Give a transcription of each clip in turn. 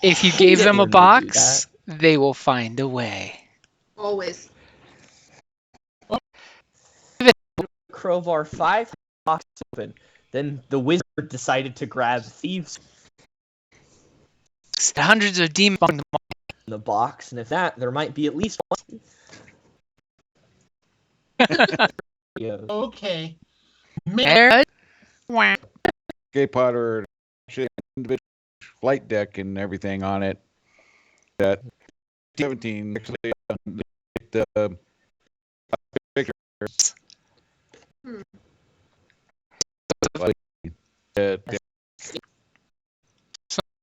If you gave them a When they do box, they will find a way. Always. Crowbar 5, box open. Then the wizard decided to grab thieves Hundreds of demons in the box, and if that, there might be at least one. Okay. Escape pod or actually individual flight deck and everything on it. That 17 actually the pictures.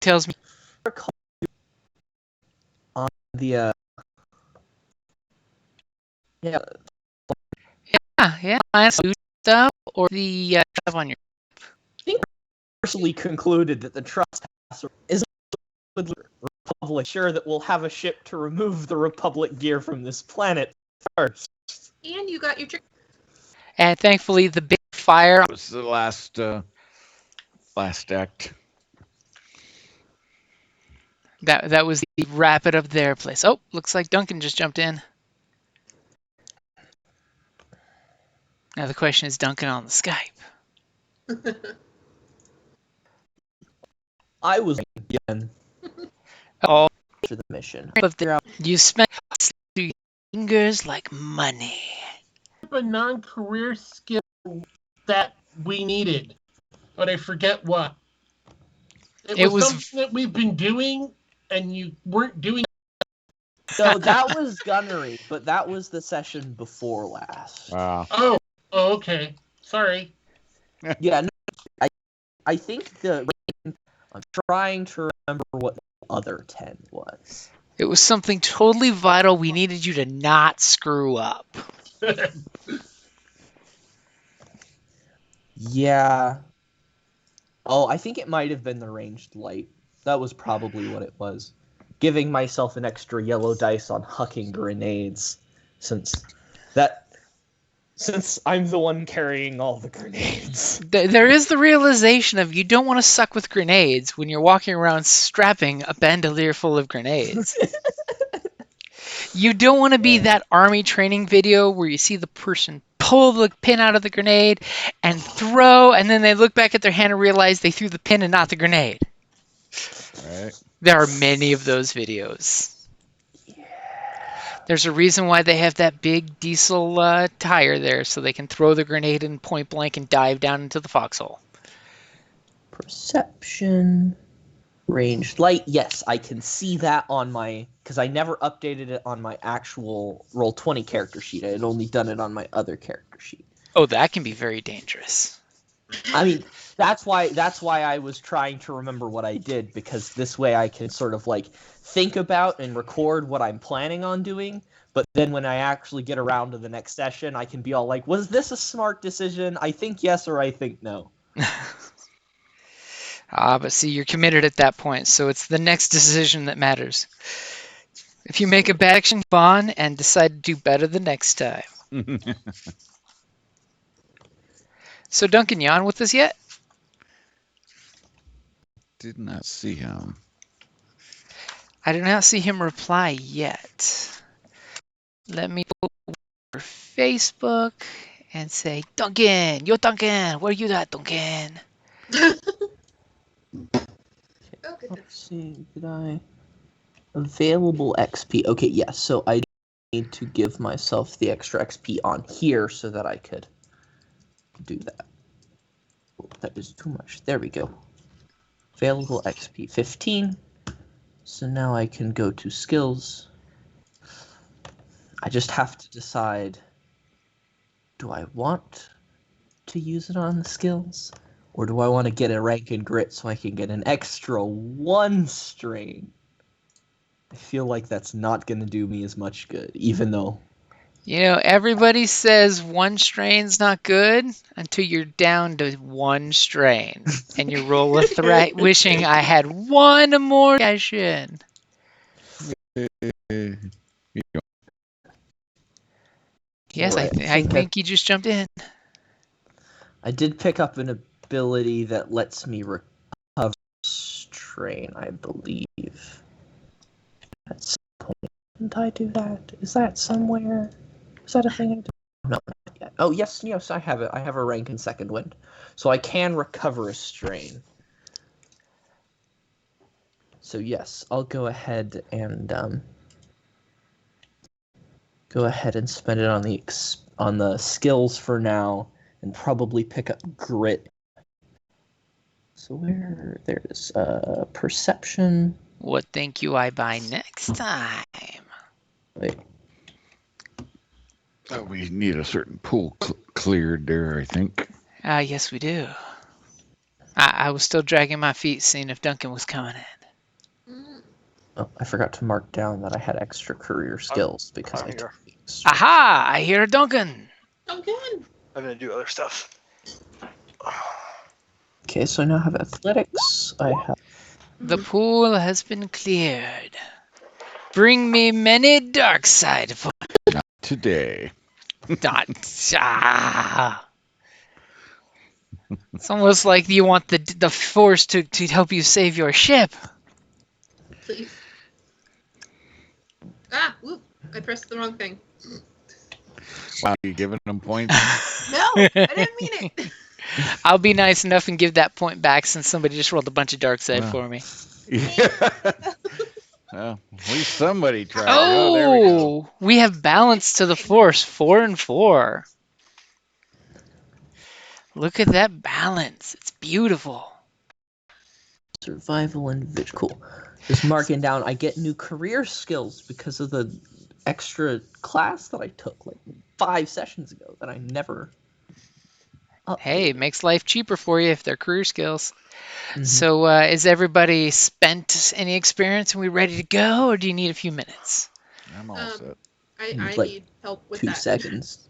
Tells me on the yeah, stuff or the stuff on your. I think personally concluded that the trespasser is with the Republic. Sure that we'll have a ship to remove the Republic gear from this planet first. And you got your chicken. And thankfully, the big fire was the last act. That was the wrap it up their place. Oh, looks like Duncan just jumped in. Now the question is, Duncan on the Skype? I was again. Oh, To the mission. You spent your fingers like money. A non-career skill that we needed, but I forget what. It was something that we've been doing, and you weren't doing. No, that was gunnery, but that was the session before last. Oh, okay. Sorry. Yeah, no, I think I'm trying to remember what the other 10 was. It was something totally vital. We needed you to not screw up. Yeah. Oh, I think it might have been the ranged light. That was probably what it was. Giving myself an extra yellow dice on hucking grenades, since I'm the one carrying all the grenades. There is the realization of you don't want to suck with grenades when you're walking around strapping a bandolier full of grenades. You don't want to be that army training video where you see the person pull the pin out of the grenade and throw, and then they look back at their hand and realize they threw the pin and not the grenade. Right. There are many of those videos. Yeah. There's a reason why they have that big diesel tire there, so they can throw the grenade in point blank and dive down into the foxhole. Perception. Ranged light. Yes, I can see that on my... Because I never updated it on my actual Roll20 character sheet. I had only done it on my other character sheet. Oh, that can be very dangerous. I mean, that's why I was trying to remember what I did, because this way I can sort of like think about and record what I'm planning on doing, but then when I actually get around to the next session, I can be all like, was this a smart decision? I think yes or I think no. But see, you're committed at that point, so it's the next decision that matters. If you make a bad action, move on and decide to do better the next time. So, Duncan, you on with us yet? Did not see him. I do not see him reply yet. Let me go over Facebook and say, Duncan, yo, Duncan, where you at, Duncan? Let's see, did I... Available XP. Okay, yes, so I need to give myself the extra XP on here so that I could do that. Oh, that is too much. There we go. Available XP 15. So now I can go to skills. I just have to decide, do I want to use it on the skills? Or do I want to get a rank in grit so I can get an extra 1 strain? I feel like that's not going to do me as much good, even though... You know, everybody says 1 strain's not good until you're down to 1 strain. And you roll a threat wishing I had 1 more session. Yes, Right, I think you just jumped in. I did pick up an ability that lets me recover train, I believe. At some point. Didn't I do that? Is that somewhere? Is that a thing I did? No, not yet. Oh, yes, I have it. I have a rank in Second Wind. So I can recover a strain. So yes, I'll go ahead and spend it on the skills for now, and probably pick up grit. So there it is. Perception. What think you I buy next time? Wait. We need a certain pool cleared there, I think. Yes, we do. I was still dragging my feet, seeing if Duncan was coming in. Mm. Oh, I forgot to mark down that I had extra career skills because I took the extra. Aha! I hear a Duncan. Duncan. I'm gonna do other stuff. Okay, so I now have athletics. I have. The pool has been cleared. Bring me many dark side for Today. not. It's almost like you want the force to help you save your ship. Please. Whoop! I pressed the wrong thing. Wow, you giving them points? No, I didn't mean it. I'll be nice enough and give that point back since somebody just rolled a bunch of dark side Wow. for me. Yeah. Well, at least somebody tried. Oh, there we go. We have balance to the force, 4 and 4. Look at that balance. It's beautiful. Survival and vigil. Cool. Just marking down. I get new career skills because of the extra class that I took like 5 sessions ago that I never. Hey, it makes life cheaper for you if they're career skills. Mhm. So is everybody spent any experience and we ready to go, or do you need a few minutes? I'm all set. I Like, need help with 2 that. seconds.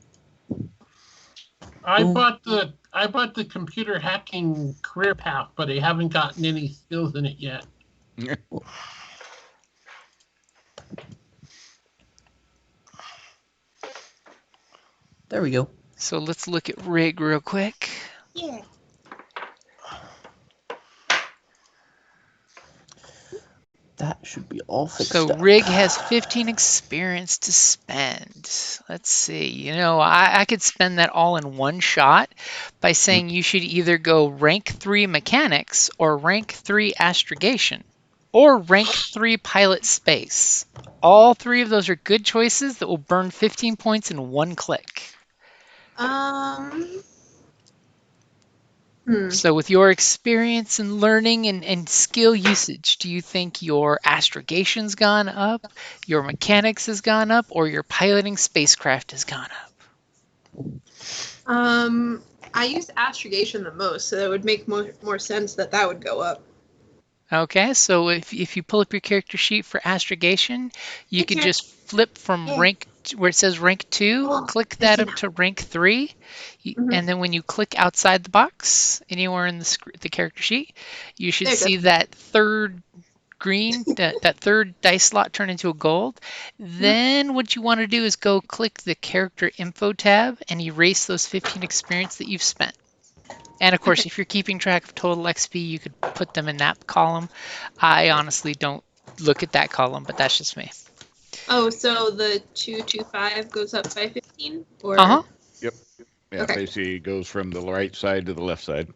I Oh. bought the computer hacking career path, but I haven't gotten any skills in it yet. There we go. So let's look at Rig real quick. Yeah. That should be all fixed So up. Rig has 15 experience to spend. Let's see. I could spend that all in one shot by saying you should either go rank 3 mechanics or rank 3 astrogation or rank 3 pilot space. All 3 of those are good choices that will burn 15 points in one click. So with your experience and learning and skill usage, do you think your astrogation's gone up, your mechanics has gone up, or your piloting spacecraft has gone up? I use astrogation the most, so that would make more sense that would go up. Okay, so if you pull up your character sheet for astrogation, you could just flip from rank where it says rank 2, click that up to rank 3, and then when you click outside the box anywhere in the character sheet, you should see that third green, that third dice slot turn into a gold. Then what you want to do is go click the character info tab and erase those 15 experience that you've spent. And of course, if you're keeping track of total XP, you could put them in that column. I honestly don't look at that column, but that's just me. Oh, so the 225 goes up by 15? Or? Uh-huh. Yep. Yeah, Okay. basically it goes from the right side to the left side.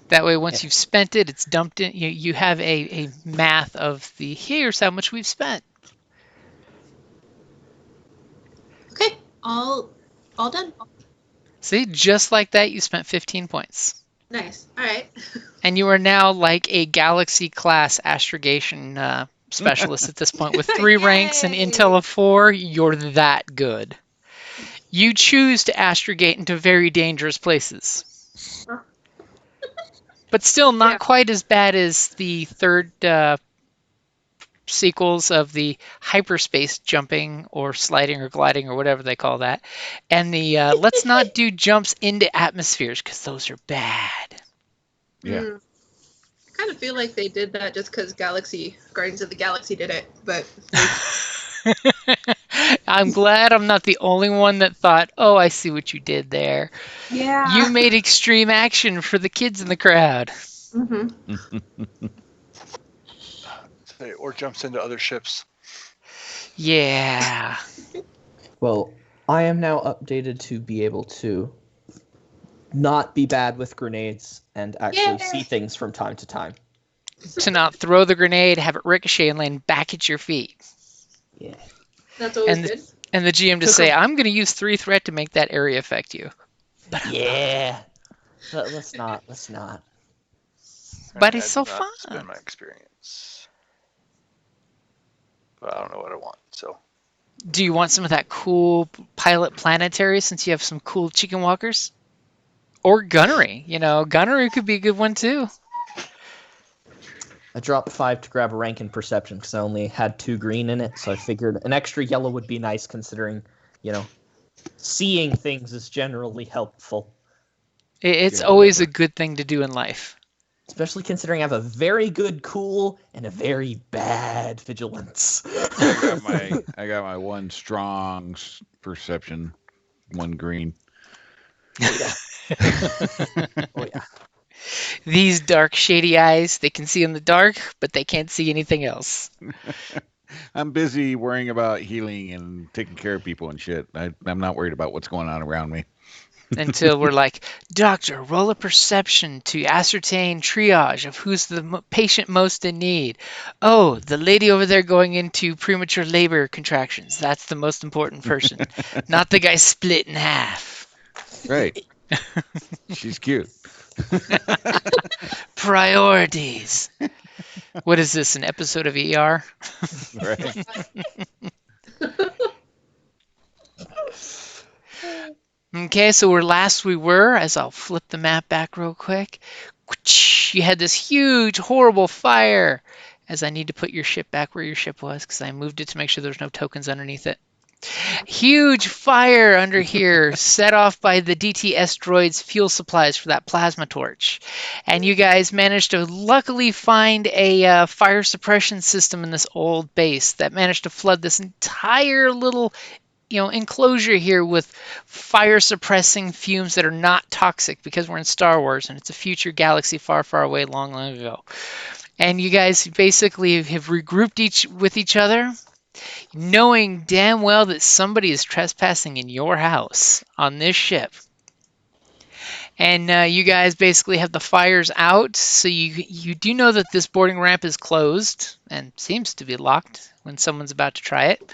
That way, once you've spent it, it's dumped in. You have a math of here's how much we've spent. Okay, all done. See, just like that, you spent 15 points. Nice. All right. And you are now like a Galaxy class astrogation specialist at this point. With 3 ranks and intel of 4, you're that good. You choose to astrogate into very dangerous places. But still not quite as bad as the third sequels of the hyperspace jumping or sliding or gliding or whatever they call that. And the let's not do jumps into atmospheres because those are bad. Yeah. I kind of feel like they did that just because Guardians of the Galaxy did it, but I'm glad I'm not the only one that thought, oh, I see what you did there. yeah. You made extreme action for the kids in the crowd. Mm-hmm. Or jumps into other ships. Yeah. Well, I am now updated to be able to not be bad with grenades and actually see things from time to time. To not throw the grenade, have it ricochet and land back at your feet. Yeah. That's always And good. and the GM to Took say, a- I'm going to use 3 threat to make that area affect you. Yeah. Let's not. But I it's did so not spend fun. my experience. But I don't know what I want, so. Do you want some of that cool pilot planetary since you have some cool chicken walkers? Or gunnery. Gunnery could be a good one too. I dropped 5 to grab a rank in perception because I only had 2 green in it, so I figured an extra yellow would be nice considering, seeing things is generally helpful. It's Yeah, always whatever. a good thing to do in life. Especially considering I have a very good cool and a very bad vigilance. I got my 1 strong perception, 1 green. Oh yeah. Oh yeah. These dark, shady eyes, they can see in the dark, but they can't see anything else. I'm busy worrying about healing and taking care of people and shit. I'm not worried about what's going on around me. Until we're like, Doctor, roll a perception to ascertain triage of who's the patient most in need. Oh, the lady over there going into premature labor contractions. That's the most important person, not the guy split in half. Right. She's cute. Priorities. What is this, an episode of ER? Right. Okay, so where last we were, as I'll flip the map back real quick, you had this huge, horrible fire. As I need to put your ship back where your ship was, because I moved it to make sure there's no tokens underneath it. Huge fire under here, set off by the DTS droid's fuel supplies for that plasma torch. And you guys managed to luckily find a fire suppression system in this old base that managed to flood this entire little enclosure here with fire suppressing fumes that are not toxic because we're in Star Wars and it's a future galaxy far, far away, long, long ago. And you guys basically have regrouped with each other, knowing damn well that somebody is trespassing in your house on this ship. And you guys basically have the fires out, so you do know that this boarding ramp is closed and seems to be locked when someone's about to try it.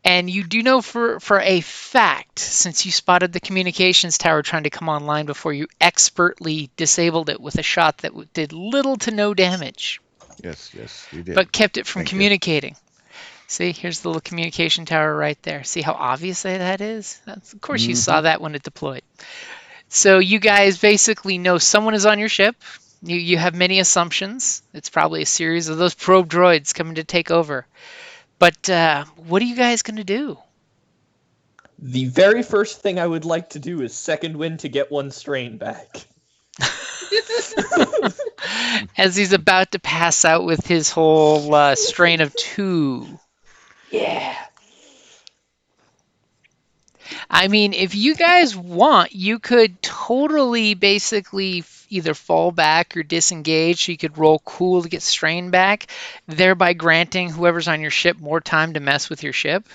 And you do know for a fact, since you spotted the communications tower trying to come online before you expertly disabled it with a shot that did little to no damage, Yes, you did. but kept it from Thank you. communicating. See, here's the little communication tower right there. See how obvious that is? Of course you saw that when it deployed. So you guys basically know someone is on your ship. You have many assumptions. It's probably a series of those probe droids coming to take over. But what are you guys going to do? The very first thing I would like to do is second wind to get 1 strain back. As he's about to pass out with his whole strain of 2. Yeah. I mean, if you guys want, you could totally basically either fall back or disengage, so you could roll cool to get strain back, thereby granting whoever's on your ship more time to mess with your ship.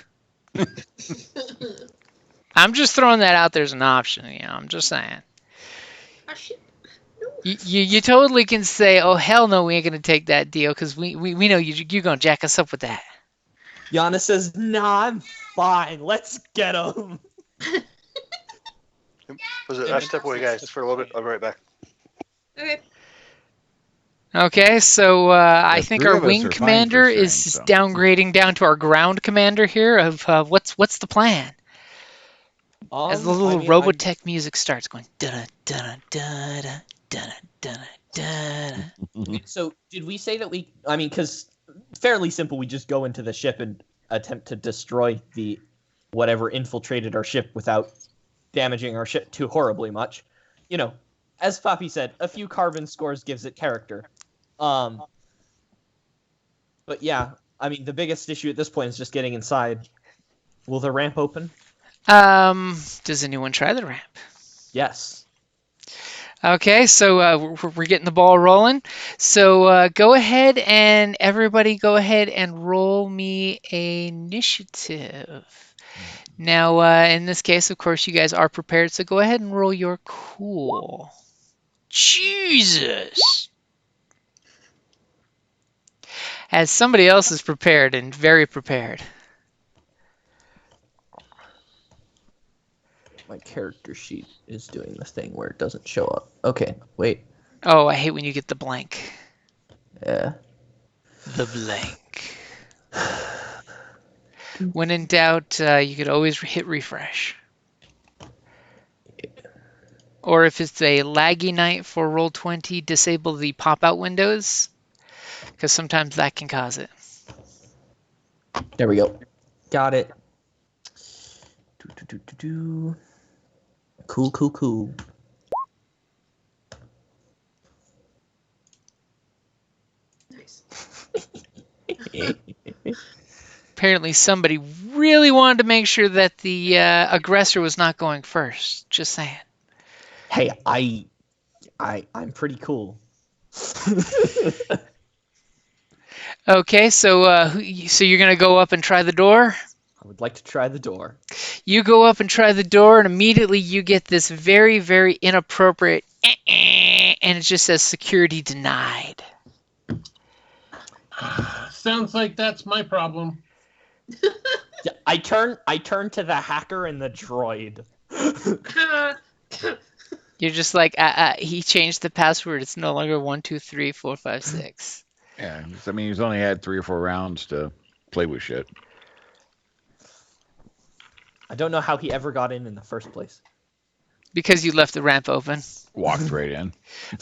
I'm just throwing that out there as an option, I'm just saying. Our ship. You totally can say, oh, hell no, we ain't going to take that deal, because we know you're going to jack us up with that. Yana says, nah, I'm fine. Let's get him. I step away, guys, for a little bit. I'll be right back. Okay. Okay, so I think 3 our of us wing are fine for commander strain, is so. downgrading down to our ground commander here of what's the plan? As the little Robotech music starts going da da da da da da da da. So did we say that because fairly simple, we just go into the ship and attempt to destroy the whatever infiltrated our ship without damaging our ship too horribly much. As Poppy said, a few carbon scores gives it character. But yeah, the biggest issue at this point is just getting inside. Will the ramp open? Does anyone try the ramp? Yes. Okay, so we're getting the ball rolling. So go ahead and everybody go ahead and roll me a initiative. Now, in this case, of course, you guys are prepared, so go ahead and roll your cool. Jesus! As somebody else is prepared and very prepared. My character sheet is doing the thing where it doesn't show up. Okay, wait. Oh, I hate when you get the blank. Yeah. The blank. When in doubt, you could always hit refresh. Or if it's a laggy night for Roll20, disable the pop-out windows, because sometimes that can cause it. There we go. Got it. Cool. Nice. Apparently somebody really wanted to make sure that the aggressor was not going first. Just saying. Hey, I'm pretty cool. Okay, so you're gonna go up and try the door? I would like to try the door. You go up and try the door, and immediately you get this very, very inappropriate and it just says security denied. Sounds like that's my problem. Yeah, I turn to the hacker and the droid. You're just like, he changed the password. It's no longer 1, 2, 3, 4, 5, 6. Yeah, I mean, he's only had 3 or 4 rounds to play with shit. I don't know how he ever got in the first place. Because you left the ramp open. Walked right in.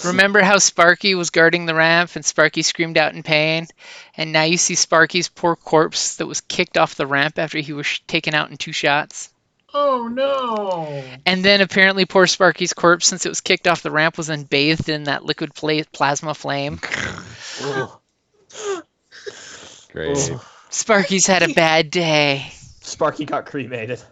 Remember how Sparky was guarding the ramp and Sparky screamed out in pain? And now you see Sparky's poor corpse that was kicked off the ramp after he was taken out in 2 shots. Oh no! And then apparently poor Sparky's corpse, since it was kicked off the ramp, was then bathed in that liquid plasma flame. Great. Sparky's had a bad day. Sparky got cremated.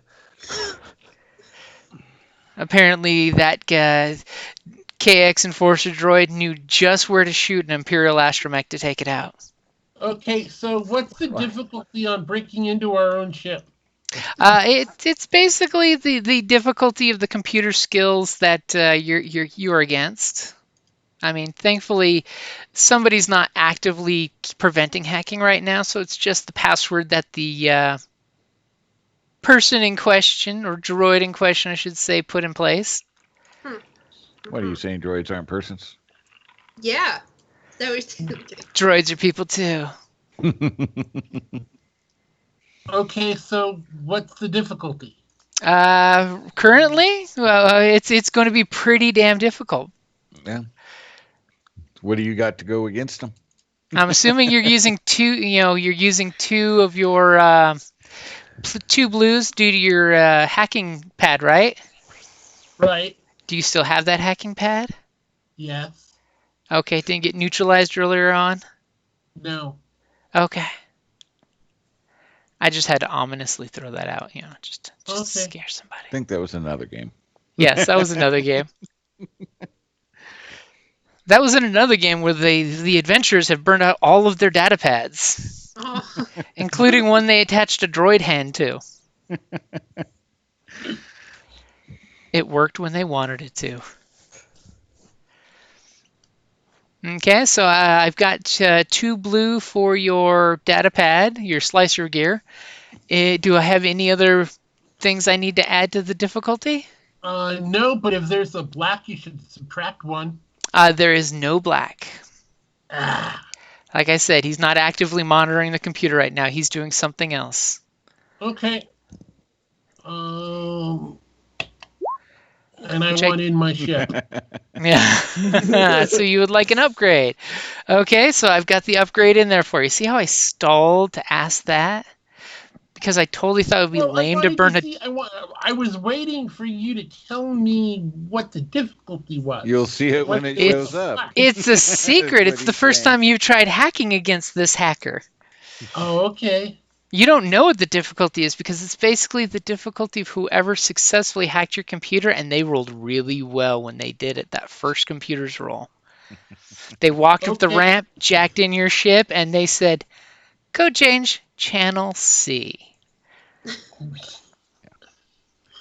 Apparently that KX Enforcer droid knew just where to shoot an Imperial astromech to take it out. Okay, so what's the difficulty on breaking into our own ship? It's basically the difficulty of the computer skills that you're against. I mean, thankfully, somebody's not actively preventing hacking right now, so it's just the password that the person in question, or droid in question, I should say, put in place. What are you saying? Droids aren't persons? Yeah. That was Droids are people too. Okay, so what's the difficulty? Currently, well, it's going to be pretty damn difficult. Yeah. What do you got to go against them? I'm assuming you're using two. You're using 2 of your 2 blues due to your hacking pad, right? Right. Do you still have that hacking pad? Yes. Okay, didn't get neutralized earlier on? No. Okay. I just had to ominously throw that out, just to scare somebody. I think that was another game. Yes, that was another game. That was in another game where the adventurers have burned out all of their data pads, including one they attached a droid hand to. It worked when they wanted it to. Okay, so I've got 2 blue for your data pad, your slicer gear. Do I have any other things I need to add to the difficulty? No, but if there's a black, you should subtract 1. There is no black. Like I said, he's not actively monitoring the computer right now. He's doing something else. Okay. And I want in my ship. Yeah. So you would like an upgrade. Okay, so I've got the upgrade in there for you. See how I stalled to ask that? Because I totally thought it would be lame to burn I was waiting for you to tell me what the difficulty was. You'll see it when it shows up. It's a secret. It's the first time you've tried hacking against this hacker. Oh, okay. You don't know what the difficulty is because it's basically the difficulty of whoever successfully hacked your computer, and they rolled really well when they did it, that first computer's roll. They walked up the Okay. ramp, jacked in your ship, and they said, "Code change, channel C."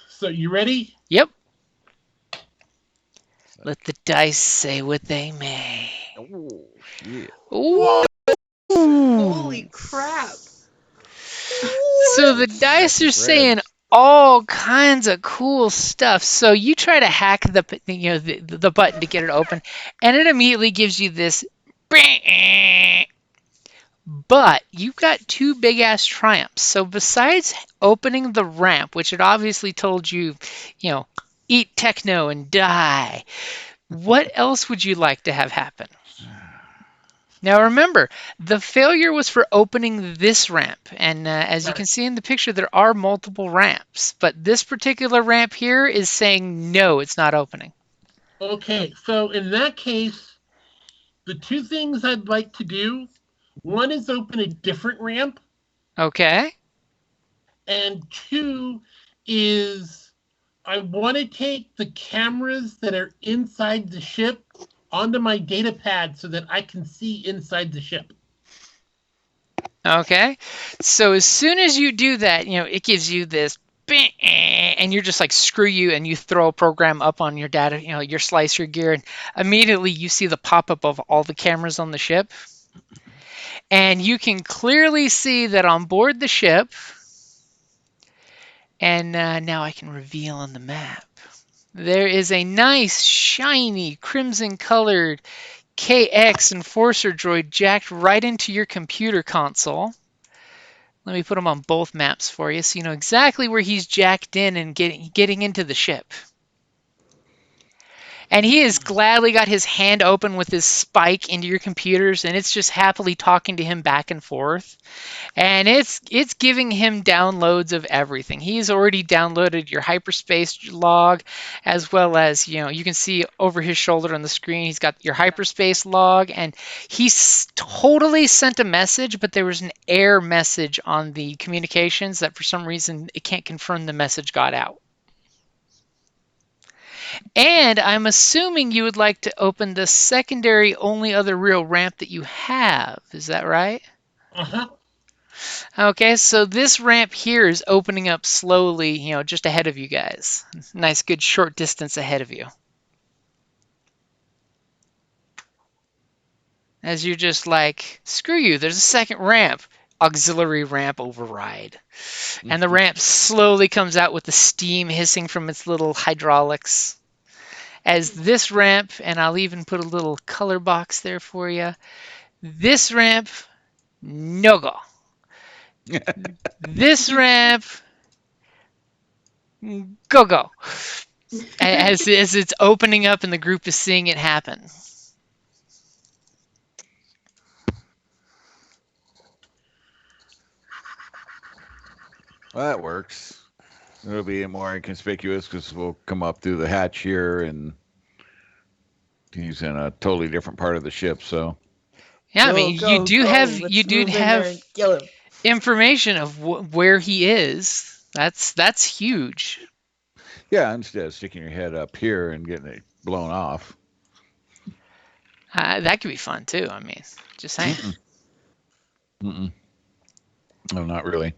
So you ready? Yep. Let the dice say what they may. Oh shit! Ooh. Holy crap. So the dice are Massive saying reds. all kinds of cool stuff. So you try to hack the button to get it open, and it immediately gives you this. But you've got two big ass triumphs. So besides opening the ramp, which it obviously told you, eat techno and die, what else would you like to have happen? Now remember, the failure was for opening this ramp, and as you can Right. see in the picture, there are multiple ramps, but this particular ramp here is saying no, it's not opening. Okay. So in that case, the two things I'd like to do, one is open a different ramp, Okay. and two is I want to take the cameras that are inside the ship onto my data pad so that I can see inside the ship. Okay. So as soon as you do that, it gives you this, and you're just like, screw you, and you throw a program up on your data, your slicer gear, and immediately you see the pop-up of all the cameras on the ship. And you can clearly see that on board the ship, and now I can reveal on the map, there is a nice, shiny, crimson-colored KX Enforcer droid jacked right into your computer console. Let me put him on both maps for you so you know exactly where he's jacked in and getting into the ship. And he has gladly got his hand open with his spike into your computers, and it's just happily talking to him back and forth. And it's giving him downloads of everything. He's already downloaded your hyperspace log, as well as, you can see over his shoulder on the screen, he's got your hyperspace log, and he's totally sent a message, but there was an error message on the communications that for some reason it can't confirm the message got out. And I'm assuming you would like to open the secondary only other real ramp that you have. Is that right? Uh-huh. Okay, so this ramp here is opening up slowly, just ahead of you guys. Nice, good short distance ahead of you. As you're just like, screw you, there's a second ramp. Auxiliary ramp override. And the ramp slowly comes out with the steam hissing from its little hydraulics. As this ramp, and I'll even put a little color box there for you, this ramp, no go. This ramp, go go. As it's opening up and the group is seeing it happen. Well, that works. It'll be more inconspicuous because we'll come up through the hatch here, and he's in a totally different part of the ship. So Yeah, I mean, you do have and kill him. information of where he is. That's huge. yeah, instead of sticking your head up here and getting it blown off. That could be fun too. I mean, just saying. Mm-mm. No, not really.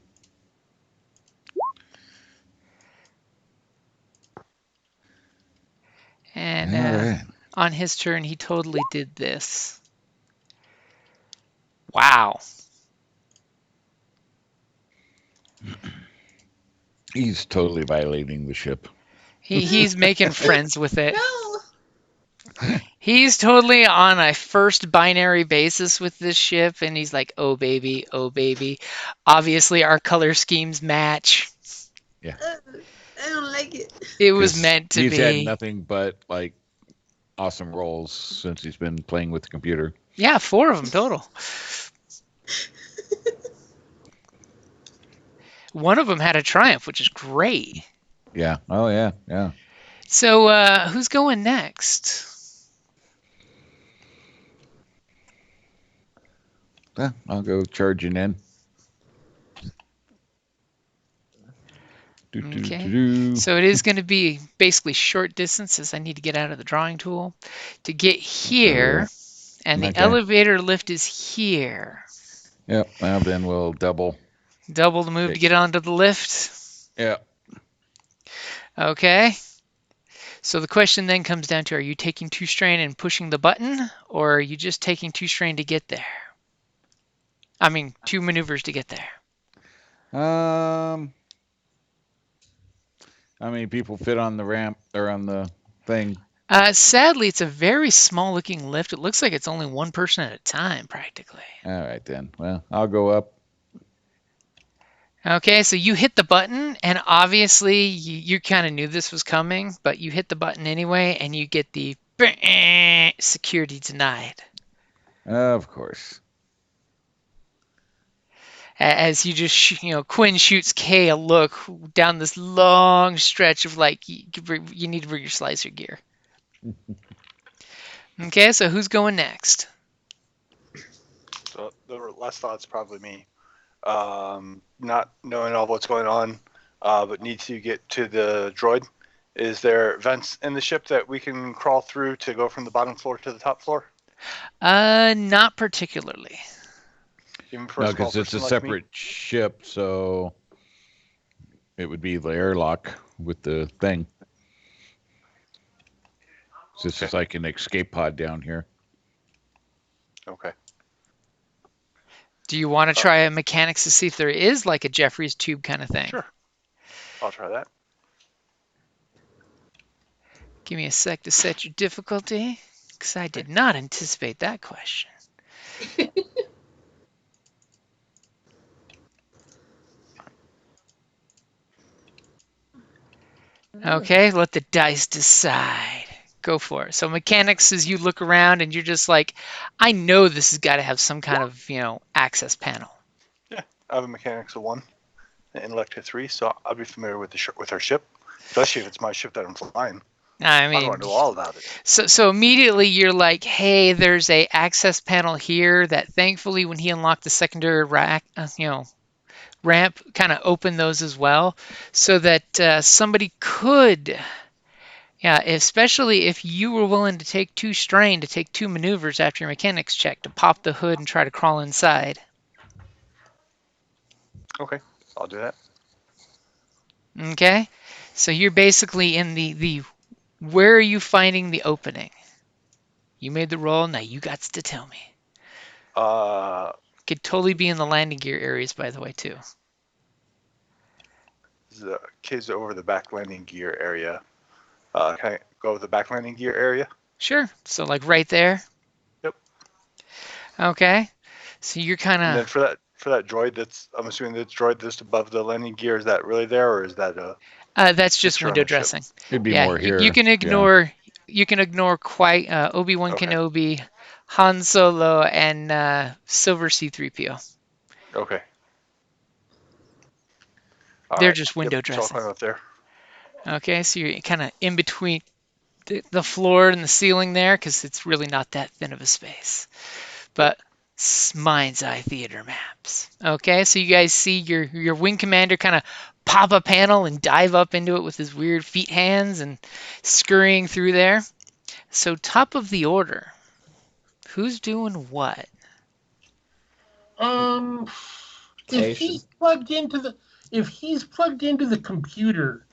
And All right. on his turn, he totally did this. Wow. He's totally violating the ship. He's making friends with it. No. He's totally on a first binary basis with this ship, and he's like, oh baby, oh baby. Obviously, our color schemes match. Yeah. I don't like it. It was 'Cause meant to he's had be. nothing but like awesome rolls since he's been playing with the computer. Yeah, 4 of them total. One of them had a triumph, which is great. Yeah. Oh yeah. Yeah. So who's going next? Yeah, I'll go charging in. So it is going to be basically short distances. I need to get out of the drawing tool to get here, and the Okay. elevator lift is here. Yep. Well, then we'll double. Double the move to get onto the lift. Yeah. Okay. So the question then comes down to, are you taking 2 strain and pushing the button, or are you just taking 2 strain to get there? I mean, 2 maneuvers to get there. How many people fit on the ramp or on the thing? Sadly, it's a very small looking lift. It looks like it's only 1 person at a time, practically. All right, then. Well, I'll go up. Okay, so you hit the button, and obviously you kind of knew this was coming, but you hit the button anyway, and you get the security denied. Of course. As you just, Quinn shoots Kay a look down this long stretch of like, you need to bring your slicer gear. Okay, so who's going next? So the last thought's probably me. Not knowing all what's going on, but need to get to the droid. Is there vents in the ship that we can crawl through to go from the bottom floor to the top floor? Not particularly. Even for No, a small because it's a person like separate ship, so it would be the airlock with the thing. So this is like an escape pod down here. me? Okay. Do you want to try a mechanics to see if there is like a Jeffries tube kind of thing? Sure. I'll try that. Give me a sec to set your difficulty, because I did not anticipate that question. Okay, let the dice decide. Go for it. So mechanics is you look around and you're just like, I know this has got to have some kind of, access panel. Yeah, I have a mechanics of 1, an intellect of 3, so I'll be familiar with with our ship, especially if it's my ship that I'm flying. I mean, I want to know all about it. So immediately you're like, hey, there's a access panel here that thankfully when he unlocked the secondary rack, ramp, kind of opened those as well, so that somebody could, especially if you were willing to take 2 strain to take 2 maneuvers after your mechanics check to pop the hood and try to crawl inside. Okay, I'll do that. Okay, so you're basically in the where are you finding the opening? You made the roll, now you got to tell me. Could totally be in the landing gear areas, by the way, too. The kids over the back landing gear area. Can I go with the back landing gear area? Sure. So like right there. Yep. Okay. So you're kind And then of. for that droid I'm assuming the droid that's above the landing gear, is that really there, or is that That's just picture on window the ship? dressing. It'd be more here. You can ignore. You can ignore quite Obi-Wan Okay. Kenobi, Han Solo, and Silver C-3PO. Okay. They're just window dressing. So I'll climb up there. Okay, so you're kind of in between the floor and the ceiling there, because it's really not that thin of a space. But mind's eye theater maps. Okay, so you guys see your wing commander kind of pop a panel and dive up into it with his weird feet hands and scurrying through there. So top of the order, who's doing what? If he's plugged into the computer,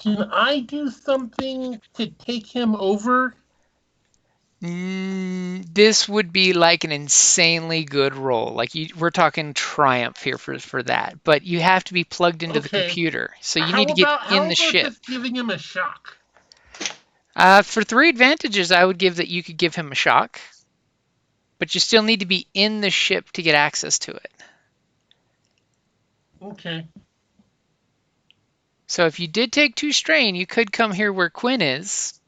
can I do something to take him over? This would be like an insanely good roll. Like we're talking triumph here for that. But you have to be plugged into the computer, so you need to get in the ship. How about just giving him a shock? For 3 advantages, I would give that you could give him a shock, but you still need to be in the ship to get access to it. Okay. So if you did take 2 strain, you could come here where Quinn is.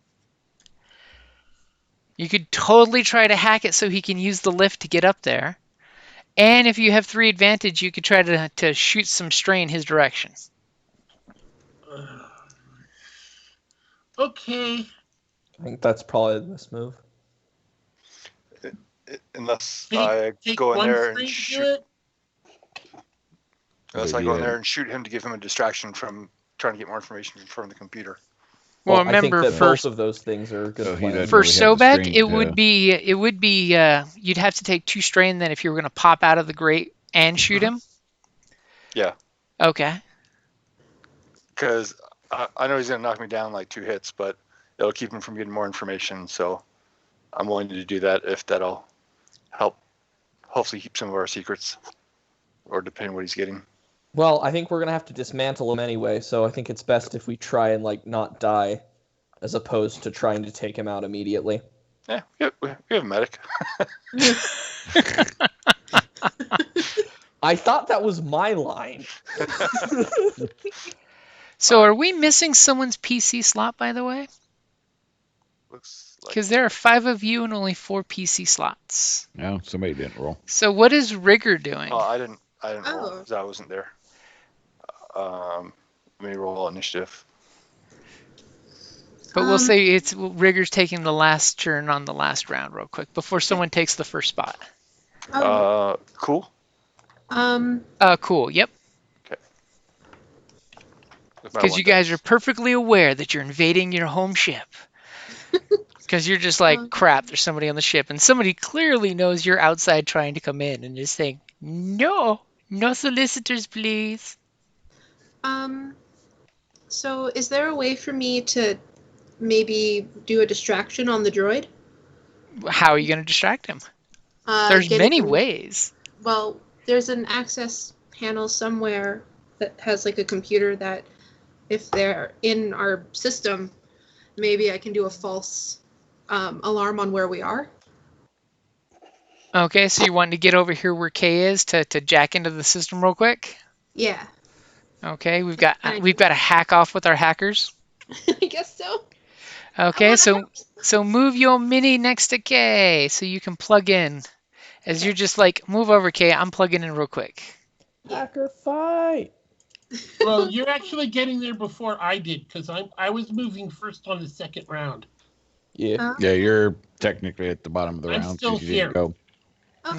You could totally try to hack it so he can use the lift to get up there. And if you have 3 advantage, you could try to shoot some strain his direction. Okay. I think that's probably this move. Unless I go in there and shoot. Unless I go in there and shoot him to give him a distraction from trying to get more information from the computer. Well, I think remember that for both of those things are good So he plans. doesn't for really have the Sobek, strength it to- would be you'd have to take 2 strain then if you were going to pop out of the grate and shoot him. Yeah. Okay. Because I know he's going to knock me down like 2 hits, but it'll keep him from getting more information. So I'm willing to do that if that'll help hopefully keep some of our secrets, or depending on what he's getting. Well, I think we're gonna have to dismantle him anyway, so I think it's best if we try and like not die, as opposed to trying to take him out immediately. Yeah, we have a medic. I thought that was my line. So are we missing someone's PC slot, by the way? Looks like Because there are 5 of you and only 4 PC slots. No, somebody didn't roll. So what is Rigger doing? Oh, I didn't roll Oh. because I wasn't there. Let me roll initiative. But we'll say it's Rigger's taking the last turn on the last round real quick before someone takes the first spot. Cool. Cool. Yep. With my Because one you guys dice. are perfectly aware that you're invading your home ship. Because you're just like, crap, there's somebody on the ship. And somebody clearly knows you're outside trying to come in and just saying, no solicitors, please. So is there a way for me to maybe do a distraction on the droid? How are you going to distract him? There's Get many it in- ways. Well, there's an access panel somewhere that has like a computer that if they're in our system, maybe I can do a false alarm on where we are. Okay, so you want to get over here where Kay is to jack into the system real quick? Yeah, Okay, we've got a hack off with our hackers. I guess so. Okay, so move your mini next to Kay so you can plug in. As you're just like, move over, Kay, I'm plugging in real quick. Hacker fight! Well, you're actually getting there before I did because I was moving first on the second round. Yeah. Yeah, you're technically at the bottom of the I'm round still because you didn't here. go.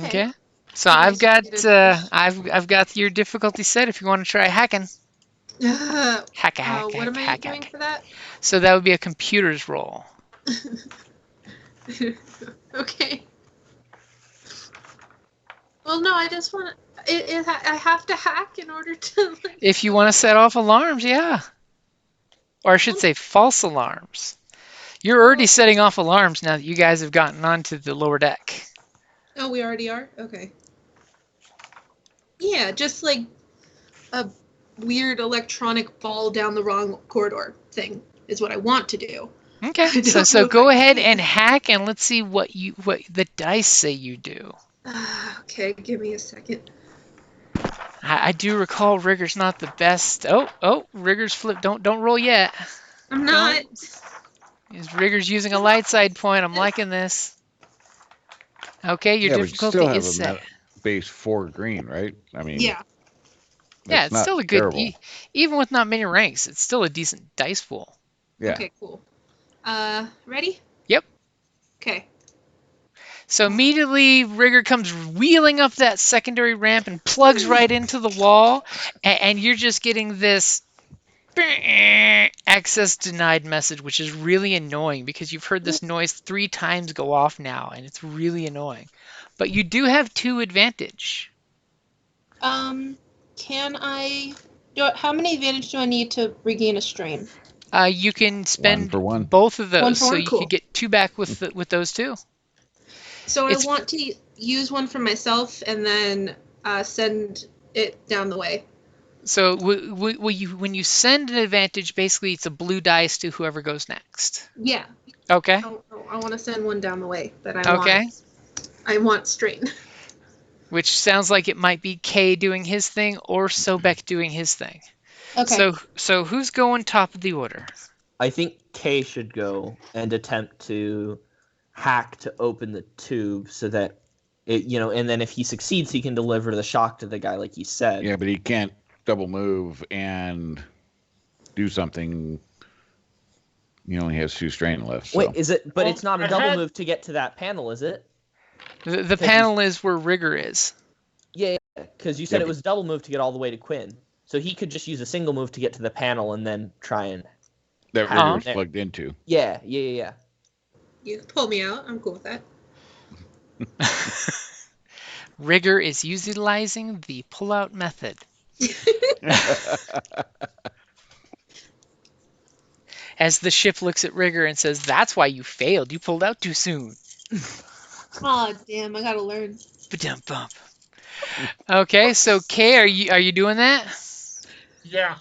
Okay. So Nice I've got to get I've got your difficulty set if you want to try hacking. Hack. What am I doing for that? So that would be a computer's roll. Okay. Well, no, I just want to. I have to hack in order to. Like, If you want to set off alarms, yeah. Or I should say false alarms. You're already setting off alarms now that you guys have gotten onto the lower deck. oh, we already are? Okay. Yeah, just like a weird electronic fall down the wrong corridor thing is what I want to do. Okay. don't So know if go I ahead can. and hack and let's see what the dice say you do. Okay, give me a second. I do recall Rigger's not the best. Oh, Rigger's flip. Don't roll yet. I'm not. Rigger's using a light side point. I'm liking this. Okay, your Yeah, but you difficulty still have is a set. base 4 green, right? I mean, Yeah. Yeah, that's it's not still a good. terrible. Even with not many ranks, it's still a decent dice pool. Yeah. Okay, cool. Ready? Yep. Okay. So immediately, Rigger comes wheeling up that secondary ramp and plugs right into the wall, and you're just getting this access denied message, which is really annoying because you've heard this noise 3 times go off now, and it's really annoying. But you do have 2 advantage. Can I? How many advantage do I need to regain a strain? You can spend for one. both of those, One for so one? you Cool. could get 2 back with those 2. So It's- I want to use one for myself and then send it down the way. So when you send an advantage, basically it's a blue dice to whoever goes next. Yeah. Okay. I want to send one down the way that I Okay. want. I want strain. Which sounds like it might be Kay doing his thing or Sobek doing his thing. Okay. So who's going top of the order? I think Kay should go and attempt to hack to open the tube so that it, and then if he succeeds, he can deliver the shock to the guy, like you said. Yeah, but he can't double move and do something. He only has 2 strain left. So. Wait, is it? But Well, it's not a I double had- move to get to that panel, is it? The panel is where Rigger is. Yeah, because you said Yeah, it was double move to get all the way to Quinn. So he could just use a single move to get to the panel and then try and. That How- rigger's plugged into. Yeah. You can pull me out. I'm cool with that. Rigger is utilizing the pull-out method. As the ship looks at Rigger and says, "That's why you failed. You pulled out too soon." Oh damn! I gotta learn. Ba-dum-bump. Okay, so Kay, are you doing that? Yeah.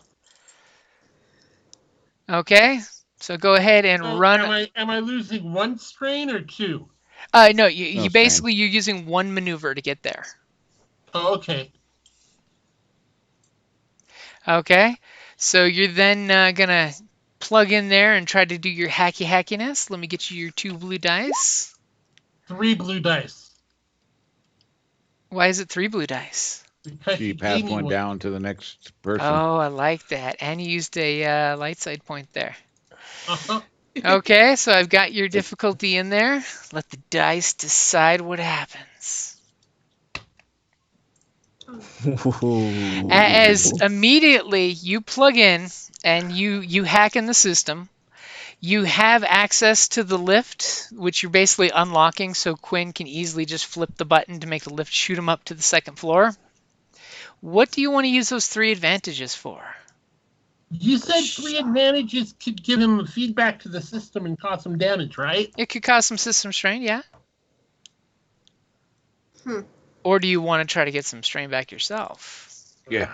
Okay, so go ahead and So run. am I losing 1 strain or 2? No, No you strain. basically you're using one maneuver to get there. Oh, okay. Okay, so you're then gonna plug in there and try to do your hackiness. Let me get you your 2 blue dice. 3 blue dice. Why is it 3 blue dice? Because So you gave pass me one down to the next person. Oh, I like that. And you used a light side point there. Uh-huh. Okay, so I've got your difficulty in there. Let the dice decide what happens. As immediately you plug in and you hack in the system, you have access to the lift, which you're basically unlocking so Quinn can easily just flip the button to make the lift shoot him up to the 2nd floor. What do you want to use those 3 advantages for? You said 3 advantages could give him feedback to the system and cause some damage, right? It could cause some system strain, yeah. Hmm. Or do you want to try to get some strain back yourself? Yeah.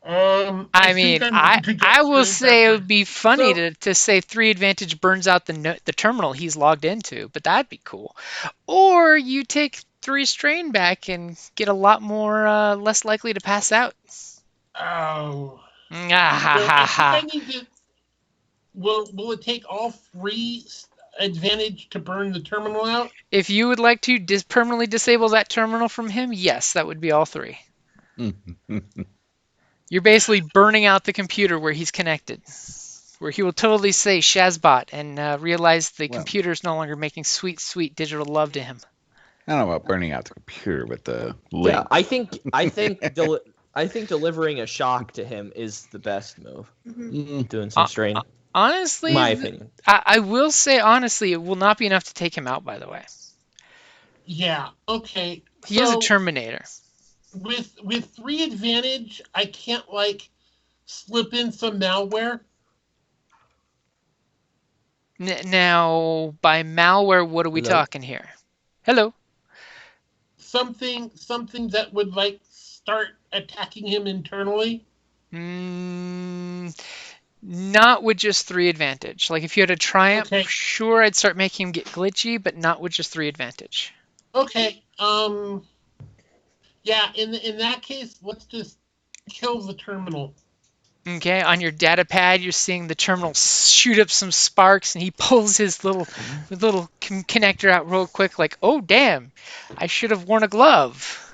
I mean, think I'm I to get I will strain say it back. would be funny So- to say 3 advantage burns out the terminal he's logged into, but that'd be cool. Or you take 3 strain back and get a lot more less likely to pass out. Oh. Ah, ha, So ha, I ha. think I need to. Will it take all 3 advantage to burn the terminal out? If you would like to permanently disable that terminal from him, yes, that would be all 3. You're basically burning out the computer where he's connected, where he will totally say Shazbot and realize the Well- computer is no longer making sweet, sweet digital love to him. I don't know about burning out the computer, but the link. Yeah, I think delivering a shock to him is the best move. Mm-hmm. Doing some strain. Honestly, My opinion. I will say honestly, it will not be enough to take him out, by the way. Yeah. Okay. He is a Terminator. With 3 advantage, I can't slip in some malware. Now, by malware, what are we Hello? talking here? Hello. Something that would start attacking him internally. Not with just 3 advantage. Like if you had a triumph, Okay. sure, I'd start making him get glitchy, but not with just 3 advantage. Okay. Yeah. In that case, let's just kill the terminal. Okay, on your data pad, you're seeing the terminal shoot up some sparks, and he pulls his little connector out real quick, like, oh damn, I should have worn a glove.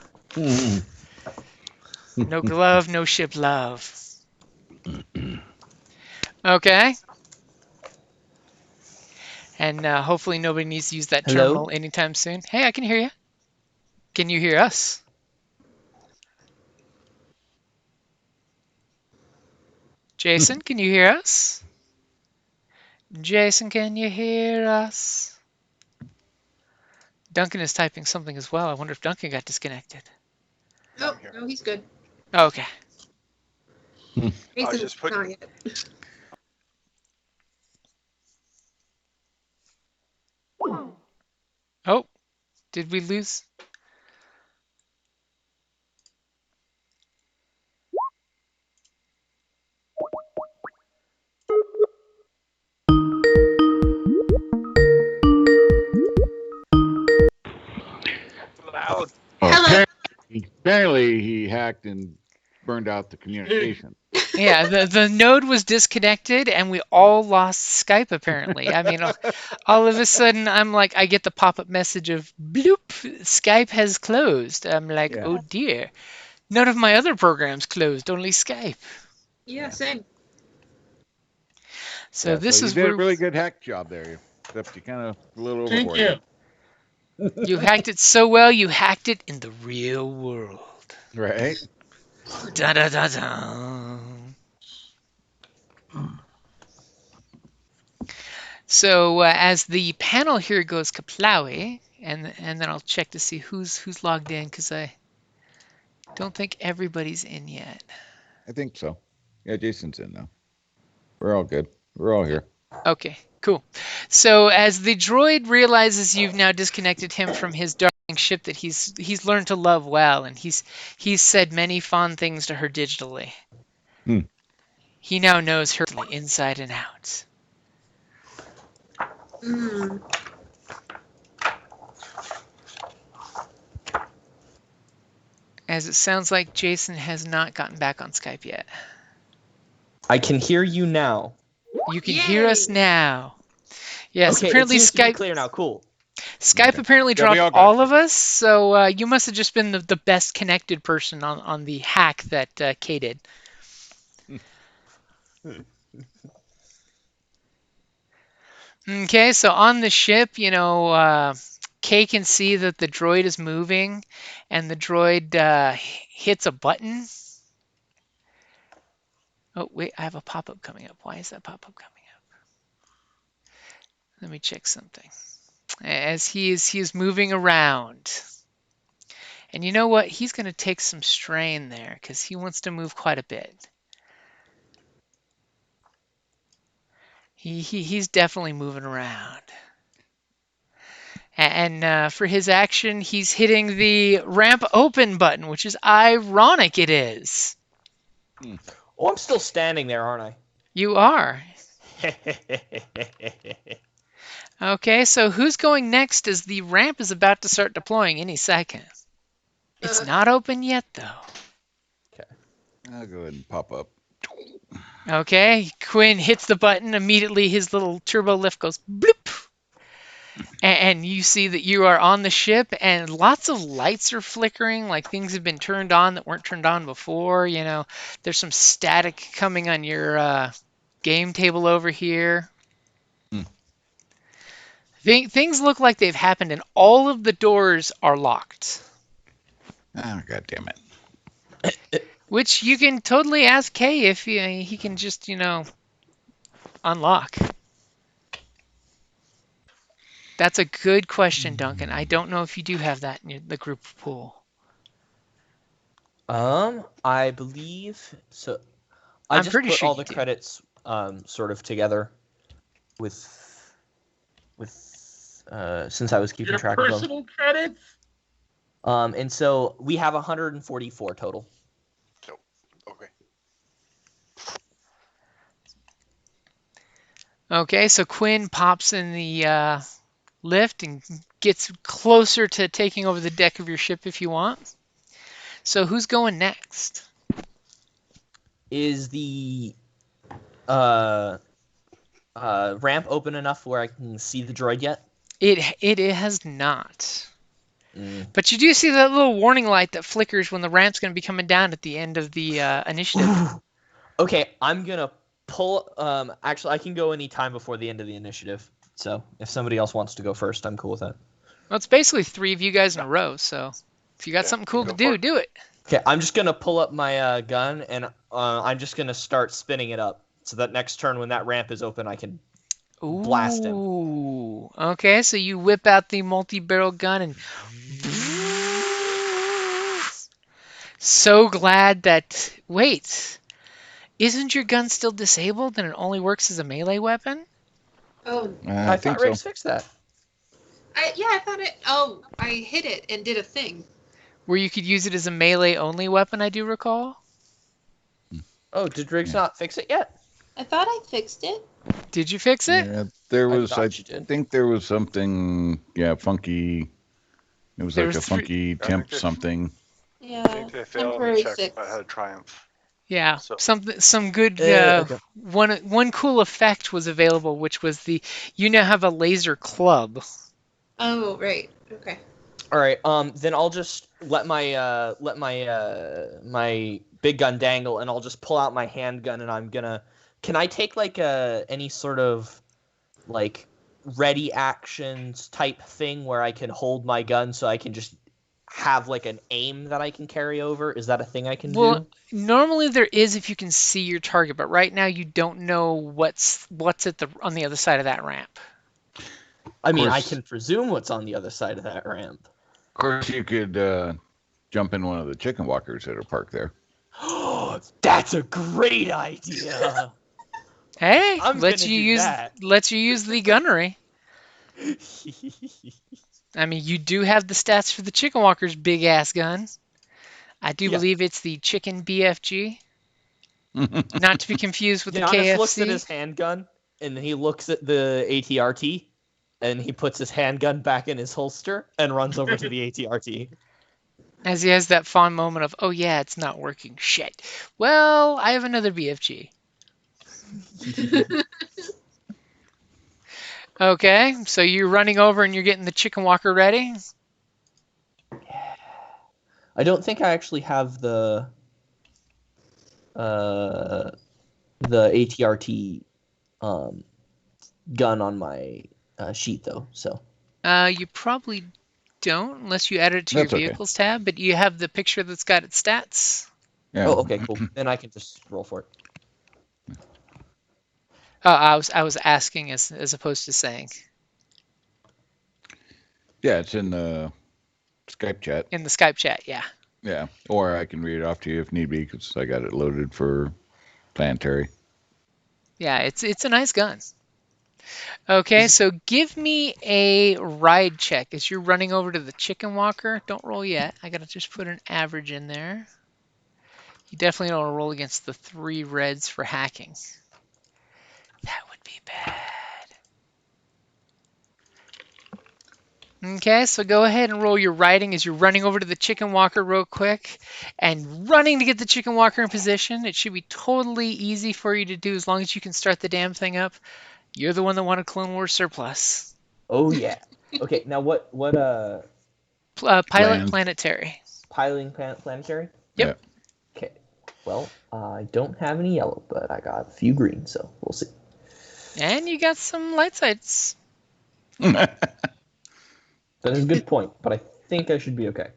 No glove, no ship love. Okay. And hopefully nobody needs to use that Hello? terminal anytime soon. Hey, I can hear you. Can you hear us? Jason, can you hear us? Jason, can you hear us? Duncan is typing something as well. I wonder if Duncan got disconnected. Oh, no, he's good. Oh, okay. Nathan's just put- not yet. Oh, did we lose? Loud. Hello. Apparently, he hacked and burned out the communication. Yeah, the node was disconnected and we all lost Skype apparently. I mean, all of a sudden I'm like, I get the pop-up message of bloop, Skype has closed. I'm like, Yeah. oh dear. None of my other programs closed, only Skype. Yeah, same. So Yeah, this you is did where a really good hack job there. Except you kind of a little Thank overboard. you. you hacked it so well, you hacked it in the real world. Right? Da da da da. So as the panel here goes kaplowy, and then I'll check to see who's logged in because I don't think everybody's in yet. I think so. Yeah, Jason's in now. We're all good. We're all here. Okay, cool. So as the droid realizes you've now disconnected him from his darling ship that he's learned to love well, and he's said many fond things to her digitally. Hmm. He now knows her inside and out. Mm. As it sounds like Jason has not gotten back on Skype yet. I can hear you now. You can hear us Yay! now. Yes, Okay, apparently it seems to be Skype clear now. Cool. Skype Okay. apparently Yeah, we dropped all got all of us, so you must have just been the best connected person on the hack that Kay did. Okay, so on the ship, Kay can see that the droid is moving, and the droid hits a button. Oh, wait, I have a pop-up coming up. Why is that pop-up coming up? Let me check something. As he is moving around. And you know what? He's going to take some strain there because he wants to move quite a bit. He's definitely moving around. And for his action, he's hitting the ramp open button, which is ironic it is. Oh, I'm still standing there, aren't You are. I? Okay, so who's going next as the ramp is about to start deploying any second? It's not open yet, though. I'll go ahead and pop up. Okay, Quinn hits the button. Immediately, his little turbo lift goes bloop. And you see that you are on the ship, and lots of lights are flickering, like things have been turned on that weren't turned on before. There's some static coming on your game table over here. Things look like they've happened, and all of the doors are locked. Oh, God damn it. Which you can totally ask Kay if he can just, unlock. That's a good question, Duncan. I don't know if you do have that in the group pool. I believe so. I I'm just pretty put sure all you the do. credits sort of together with since I was keeping Your track of them. personal credits? And so we have 144 total. Okay. Okay, so Quinn pops in the lift and gets closer to taking over the deck of your ship if you want. So who's going next? Is the ramp open enough where I can see the droid yet? It has not. But you do see that little warning light that flickers when the ramp's going to be coming down at the end of the initiative. Okay, I'm gonna pull. Actually, I can go any time before the end of the initiative. So if somebody else wants to go first, I'm cool with that. Well, it's basically 3 of you guys in a row, so if you got something cool to do, do it. Okay, I'm just gonna pull up my gun and I'm just gonna start spinning it up so that next turn when that ramp is open, I can blast him. Ooh. Okay, so you whip out the multi-barrel gun and so glad that wait, isn't your gun still disabled and it only works as a melee weapon? Oh, I think thought Riggs so. fixed that. I thought it. Oh, I hit it and did a thing. Where you could use it as a melee only weapon, I do recall. Oh, did Riggs not fix it yet? I thought I fixed it. Did you fix it? Yeah, there was. I thought you did. think there was something. Yeah, funky. It was There like was a funky I temp think something. I Yeah. think they failed to Temporary check fix. I had a Triumph. Yeah, So- some good Okay. one cool effect was available, which was you now have a laser club. Oh, right. Okay. All right. Then I'll just let my my big gun dangle, and I'll just pull out my handgun, and I'm gonna. Can I take like any sort of like ready actions type thing where I can hold my gun so I can just have like an aim that I can carry over? Is that a thing I can Well, do? normally there is if you can see your target, but right now you don't know what's on the other side of that ramp. I mean, I course- can presume what's on the other side of that ramp. Of course, you could jump in one of the chicken walkers that are parked there. That's a great idea. Hey, I'm lets gonna you do use that. the gunnery. I mean, you do have the stats for the chicken walker's big ass gun. I do Yeah. believe it's the chicken BFG, not to be confused with the Giannis looks at KFC. his handgun and he looks at the ATRT and he puts his handgun back in his holster and runs over to the ATRT. As he has that fond moment of, oh yeah, it's not working. Shit. Well, I have another BFG. Okay, so you're running over and you're getting the chicken walker ready. I don't think I actually have the ATRT gun on my sheet though. So You probably don't unless you add it to your That's okay. vehicles tab, but you have the picture that's got its stats. Yeah. oh, okay, cool. Then I can just roll for it. I was asking as opposed to saying Yeah, it's in the Skype chat. in the Skype chat. Yeah. Yeah, or I can read it off to you if need be, because I got it loaded for planetary. Yeah, it's a nice gun. Okay, so give me a ride check as you're running over to the chicken walker. Don't roll yet. I gotta just put an average in there. You definitely don't want to roll against the 3 reds for hacking. That would be bad. Okay, so go ahead and roll your riding as you're running over to the chicken walker real quick and running to get the chicken walker in position. It should be totally easy for you to do as long as you can start the damn thing up. You're the one that wanted Clone Wars surplus. Oh yeah. Okay, now what Pilot Plan. planetary. piling planetary? Yep. Okay. Well, I don't have any yellow, but I got a few green, so we'll see. And you got some light sights. That is a good point, but I think I should be okay.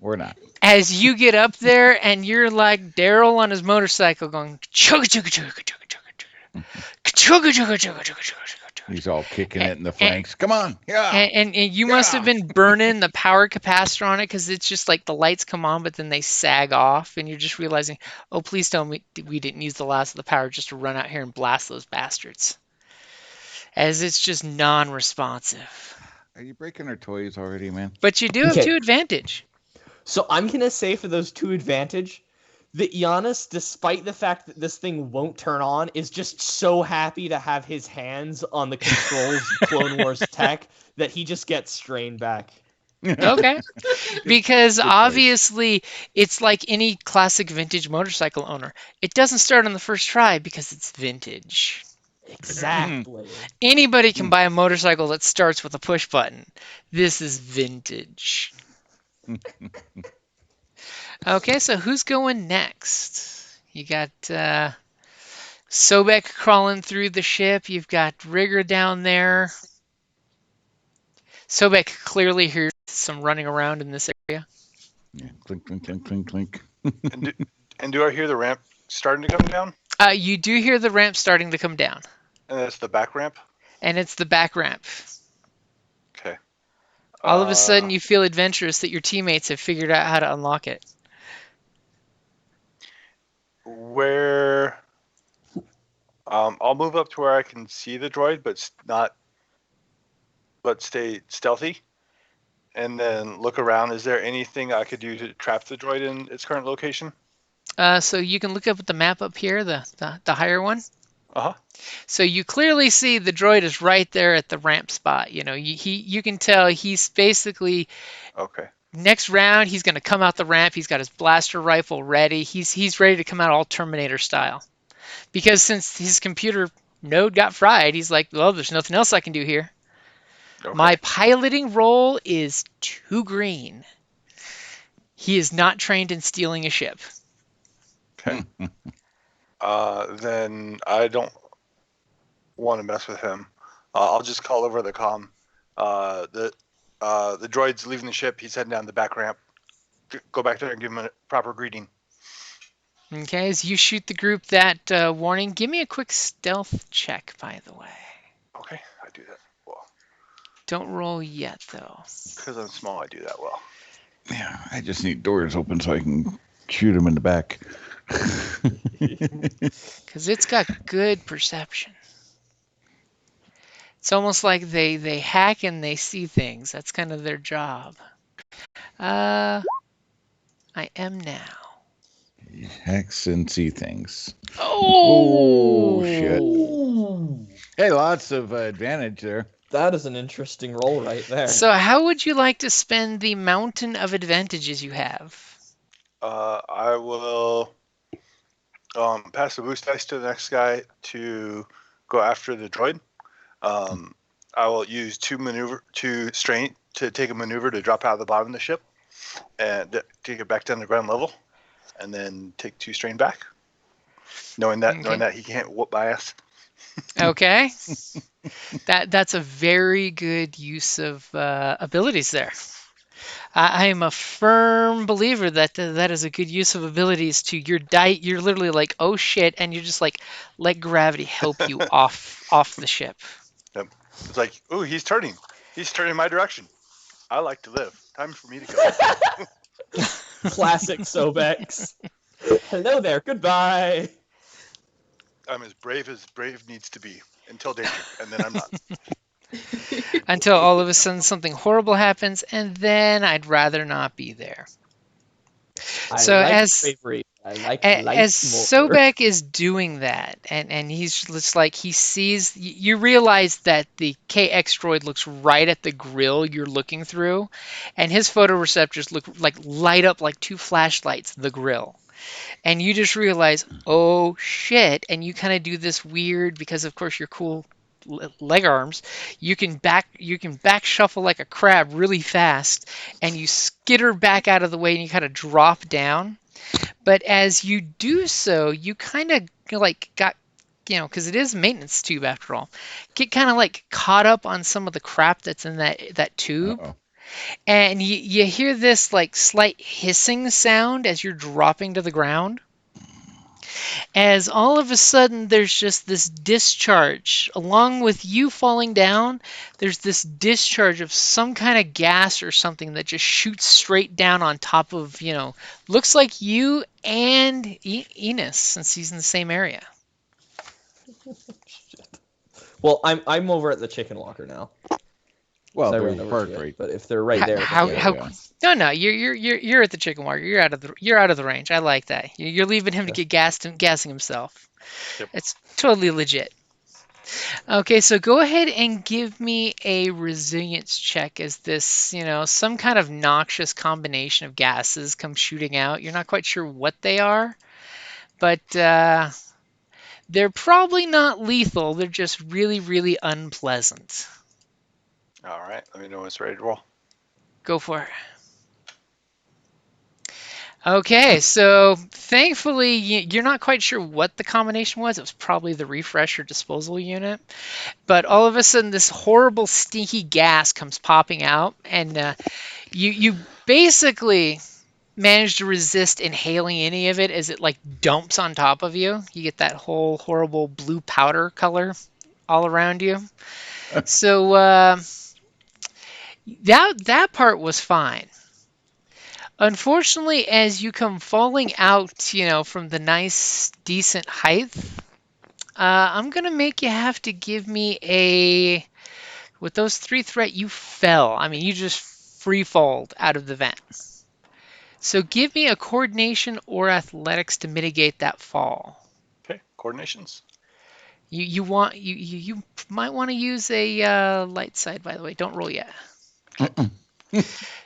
We're not. As you get up there and you're like Daryl on his motorcycle going chugga chugga chugga chugga chugga chugga chugga chugga chugga chugga. He's all kicking it in the flanks. Come on, yeah. And you must have been burning the power capacitor on it because it's just like the lights come on, but then they sag off, and you're just realizing, oh, please tell me we didn't use the last of the power just to run out here and blast those bastards. As it's just non-responsive. Are you breaking our toys already, man? But you do have Okay. 2 advantage. So I'm gonna say for those 2 advantage that Giannis, despite the fact that this thing won't turn on, is just so happy to have his hands on the controls of Clone Wars tech that he just gets strained back. Okay. Because Good obviously it's like any classic vintage motorcycle owner. It doesn't start on the first try because it's vintage. Exactly. Anybody can buy a motorcycle that starts with a push button. This is vintage. Okay, so who's going next? You got Sobek crawling through the ship. You've got Rigger down there. Sobek clearly hears some running around in this area. Yeah. Clink, clink, clink, clink, clink. And do I hear the ramp starting to come down? You do hear the ramp starting to come down, And that's the back ramp? and it's the back ramp. Okay. All of a sudden, you feel adventurous that your teammates have figured out how to unlock it. Where... I'll move up to where I can see the droid, but stay stealthy. And then look around. Is there anything I could do to trap the droid in its current location? So you can look up at the map up here, the higher one. Uh-huh. So you clearly see the droid is right there at the ramp spot. You know, you can tell he's basically Okay. next round he's going to come out the ramp. He's got his blaster rifle ready. He's ready to come out all Terminator style. Because since his computer node got fried, he's like, well, there's nothing else I can do here. Okay. My piloting role is 2 green. He is not trained in stealing a ship. Okay. Then I don't want to mess with him. I'll just call over the comm. The droid's leaving the ship. He's heading down the back ramp. Go back there and give him a proper greeting. Okay, as you shoot the group that warning, give me a quick stealth check, by the way. Okay, I do that well. Don't roll yet, though. Because I'm small, I do that well. Yeah, I just need doors open so I can shoot him in the back. Because it's got good perception. It's almost like they hack and they see things. That's kind of their job. I am now. Hex and see things. Oh, shit. Ooh. Hey, lots of advantage there. That is an interesting roll right there. So how would you like to spend the mountain of advantages you have? I will pass the boost dice to the next guy to go after the droid. I will use two strain to take a maneuver to drop out of the bottom of the ship and take it back down to ground level, and then take 2 strain back, knowing that he can't whoop my ass. Okay. That's a very good use of abilities there. I am a firm believer that that is a good use of abilities to your diet. You're literally like, oh shit, and you're just like, let gravity help you off the ship. Yep. It's like, ooh, he's turning my direction. I like to live. Time for me to go. Classic Sobex. Hello there. Goodbye. I'm as brave needs to be until danger, and then I'm not. Until all of a sudden something horrible happens, and then I'd rather not be there. So as bravery. I like as life more. Sobek is doing that, and he's just like, he sees, you realize that the KX droid looks right at the grill you're looking through, and his photoreceptors light up like 2 flashlights the grill. And you just realize, oh shit, and you kind of do this weird, because of course you're cool leg arms, you can back shuffle like a crab really fast, and you skitter back out of the way and you kind of drop down. But as you do so, you kind of like got, because it is a maintenance tube after all, get kind of like caught up on some of the crap that's in that tube. Uh-oh. And you hear this like slight hissing sound as you're dropping to the ground. As all of a sudden there's just this discharge. Along with you falling down, there's this discharge of some kind of gas or something that just shoots straight down on top of, looks like you and Enos, since he's in the same area. Well, I'm over at the chicken walker now. Well, So I they're ran over parked to it, right. but if they're right there, How- then how- yeah. No, you're at the chicken walker. You're out of the range. I like that. You're leaving him to get gassing himself. Yep. It's totally legit. Okay, so go ahead and give me a resilience check as this, some kind of noxious combination of gases come shooting out. You're not quite sure what they are, but they're probably not lethal. They're just really, really unpleasant. All right, let me know when it's ready to roll. Go for it. Okay, so thankfully you're not quite sure what the combination was. It was probably the refresher disposal unit. But all of a sudden this horrible stinky gas comes popping out, and you basically manage to resist inhaling any of it as it like dumps on top of you. You get that whole horrible blue powder color all around you. So that part was fine. Unfortunately, as you come falling out, from the nice, decent height, I'm going to make you have to give me with those 3 threat, you fell. I mean, you just free falled out of the vent. So give me a coordination or athletics to mitigate that fall. Okay, coordinations. You might want to use a light side, by the way. Don't roll yet.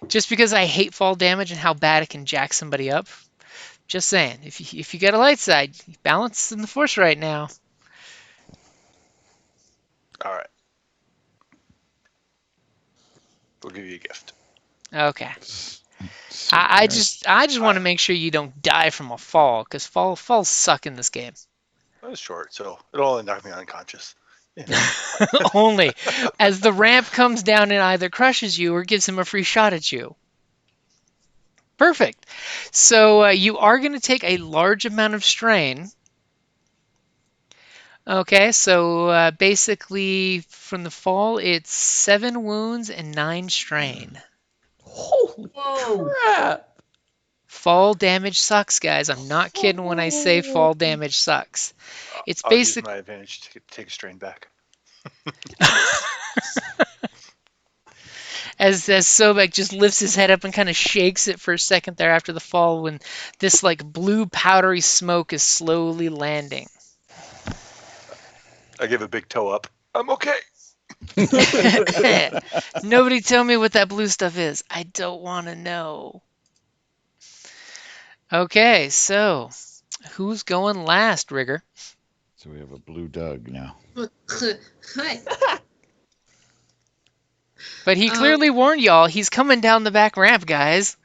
Just because I hate fall damage and how bad it can jack somebody up. Just saying, if you get a light side, balance in the force right now. All right. We'll give you a gift. Okay. So I generous. just want to make sure you don't die from a fall, because falls suck in this game. That was short, so it'll only knock me unconscious. Only as the ramp comes down and either crushes you or gives him a free shot at you. Perfect. So you are going to take a large amount of strain. Okay, so basically from the fall, it's 7 wounds and 9 strain. Holy Whoa. crap! Fall damage sucks, guys. I'm not kidding when I say fall damage sucks. It's I'll use basic. my advantage to take a strain back. As Sobek just lifts his head up and kind of shakes it for a second there after the fall when this like blue powdery smoke is slowly landing. I give a big toe up. I'm okay. Nobody tell me what that blue stuff is. I don't want to know. Okay, so who's going last, Rigger? So we have a blue Doug now. Hi. But he clearly warned y'all. He's coming down the back ramp, guys.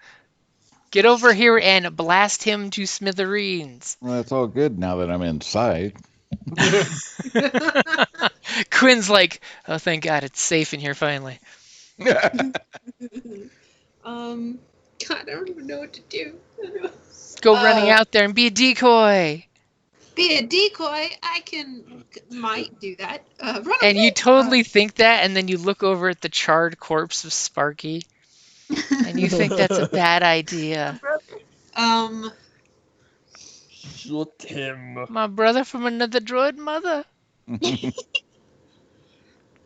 Get over here and blast him to smithereens. Well, that's all good now that I'm inside. Quinn's like, oh, thank God, it's safe in here finally. God, I don't even know what to do. Go running out there and be a decoy. Be a decoy. I might do that. Run And away. you totally think that, and then you look over at the charred corpse of Sparky, and you think that's a bad idea. Shoot him. My brother from another droid mother.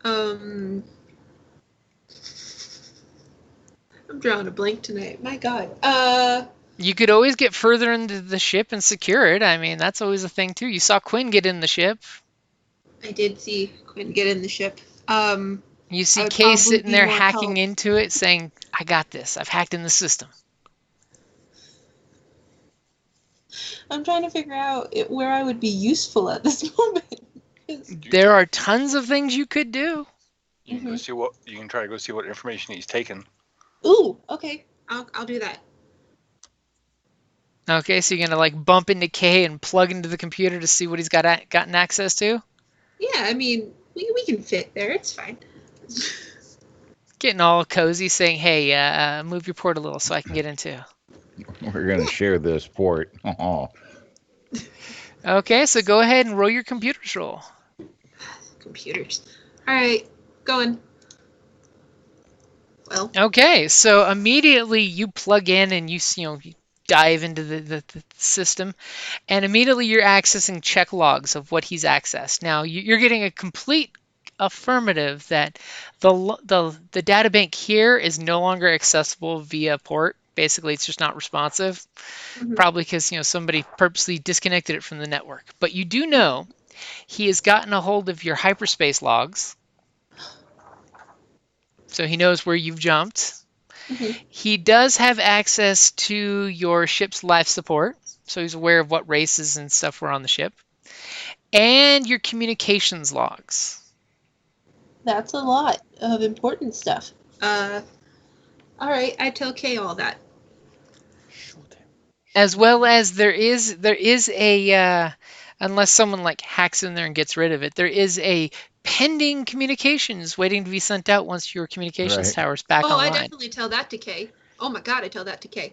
I'm drawing a blank tonight. My God. You could always get further into the ship and secure it. I mean, that's always a thing, too. You saw Quinn get in the ship. I did see Quinn get in the ship. You see I would Kay probably sitting be there more hacking help. into it, saying, I got this. I've hacked in the system. I'm trying to figure out where I would be useful at this moment. There are tons of things you could do. You can go see what you can try to go see what information he's taken. Ooh, okay. I'll do that. Okay, so you're going to like bump into Kay and plug into the computer to see what he's gotten access to? Yeah, I mean, we can fit there. It's fine. Getting all cozy, saying, hey, move your port a little so I can get into. We're going to share this port. Oh. Okay, so go ahead and roll your computer's roll. Computers. All right, going. Well, Okay, so immediately you plug in and you dive into the system, and immediately you're accessing check logs of what he's accessed. Now you're getting a complete affirmative that the data bank here is no longer accessible via port. Basically, it's just not responsive, probably because somebody purposely disconnected it from the network. But you do know he has gotten a hold of your hyperspace logs, so he knows where you've jumped. He does have access to your ship's life support, so he's aware of what races and stuff were on the ship, and your communications logs. that's a lot of important stuff. All right, I tell Kay all that. As well as there is a unless someone like hacks in there and gets rid of it, there is a pending communications waiting to be sent out once your communications tower's back online. I definitely tell that to Kay. Oh my God, I tell that to Kay.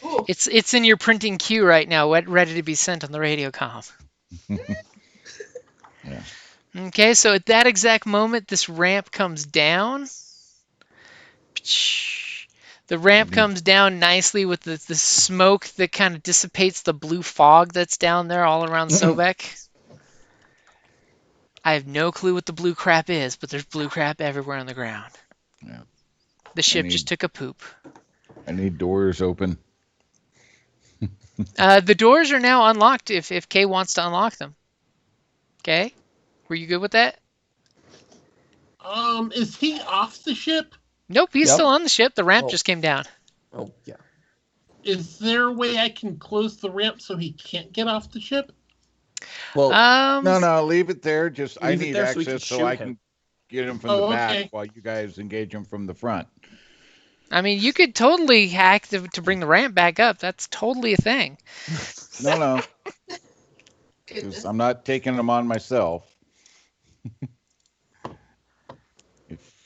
Ooh. It's in your printing queue right now, ready to be sent on the radio comm. Yeah. Okay, so at that exact moment, this ramp comes down. The ramp comes down nicely with the smoke that kind of dissipates the blue fog that's down there all around Sobek. I have no clue what the blue crap is, but there's blue crap everywhere on the ground. Yeah. The ship just took a poop. I need doors open. The doors are now unlocked if Kay wants to unlock them. Okay? Were you good with that? Is he off the ship? Nope, he's still on the ship. The ramp just came down. Oh, yeah. Is there a way I can close the ramp so he can't get off the ship? Well, No, leave it there. Just I Leave it need there so we access can so I shoot can him. get him from Oh, the back okay. while you guys engage him from the front. I mean, you could totally hack to bring the ramp back up. That's totally a thing. No, 'cause Goodness. I'm not taking them on myself.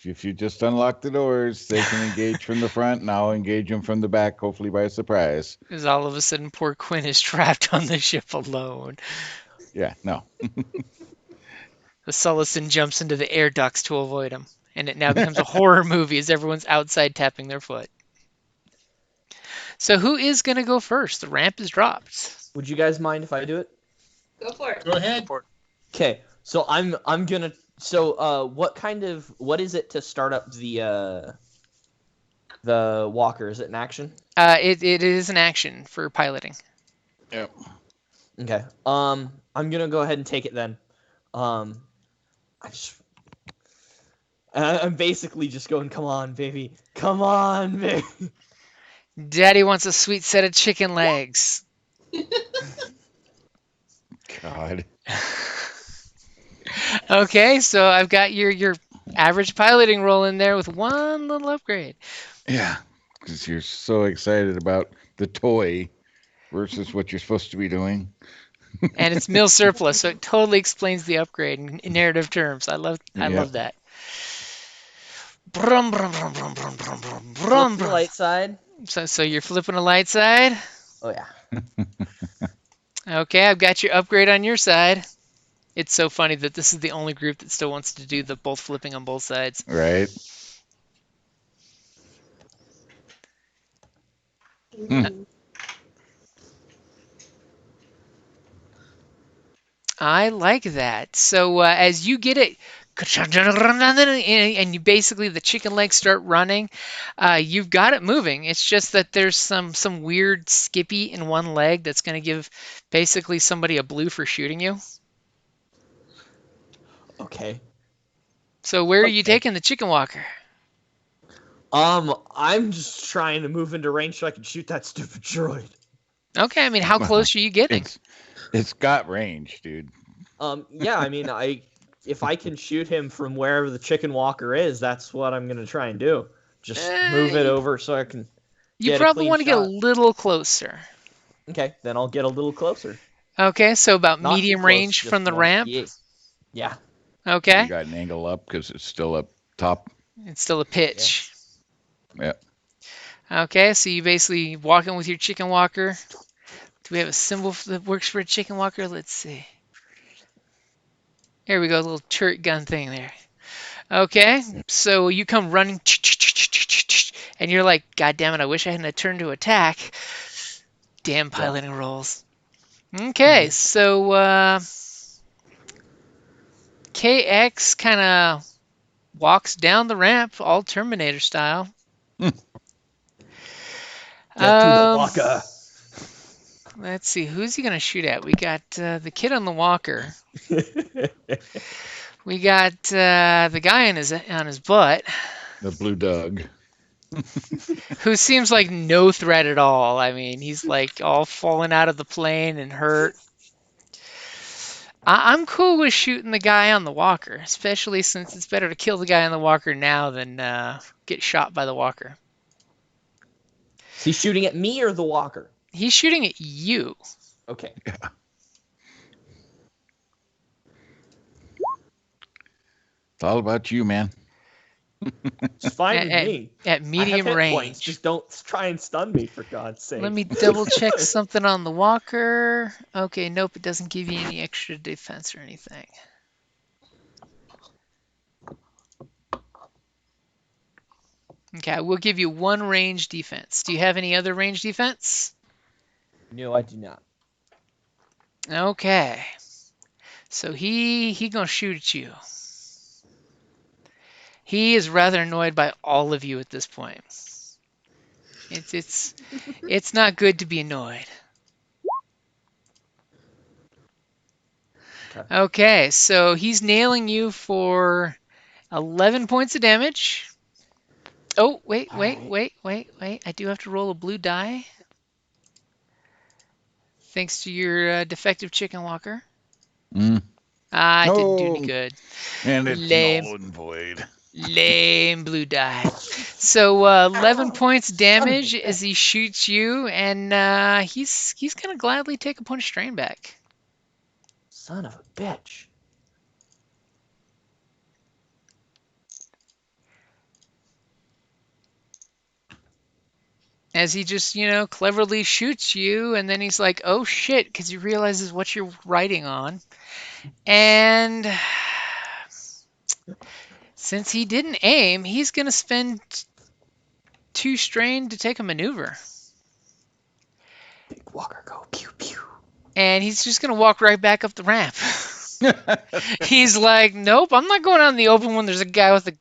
If you just unlock the doors, they can engage from the front, and I'll engage them from the back, hopefully by surprise. Because all of a sudden, poor Quinn is trapped on the ship alone. Yeah, no. The Sullison jumps into the air ducts to avoid him, and it now becomes a horror movie as everyone's outside tapping their foot. So who is going to go first? The ramp is dropped. Would you guys mind if I do it? Go for it. Go ahead. Okay, so I'm gonna. So what is it to start up the walker? Is it an action? It is an action for piloting. Yep. Okay. I'm gonna go ahead and take it then. I'm basically just going, come on, baby. Come on, baby. Daddy wants a sweet set of chicken legs. God. Okay, so I've got your average piloting roll in there with one little upgrade. Yeah, because you're so excited about the toy versus what you're supposed to be doing. And it's mil surplus, so it totally explains the upgrade in narrative terms. I love that. Brum brum brum brum brum brum brum brum Flip the brum. light side. So you're flipping a light side. Oh yeah. Okay, I've got your upgrade on your side. It's so funny that this is the only group that still wants to do the both flipping on both sides. Right? I like that. So as you get it, and you basically the chicken legs start running, you've got it moving. It's just that there's some weird skippy in one leg that's going to give basically somebody a blue for shooting you. Okay. So where are you Okay. taking the chicken walker? I'm just trying to move into range so I can shoot that stupid droid. Okay, I mean, how close are you getting? It's got range, dude. Yeah, I mean, if I can shoot him from wherever the chicken walker is, that's what I'm gonna try and do. Just move it over so I can. You get a probably clean want to get a shot. little closer. Okay, then I'll get a little closer. Okay, so about Not too medium close, range just from the enough. ramp. Yeah. Okay, You got an angle up because it's still up top. it's still a pitch. Yep. Okay, so you basically walking with your chicken walker. Do we have a symbol that works for a chicken walker? Let's see. Here we go, a little turret gun thing there. Okay, so you come running, and you're like, God damn it, I wish I hadn't turned to attack. Damn piloting rolls. Okay, so KX kind of walks down the ramp, all Terminator style. Get to the walker. Let's see, who's he gonna shoot at? We got the kid on the walker. We got the guy on his butt, The Blue Doug. who seems like no threat at all. I mean, he's like all falling out of the plane and hurt. I'm cool with shooting the guy on the walker, especially since it's better to kill the guy on the walker now than get shot by the walker. Is he shooting at me or the walker? He's shooting at you. Okay. It's all about you, man. It's fine with me. At I medium have hit range. points. Just don't try and stun me, for God's sake. Let me double check something on the walker. Okay, nope, it doesn't give you any extra defense or anything. Okay, I will give you one range defense. Do you have any other range defense? No, I do not. Okay. So he gonna shoot at you. He is rather annoyed by all of you at this point. It's not good to be annoyed. Okay, so he's nailing you for 11 points of damage. Oh, wait. I do have to roll a blue die. Thanks to your defective chicken walker. I didn't do any good. And it's Lame. null and void. Lame blue die. So 11 points damage as he shoots you, and he's gonna gladly take a punch strain back. Son of a bitch. as he just, cleverly shoots you, and then he's like, oh shit, because he realizes what you're riding on. And since he didn't aim, he's going to spend 2 strain to take a maneuver. Big Walker, go pew pew. And he's just going to walk right back up the ramp. He's like, nope, I'm not going out in the open when there's a guy with a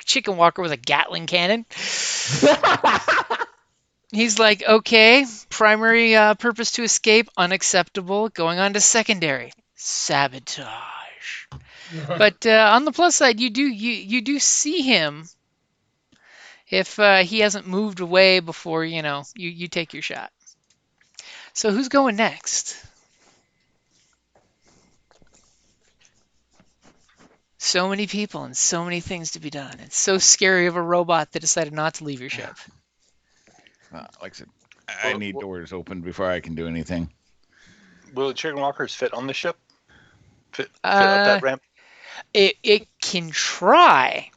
chicken walker with a Gatling cannon. He's like, okay, primary purpose to escape, unacceptable. Going on to secondary, sabotage. But on the plus side, you do see him if he hasn't moved away before you take your shot. So who's going next? So many people and so many things to be done. It's so scary of a robot that decided not to leave your ship. Like I said, I need doors open before I can do anything. Will the chicken walkers fit on the ship? Fit up that ramp? It can try.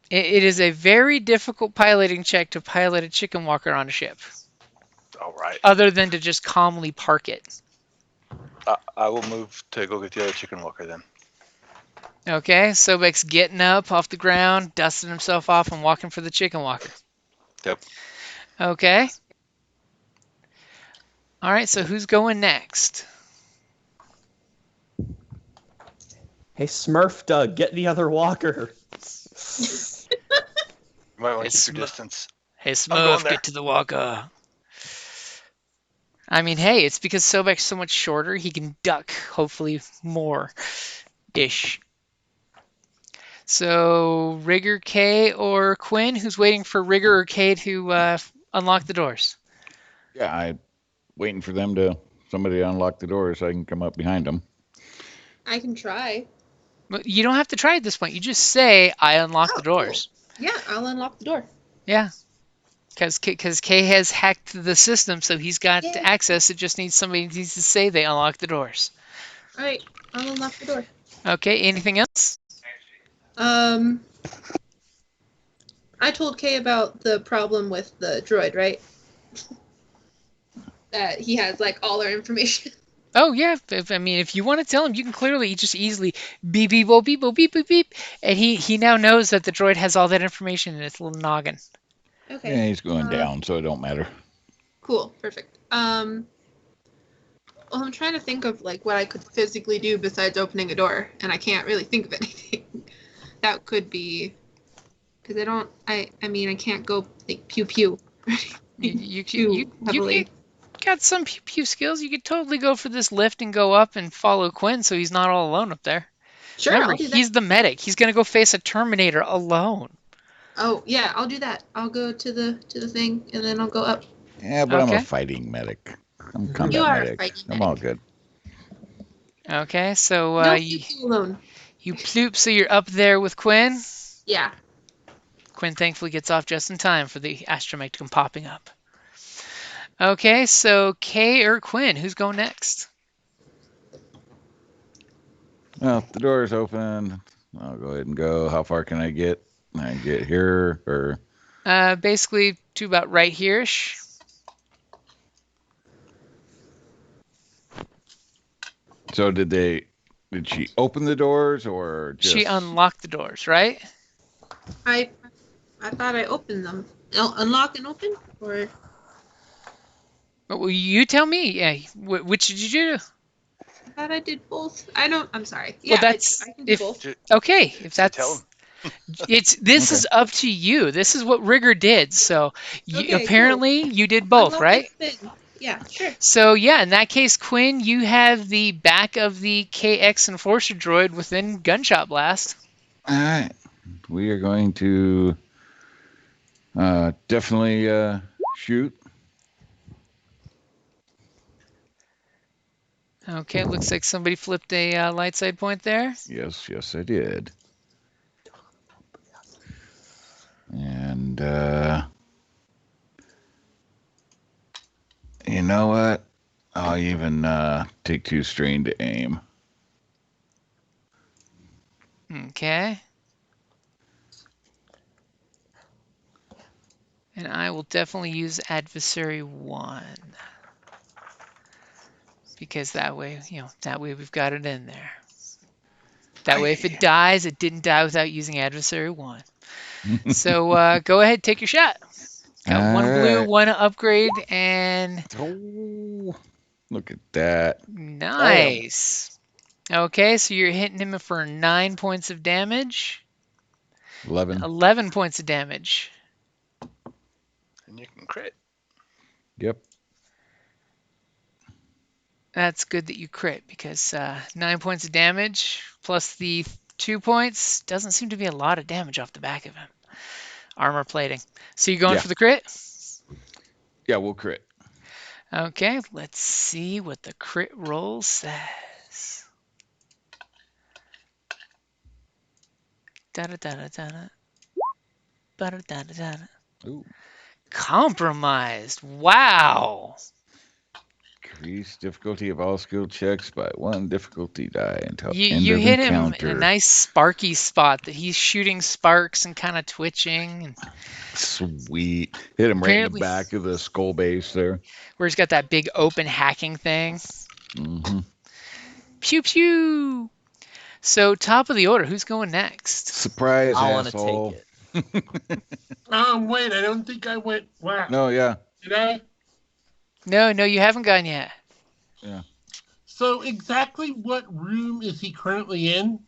It is a very difficult piloting check to pilot a chicken walker on a ship. All right. Other than to just calmly park it. I will move to go get the other chicken walker then. Okay, Sobek's getting up off the ground, dusting himself off, and walking for the chicken walker. Yep. Okay. All right, so who's going next? Hey, Smurf Doug, get the other walker. You might want to keep your distance. Hey, I'm going Smurf, there. get to the walker. I mean, hey, it's because Sobek's so much shorter, he can duck, hopefully, more-ish. So, Rigger, K, or Quinn? Who's waiting for Rigger or K to unlock the doors? Yeah, I'm waiting for somebody to unlock the door so I can come up behind them. I can try. But you don't have to try at this point. You just say, I unlock the doors. Cool. Yeah, I'll unlock the door. Yeah. Because K has hacked the system, so he's got Yay. access. It just needs somebody to say they unlock the doors. All right, I'll unlock the door. Okay, anything else? I told Kay about the problem with the droid, right? That he has like all our information. Oh yeah, if you want to tell him, you can clearly just easily beep beep beep beep beep beep beep, and he now knows that the droid has all that information in its little noggin. Okay. Yeah, he's going down, so it don't matter. Cool. Perfect. Well, I'm trying to think of like what I could physically do besides opening a door, and I can't really think of anything. That could be because I can't go like pew pew. You got some pew pew skills. You could totally go for this lift and go up and follow Quinn, so he's not all alone up there. Sure, Remember, I'll do that. he's the medic. He's gonna go face a Terminator alone. Oh yeah, I'll do that. I'll go to the thing and then I'll go up. Yeah, but I'm Okay. a fighting medic. I'm a combat You are a medic. fighting I'm medic. all good. Okay, so No you pew pew alone. ploop, so you're up there with Quinn. Yeah. Quinn thankfully gets off just in time for the astromech to come popping up. Okay, so Kay or Quinn, who's going next? Well, if the door is open, I'll go ahead and go. How far can I get? I get here, or Basically to about right here-ish. so did she open the doors, or just She unlocked the doors, right? I thought I opened them. Unlock and open? Or Well, you tell me. Yeah, which did you do? I thought I did both. I'm sorry. Yeah, that's I can do both. Okay. If Tell that's him. this is up to you. This is what Rigger did. So Okay, apparently you did both, Unlock right? this thing. Yeah, sure. So yeah, in that case, Quinn, you have the back of the KX Enforcer droid within gunshot blast. All right. We are going to definitely shoot. Okay, looks like somebody flipped a light side point there. Yes, I did. And you know what? I'll even take 2 strain to aim. Okay. And I will definitely use adversary 1. Because that way, that way we've got it in there. That way if it dies, it didn't die without using adversary 1. So go ahead, take your shot. Got one blue, Alright. one upgrade, and Oh, look at that. nice. Okay, so you're hitting him for 9 points of damage. 11. 11 points of damage. And you can crit. Yep. That's good that you crit because 9 points of damage plus the 2 points doesn't seem to be a lot of damage off the back of him. Armor plating. So you're going Yeah. for the crit? Yeah, we'll crit. Okay, let's see what the crit roll says. Da-da-da-da-da. Ba-da-da-da-da. Ooh. Compromised. Wow. Increase difficulty of all skill checks by 1 difficulty die until end You of hit him encounter. in a nice sparky spot that he's shooting sparks and kind of twitching. And Sweet. Hit him right in Apparently- the back of the skull base there. where he's got that big open hacking thing. Mm-hmm. Pew pew. So top of the order, who's going next? Surprise, I want to asshole. take it. Wait, I don't think I went. Wow. No, yeah. Did I? No, you haven't gone yet. So exactly what room is he currently in?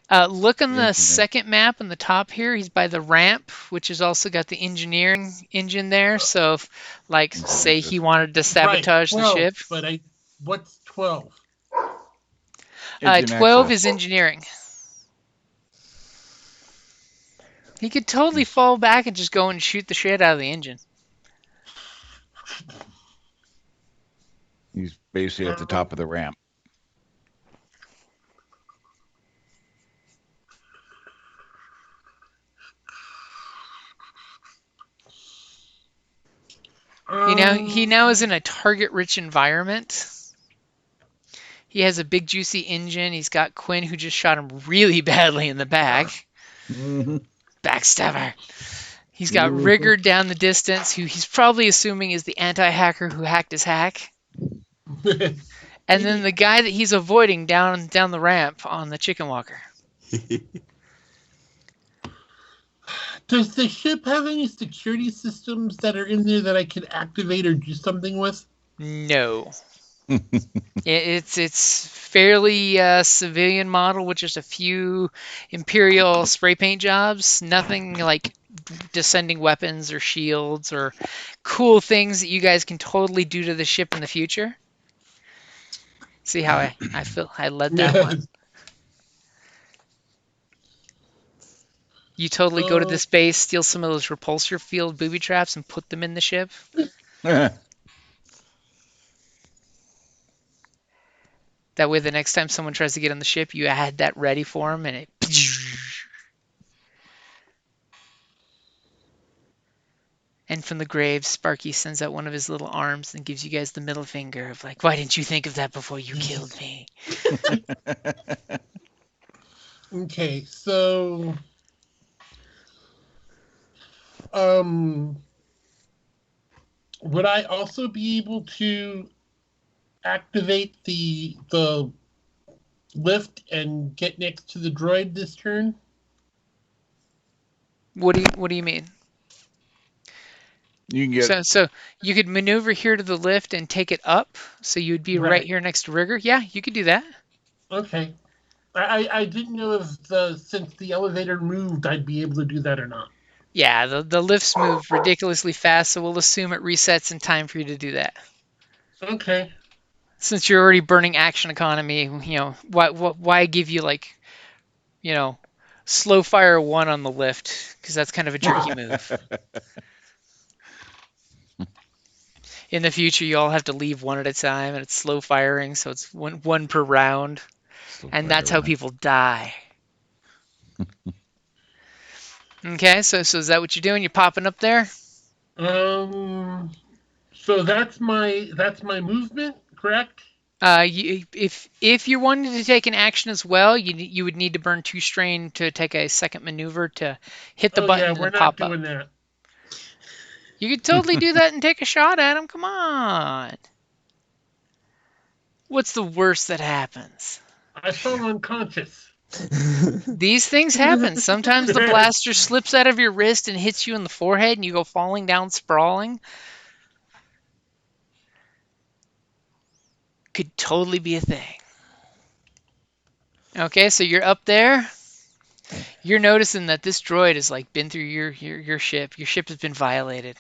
Look on the Engineer. second map on the top here. He's by the ramp, which has also got the engineering engine there. So, if, like, say he wanted to sabotage Right, the 12, ship. But what's 12? 12 is engineering. He could totally fall back and just go and shoot the shit out of the engine. He's basically at the top of the ramp. He now is in a target-rich environment. He has a big juicy engine. He's got Quinn, who just shot him really badly in the back. Mm-hmm. Backstabber. He's got Rigger down the distance, who he's probably assuming is the anti-hacker who hacked his hack. And then the guy that he's avoiding down the ramp on the chicken walker. Does the ship have any security systems that are in there that I could activate or do something with? No. It's fairly civilian model with just a few Imperial spray paint jobs. Nothing like descending weapons or shields or cool things that you guys can totally do to the ship in the future. See how I feel I led that one. You totally go to this base, steal some of those repulsor field booby traps, and put them in the ship. That way, the next time someone tries to get on the ship, you had that ready for them, and it. And from the grave, Sparky sends out one of his little arms and gives you guys the middle finger of like, why didn't you think of that before you killed me? Okay, so would I also be able to activate the lift and get next to the droid this turn? What do you mean? You can get So you could maneuver here to the lift and take it up, so you'd be right here next to Rigger. Yeah, you could do that. Okay. I didn't know if since the elevator moved, I'd be able to do that or not. Yeah, the lifts move ridiculously fast, so we'll assume it resets in time for you to do that. Okay. Since you're already burning action economy, why give you slow fire 1 on the lift, because that's kind of a jerky move. In the future, you all have to leave one at a time, and it's slow firing, so it's one per round, and that's how people die. Okay, so is that what you're doing? You're popping up there? So that's my movement, correct? If you're wanting to take an action as well, you would need to burn 2 strain to take a second maneuver to hit the button Yeah, we're and not pop doing up. that. You could totally do that and take a shot at him. Come on. What's the worst that happens? I fell unconscious. These things happen. Sometimes the blaster slips out of your wrist and hits you in the forehead and you go falling down sprawling. Could totally be a thing. Okay, so you're up there. You're noticing that this droid has like been through your ship. Your ship has been violated.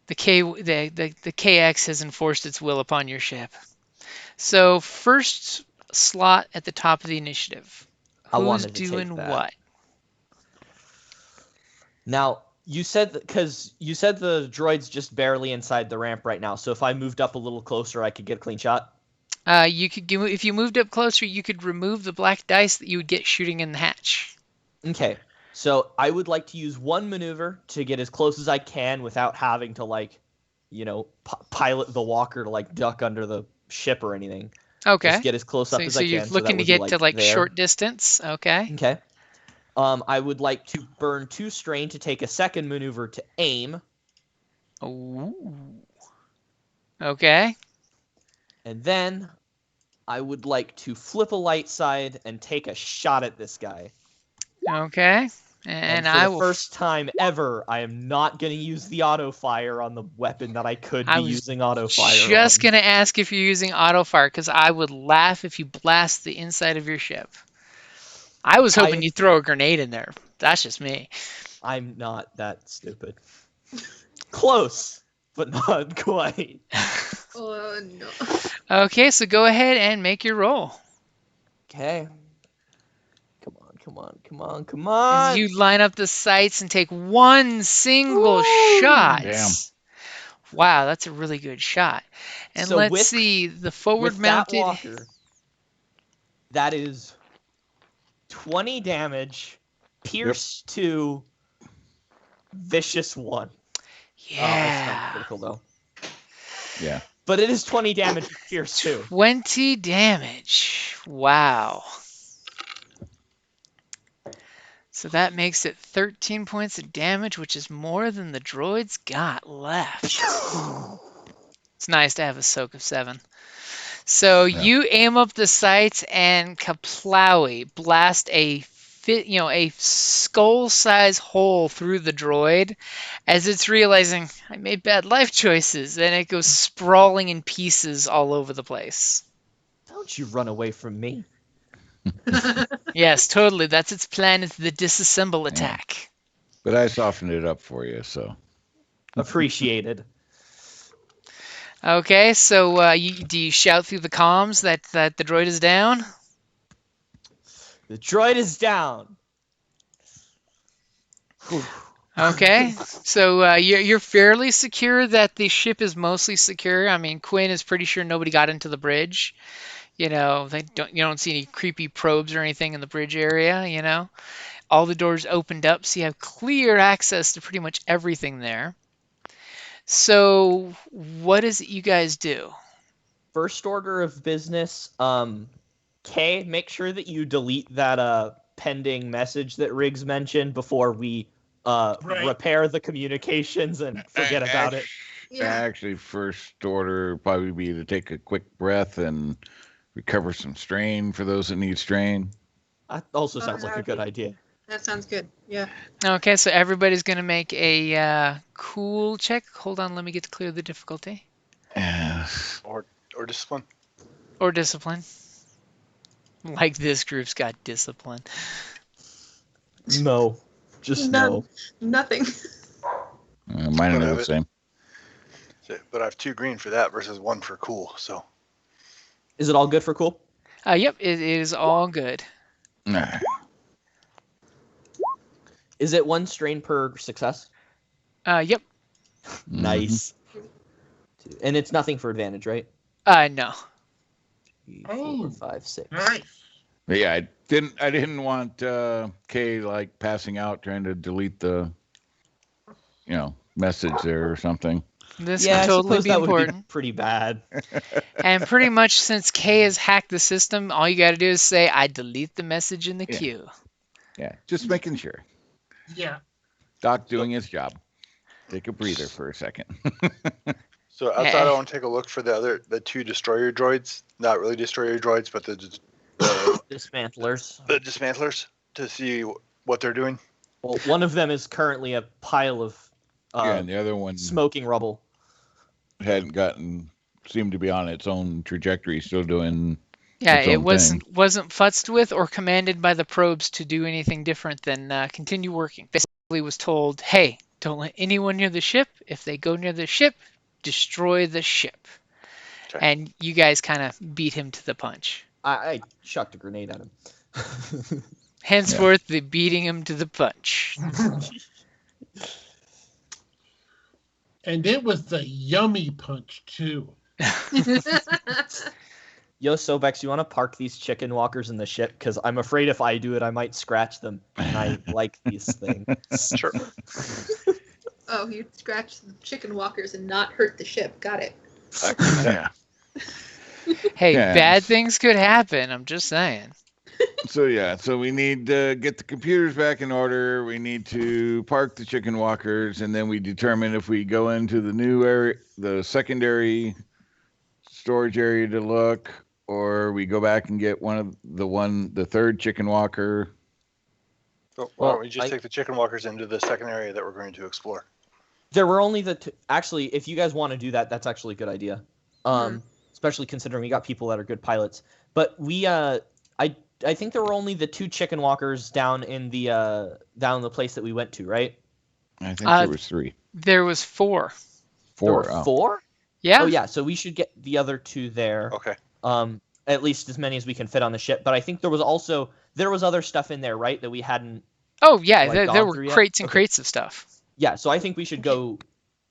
The KX has enforced its will upon your ship. So first slot at the top of the initiative. I Who's wanted to doing take that. what? Now, you said the droid's just barely inside the ramp right now. So if I moved up a little closer, I could get a clean shot. If you moved up closer, you could remove the black dice that you would get shooting in the hatch. Okay. So I would like to use one maneuver to get as close as I can without having to pilot the walker to duck under the ship or anything. Okay. Just get as close up as I can. So you're looking to get to there. short distance. Okay. Okay. I would like to burn 2 strain to take a second maneuver to aim. Ooh. Okay. And then I would like to flip a light side and take a shot at this guy. Okay. And for the first time ever, I am not going to use the auto fire on the weapon that I could be using auto fire on. Just going to ask if you're using auto fire, because I would laugh if you blast the inside of your ship. I was hoping you'd throw a grenade in there. That's just me. I'm not that stupid. Close, but not quite. Oh, no. Okay, so go ahead and make your roll. Okay. Come on. As you line up the sights and take one single shot. Damn. Wow, that's a really good shot. And so let's see, the forward mounted. That walker, that is 20 damage, pierce 2, vicious 1. Yeah. That's not critical though. Yeah. But it is 20 damage, pierce 2. 20 damage. Wow. So that makes it 13 points of damage, which is more than the droid's got left. It's nice to have a soak of 7. So you aim up the sights and kaplowy, blast a skull-size hole through the droid as it's realizing I made bad life choices, and it goes sprawling in pieces all over the place. Don't you run away from me. Yes, totally. That's its plan, is the disassemble attack. But I softened it up for you, so. Appreciated. Okay, so do you shout through the comms that the droid is down? The droid is down. Okay, so you're fairly secure that the ship is mostly secure. I mean, Quinn is pretty sure nobody got into the bridge. You don't see any creepy probes or anything in the bridge area. All the doors opened up, so you have clear access to pretty much everything there. So what is it you guys do? First order of business, Kay, make sure that you delete that pending message that Riggs mentioned before we repair the communications and forget about it. Yeah. Actually, first order would probably be to take a quick breath and recover some strain for those that need strain. That also sounds like a good idea. That sounds good. Yeah. Okay, so everybody's going to make a cool check. Hold on, let me get to clear the difficulty. Or discipline. Or discipline. Like this group's got discipline. No. Just no. Nothing. Mine are the same. But I have 2 green for that versus 1 for cool, so. Is it all good for cool? Yep, it is all good. Nah. Is it 1 strain per success? Yep. Nice. And it's nothing for advantage, right? No. 3, 4, 5, 6. Nice. Yeah, I didn't want Kay passing out trying to delete the message there or something. This could totally be that important. Would be pretty bad. And pretty much since Kay has hacked the system, all you got to do is say, I delete the message in the queue. Yeah, just making sure. Yeah. Doc doing his job. Take a breather for a second. So outside, I want to take a look for the two destroyer droids. Not really destroyer droids, but the Dismantlers. the dismantlers to see what they're doing. Well, one of them is currently a pile of Yeah, and the other one smoking rubble. seemed to be on its own trajectory, still doing Yeah, its it own wasn't thing. futzed with or commanded by the probes to do anything different than continue working. Basically, was told, "Hey, don't let anyone near the ship. If they go near the ship, destroy the ship." Okay. And you guys kind of beat him to the punch. I chucked a grenade at him. Henceforth, the beating him to the punch. And it was the yummy punch, too. Yo, Sobex, you want to park these chicken walkers in the ship? Because I'm afraid if I do it, I might scratch them. And I like these things. Sure. Oh, you scratch the chicken walkers and not hurt the ship. Got it. Yeah. Hey, Yeah. bad things could happen. I'm just saying. So we need to get the computers back in order. We need to park the chicken walkers, and then we determine if we go into the new area, the secondary storage area to look, or we go back and get the third chicken walker. So why don't we just take the chicken walkers into the second area that we're going to explore? There were only the two. Actually, if you guys want to do that, that's actually a good idea. Especially considering we got people that are good pilots. But I think there were only the two chicken walkers down in the place that we went to, right? I think there was 3. There was 4. 4. There were 4? Yeah. Oh yeah, so we should get the other 2 there. Okay. At least as many as we can fit on the ship. But I think there was other stuff in there, right? That we hadn't. Oh yeah, like, there gone were through crates yet? and Okay. crates of stuff. Yeah, so I think we should go.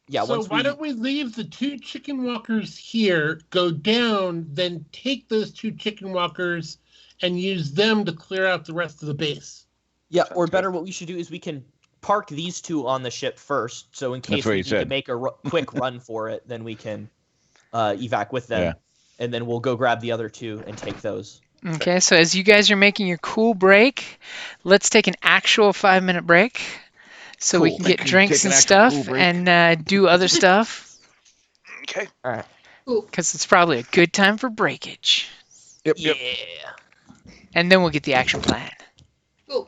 Yeah, So once why don't we leave the 2 chicken walkers here, go down, then take those 2 chicken walkers and use them to clear out the rest of the base? Yeah, Sounds or good. better, what we should do is we can park these 2 on the ship first, so in case what we he need to said. make a quick run for it, then we can evac with them, Yeah. and then we'll go grab the other 2 and take those. Okay, so as you guys are making your cool break, let's take an actual 5-minute break so we Cool. can get Can you drinks take an and actual stuff cool break? and do other stuff Okay. All right. Ooh. because it's probably a good time for breakage. Yep. Yeah. And then we'll get the action plan. Ooh.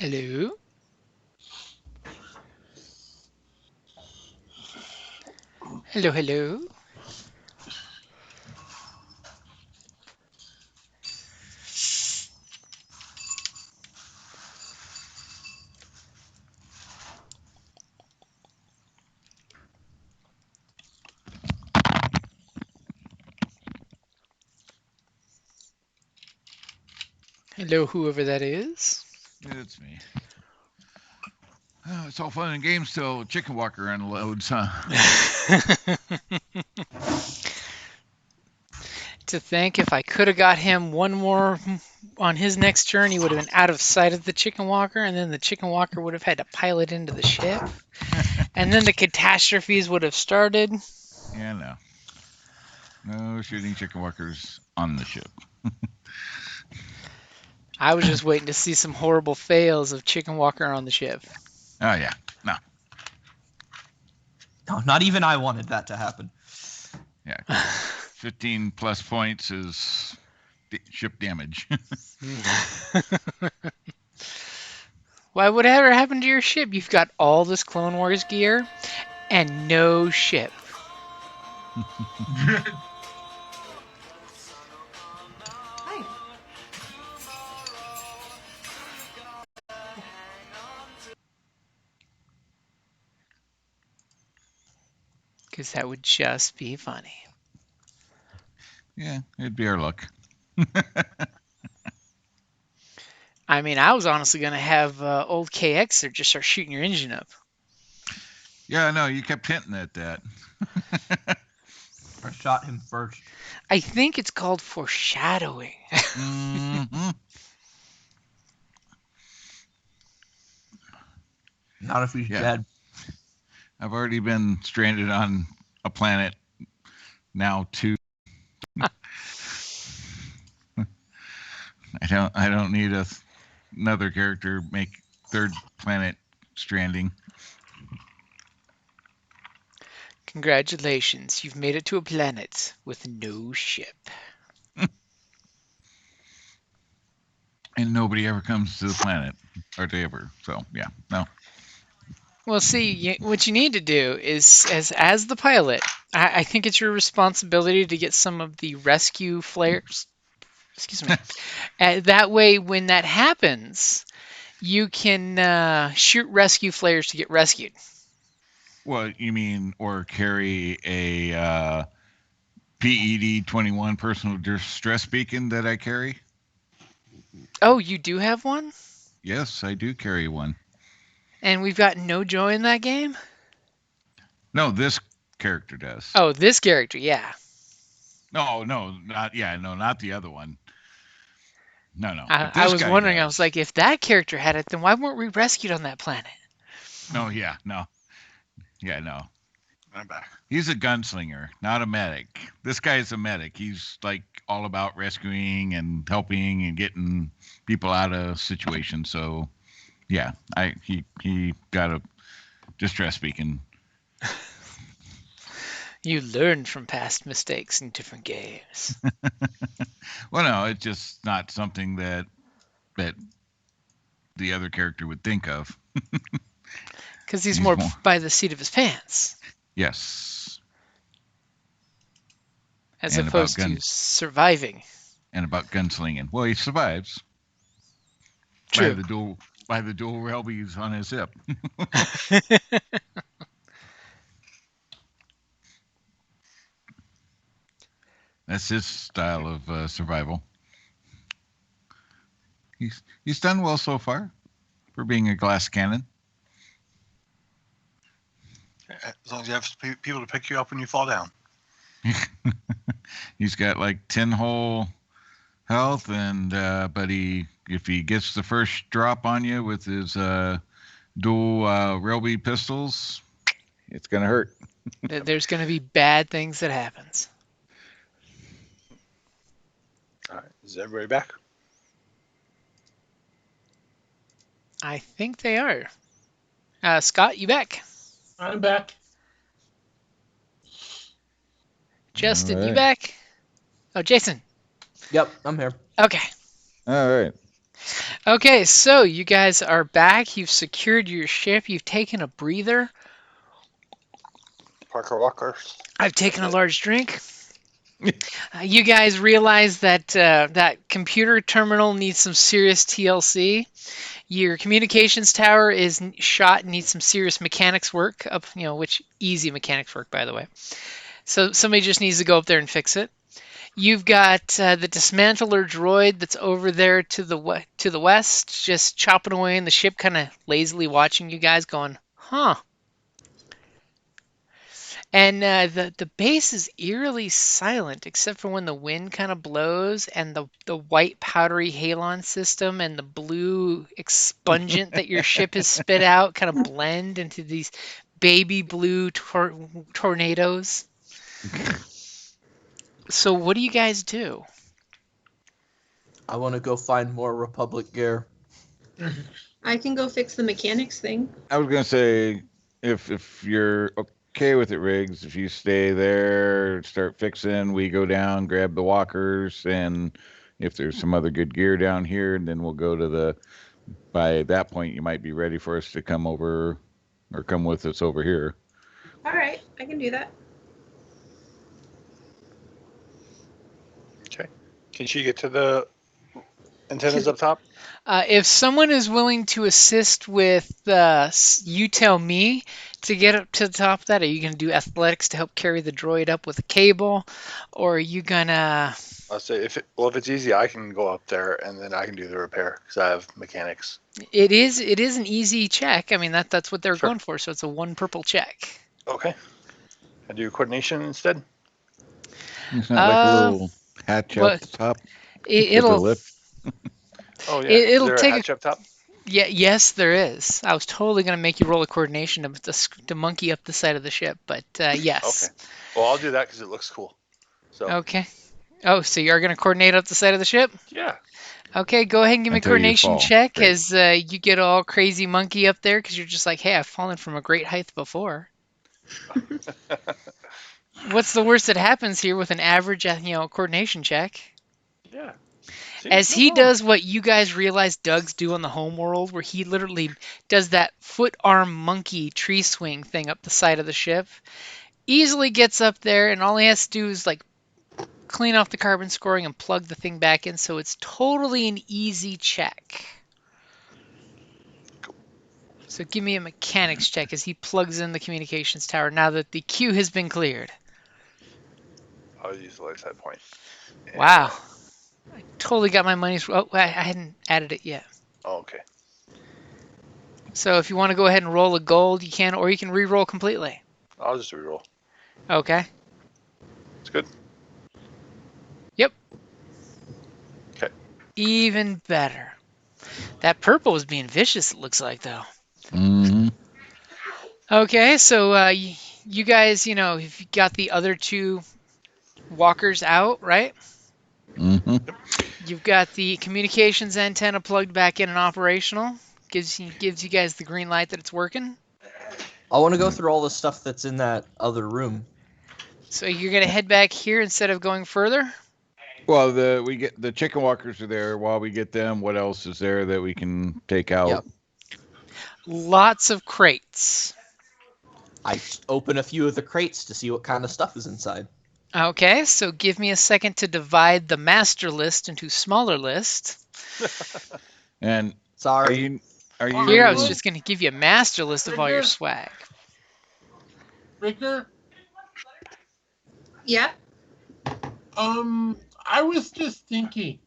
Hello. Hello, hello. Hello, whoever that is. Yeah, it's me. Oh, it's all fun and games till Chicken Walker unloads, huh? To think if I could have got him one more on his next turn, he would have been out of sight of the chicken walker, and then the chicken walker would have had to pilot into the ship, and then the catastrophes would have started. Yeah, no. No shooting chicken walkers on the ship. I was just waiting to see some horrible fails of chicken walker on the ship. Oh, yeah. No. No, not even I wanted that to happen. Yeah. 15 plus points is ship damage. Why, whatever happened to your ship? You've got all this Clone Wars gear and no ship. Hi. Because that would just be funny. Yeah, it'd be our luck. I mean, I was honestly going to have old KX there just start shooting your engine up. Yeah, no, you kept hinting at that. I shot him first. I think it's called foreshadowing. Mm-hmm. Not if he's Yeah. dead. I've already been stranded on a planet now 2. I don't need another character make third planet stranding. Congratulations, you've made it to a planet with no ship. And nobody ever comes to the planet, or they ever. So yeah, no. Well, see, what you need to do is, as the pilot, I think it's your responsibility to get some of the rescue flares. Excuse me. That way, when that happens, you can shoot rescue flares to get rescued. Well, you mean or carry a PED 21 personal distress beacon that I carry? Oh, you do have one? Yes, I do carry one. And we've got no joy in that game? No, this character does. Oh, this character, yeah. No, not the other one. No. I, But this I was guy wondering, I does. was like, if that character had it, then why weren't we rescued on that planet? No, yeah, no. I'm back. He's a gunslinger, not a medic. This guy's a medic. He's like all about rescuing and helping and getting people out of situations. So, yeah, he got a distress beacon. You learn from past mistakes in different games. Well, no, it's just not something that the other character would think of. Because he's He's more more- by the seat of his pants, Yes, as And opposed about to guns. surviving. and about gunslinging. Well, he survives True. by the dual railbees on his hip. That's his style of survival. He's done well so far for being a glass cannon. As long as you have people to pick you up when you fall down. He's got like 10 whole health, and but if he gets the first drop on you with his dual railbee pistols, it's gonna hurt. There's going to be bad things that happens. All right. Is everybody back? I think they are. Scott, you back? I'm back. Justin, you Alright. back? Oh, Jason. Yep, I'm here. Okay. All right. Okay, so you guys are back. You've secured your ship. You've taken a breather. Parker Walkers. I've taken a That's it. large drink. You guys realize that that computer terminal needs some serious TLC. Your communications tower is shot and needs some serious mechanics work up, which easy mechanics work, by the way. So somebody just needs to go up there and fix it. You've got the dismantler droid that's over there to the west, just chopping away in the ship, kind of lazily watching you guys, going, "Huh." And the base is eerily silent, except for when the wind kind of blows, and the white powdery halon system and the blue expungent that your ship has spit out kind of blend into these baby blue tornadoes. So what do you guys do? I want to go find more Republic gear. I can go fix the mechanics thing. I was gonna say, if you're okay with it, Riggs, if you stay there, start fixing, we go down, grab the walkers, and if there's some other good gear down here, then we'll go to the. By that point, you might be ready for us to come over, or come with us over here. All right, I can do that. Okay. Can she get to the antennas up top? If someone is willing to assist with, you tell me to get up to the top of that. Are you going to do athletics to help carry the droid up with a cable, or are you gonna? I'll say if it's easy, I can go up there and then I can do the repair because I have mechanics. It is an easy check. I mean that's what they're Sure. going for. So it's a 1 purple check. Okay. I do coordination instead. It's not like a Uh, little hatch well, out the top. It, With the it'll lift. Oh yeah. it'll Is there take a hatch up top? Yeah, yes, there is. I was totally going to make you roll a coordination to monkey up the side of the ship, but yes. Okay. Well, I'll do that because it looks cool. So Okay. Oh, so you're going to coordinate up the side of the ship? yeah. Okay, go ahead and give me a Until you coordination fall. check Great. as you get all crazy monkey up there because you're just like, hey, I've fallen from a great height before. What's the worst that happens here with an average, coordination check? Yeah. See, As no he problem. does what you guys realize Doug's do on the home world, where he literally does that foot arm monkey tree swing thing up the side of the ship, easily gets up there, and all he has to do is like clean off the carbon scoring and plug the thing back in, so it's totally an easy check. So give me a mechanics check as he plugs in the communications tower now that the queue has been cleared. I'll use the light side point. And- Wow. I totally got my money's... Oh, I hadn't added it yet. Oh, okay. So if you want to go ahead and roll a gold, you can, or you can re-roll completely. I'll just reroll. Okay. It's good. Yep. Okay. Even better. That purple was being vicious, it looks like, though. Mm-hmm. Okay, so you guys, you've got the other two walkers out, right? Mm-hmm. You've got the communications antenna plugged back in and operational. Gives you guys the green light that it's working. I want to go through all the stuff that's in that other room. So you're gonna head back here instead of going further? Well, we get the chicken walkers are there. While we get them, what else is there that we can take out? Yep. Lots of crates. I open a few of the crates to see what kind of stuff is inside. Okay, so give me a second to divide the master list into smaller lists. And Sorry. are you Here, I was just gonna give you a master list of all your Ricker? swag. Ricker, Yeah. I was just thinking,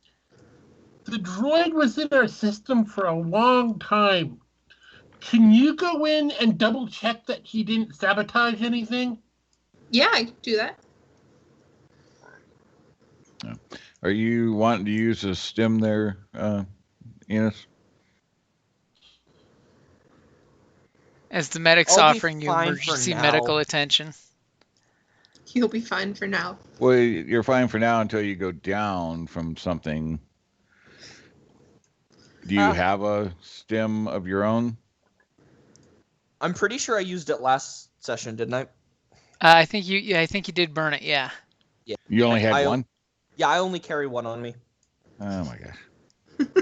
the droid was in our system for a long time. Can you go in and double check that he didn't sabotage anything? Yeah, I can do that. Are you wanting to use a stim there, Enos? As the medic's I'll be offering you fine for emergency now. medical attention. You'll be fine for now. Well, you're fine for now until you go down from something. Do you have a stim of your own? I'm pretty sure I used it last session, didn't I? I think you did burn it. Yeah. You only had I- one? Yeah, I only carry one on me. Oh my gosh.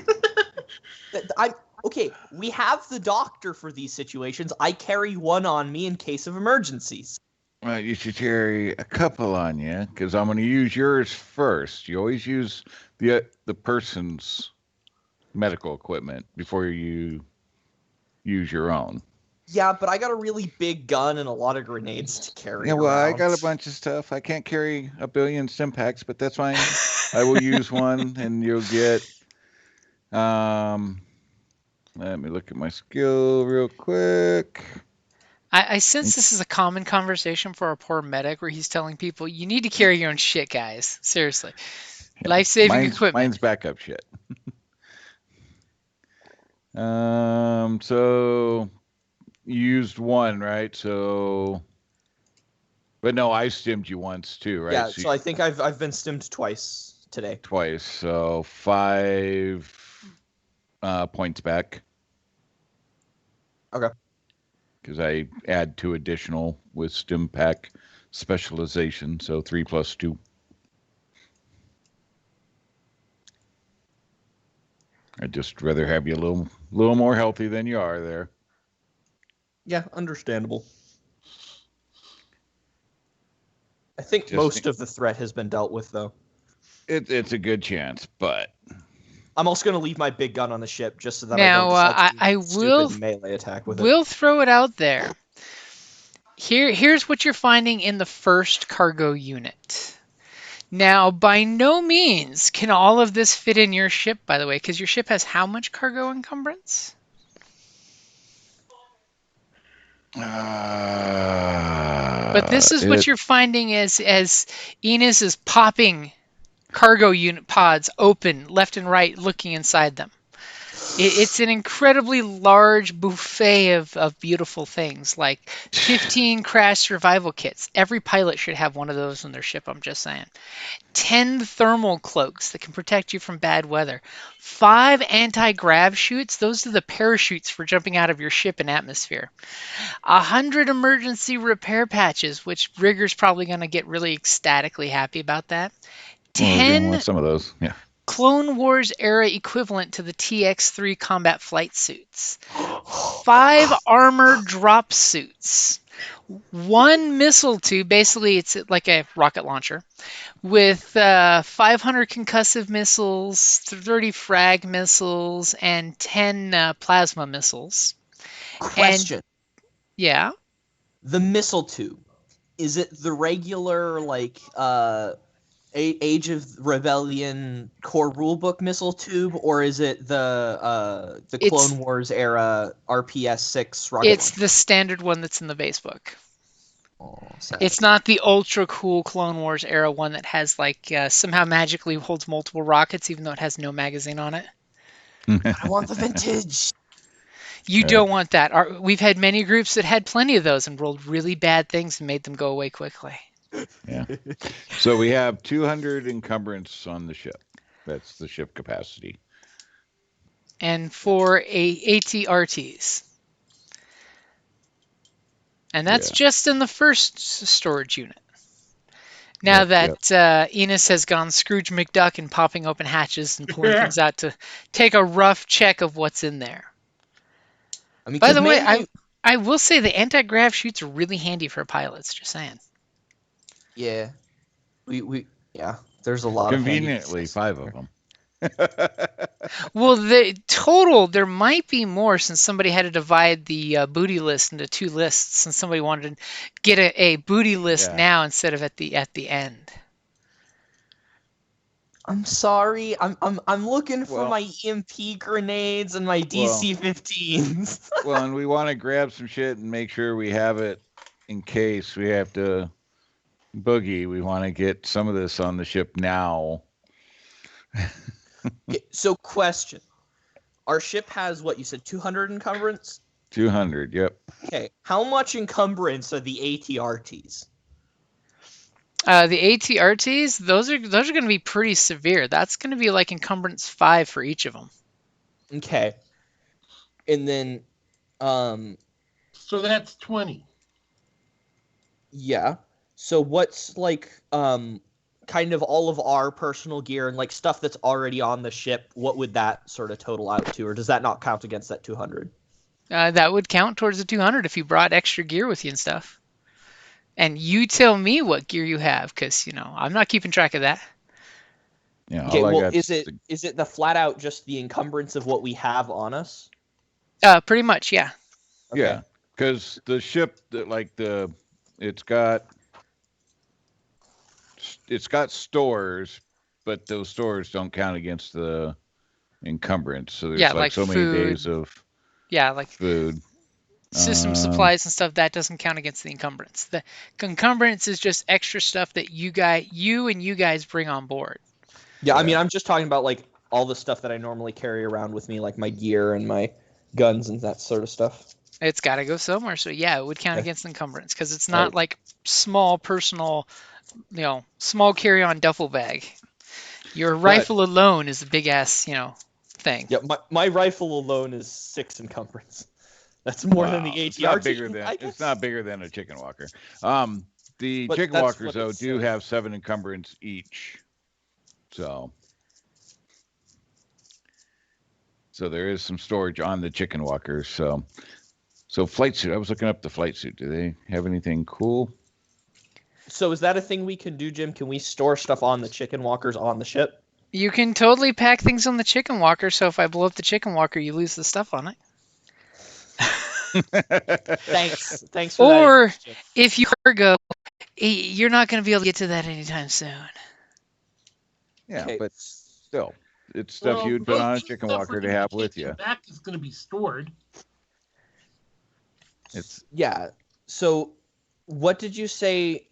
Okay, we have the doctor for these situations. I carry one on me in case of emergencies. Well, you should carry a couple on you, because I'm going to use yours first. You always use the person's medical equipment before you use your own. Yeah, but I got a really big gun and a lot of grenades to carry Yeah, well, I around. got a bunch of stuff. I can't carry a billion stim packs, but that's fine. I will use one, and you'll get. Let me look at my skill real quick. I sense this is a common conversation for our poor medic, where he's telling people, "You need to carry your own shit, guys. Seriously, life-saving equipment." Mine's backup shit. So you used one, right? So, but no, I stimmed you once too, right? Yeah, so I think I've been stimmed twice today. Twice, so 5 points back. Okay. Because I add 2 additional with stim pack specialization, so 3 plus 2. I'd just rather have you a little more healthy than you are there. Yeah, understandable. I think Just most of the threat has been dealt with, though. It's a good chance, but I'm also going to leave my big gun on the ship just so that Now, I don't decide to I do a will stupid melee attack with it. will throw it out there. Here's what you're finding in the first cargo unit. Now, by no means can all of this fit in your ship, by the way, because your ship has how much cargo encumbrance? But this is what you're finding as Enos is popping cargo unit pods open left and right, looking inside them. It's an incredibly large buffet of beautiful things, like 15 crash survival kits. Every pilot should have one of those on their ship, I'm just saying. 10 thermal cloaks that can protect you from bad weather. 5 anti-grav chutes. Those are the parachutes for jumping out of your ship in atmosphere. 100 emergency repair patches, which Rigger's probably going to get really ecstatically happy about that. Well, we're gonna 10 want some of those. Yeah. Clone Wars era equivalent to the TX-3 combat flight suits. 5 armor drop suits. 1 missile tube, basically it's like a rocket launcher, with 500 concussive missiles, 30 frag missiles, and 10 plasma missiles. Question. Yeah. The missile tube. Is it the regular, like, Age of Rebellion core rulebook missile tube, or is it the Clone Wars era RPS 6 rocket It's launcher? the standard one that's in the base book. Oh, sad. It's not the ultra cool Clone Wars era one that has like somehow magically holds multiple rockets, even though it has no magazine on it. I want the vintage. You don't want that. We've had many groups that had plenty of those and rolled really bad things and made them go away quickly. Yeah. So we have 200 encumbrance on the ship. That's the ship capacity. And for ATRTs. And that's just in the first storage unit. Now that Enos has gone Scrooge McDuck and popping open hatches and pulling things out to take a rough check of what's in there. I mean, by the way, I will say the anti-grav chutes are really handy for pilots. Just saying. Yeah, there's a lot conveniently of 5 of them. Well, the total there might be more since somebody had to divide the booty list into 2 lists, since somebody wanted to get a booty list now instead of at the end. I'm sorry. I'm looking for my EMP grenades and my DC-15s. Well, and we want to grab some shit and make sure we have it in case we have to boogie. We want to get some of this on the ship now. Okay, so question. Our ship has, what, you said 200 encumbrance? 200, yep. Okay, how much encumbrance are the ATRTs? The ATRTs, those are going to be pretty severe. That's going to be like encumbrance 5 for each of them. Okay. And then, so that's 20. Yeah. So what's like, kind of all of our personal gear and like stuff that's already on the ship, what would that sort of total out to, or does that not count against that 200? That would count towards the 200 if you brought extra gear with you and stuff. And you tell me what gear you have, because I'm not keeping track of that. Yeah. Okay, all I well, got is it the flat out just the encumbrance of what we have on us? Pretty much, yeah. Okay. Yeah, because the ship it's got stores, but those stores don't count against the encumbrance. So there's Yeah, like like so many days of like food. system supplies and stuff that doesn't count against the encumbrance. The encumbrance is just extra stuff that you guys bring on board. Yeah, I mean, Yeah. I'm just talking about like all the stuff that I normally carry around with me, like my gear and my guns and that sort of stuff. It's got to go somewhere. So yeah, it would count Okay. against the encumbrance because it's All not right. like small personal, small carry-on duffel bag. Your rifle alone is a big ass, thing. Yeah, my rifle alone is 6 encumbrance. That's more than the ATR. It's not bigger team, than I guess. it's not bigger than a chicken walker. The But chicken that's walkers what though it do says. have 7 encumbrance each. So there is some storage on the chicken walkers. So flight suit. I was looking up the flight suit. Do they have anything cool? So is that a thing we can do, Jim? Can we store stuff on the chicken walkers on the ship? You can totally pack things on the chicken walker. So if I blow up the chicken walker, you lose the stuff on it. Thanks for Or that. Jim. if you cargo, you're not going to be able to get to that anytime soon. Yeah, Okay. but still, it's stuff you would put on a chicken walker to have with you. Back is going to be stored. Yeah. So what did you say?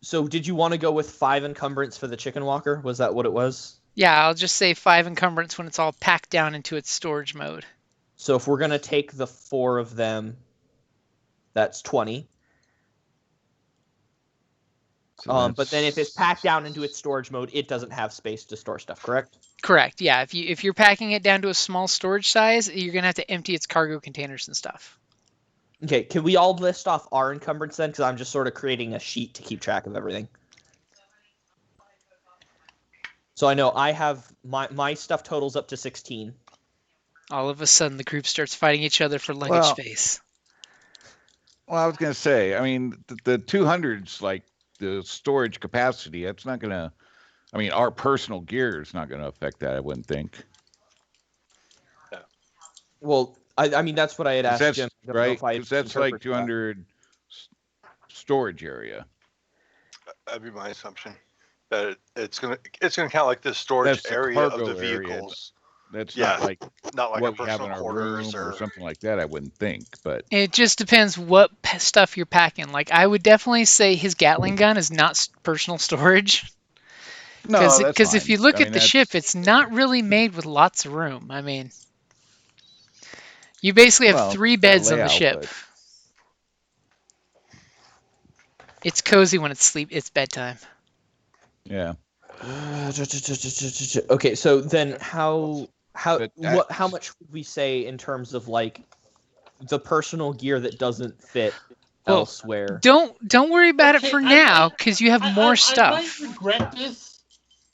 So did you want to go with 5 encumbrance for the chicken walker? Was that what it was? Yeah, I'll just say 5 encumbrance when it's all packed down into its storage mode. So if we're going to take the 4 of them, that's 20. So But then if it's packed down into its storage mode, it doesn't have space to store stuff, correct? Correct. Yeah, if you're packing it down to a small storage size, you're going to have to empty its cargo containers and stuff. Okay, can we all list off our encumbrance then? Because I'm just sort of creating a sheet to keep track of everything. So I know I have my stuff totals up to 16. All of a sudden, the group starts fighting each other for luggage space. Well, I was going to say, I mean, the 200's like the storage capacity. That's not going to, I mean, our personal gear is not going to affect that, I wouldn't think. Yeah. Well, I mean, that's what I had asked Jim. Right? Because that's like 200 storage area. That'd be my assumption. That it's gonna count like the storage area of the vehicles. That's not like a what we have personal in our quarters room or something like that. I wouldn't think, but It just depends what stuff you're packing. Like, I would definitely say his Gatling gun is not personal storage. no, Because if you look at the ship, it's not really made with lots of room. I mean, you basically have 3 beds on the ship. It's cozy when it's bedtime. Yeah. Okay, so then how much would we say in terms of like the personal gear that doesn't fit elsewhere? Don't worry about it for now, because you have more stuff.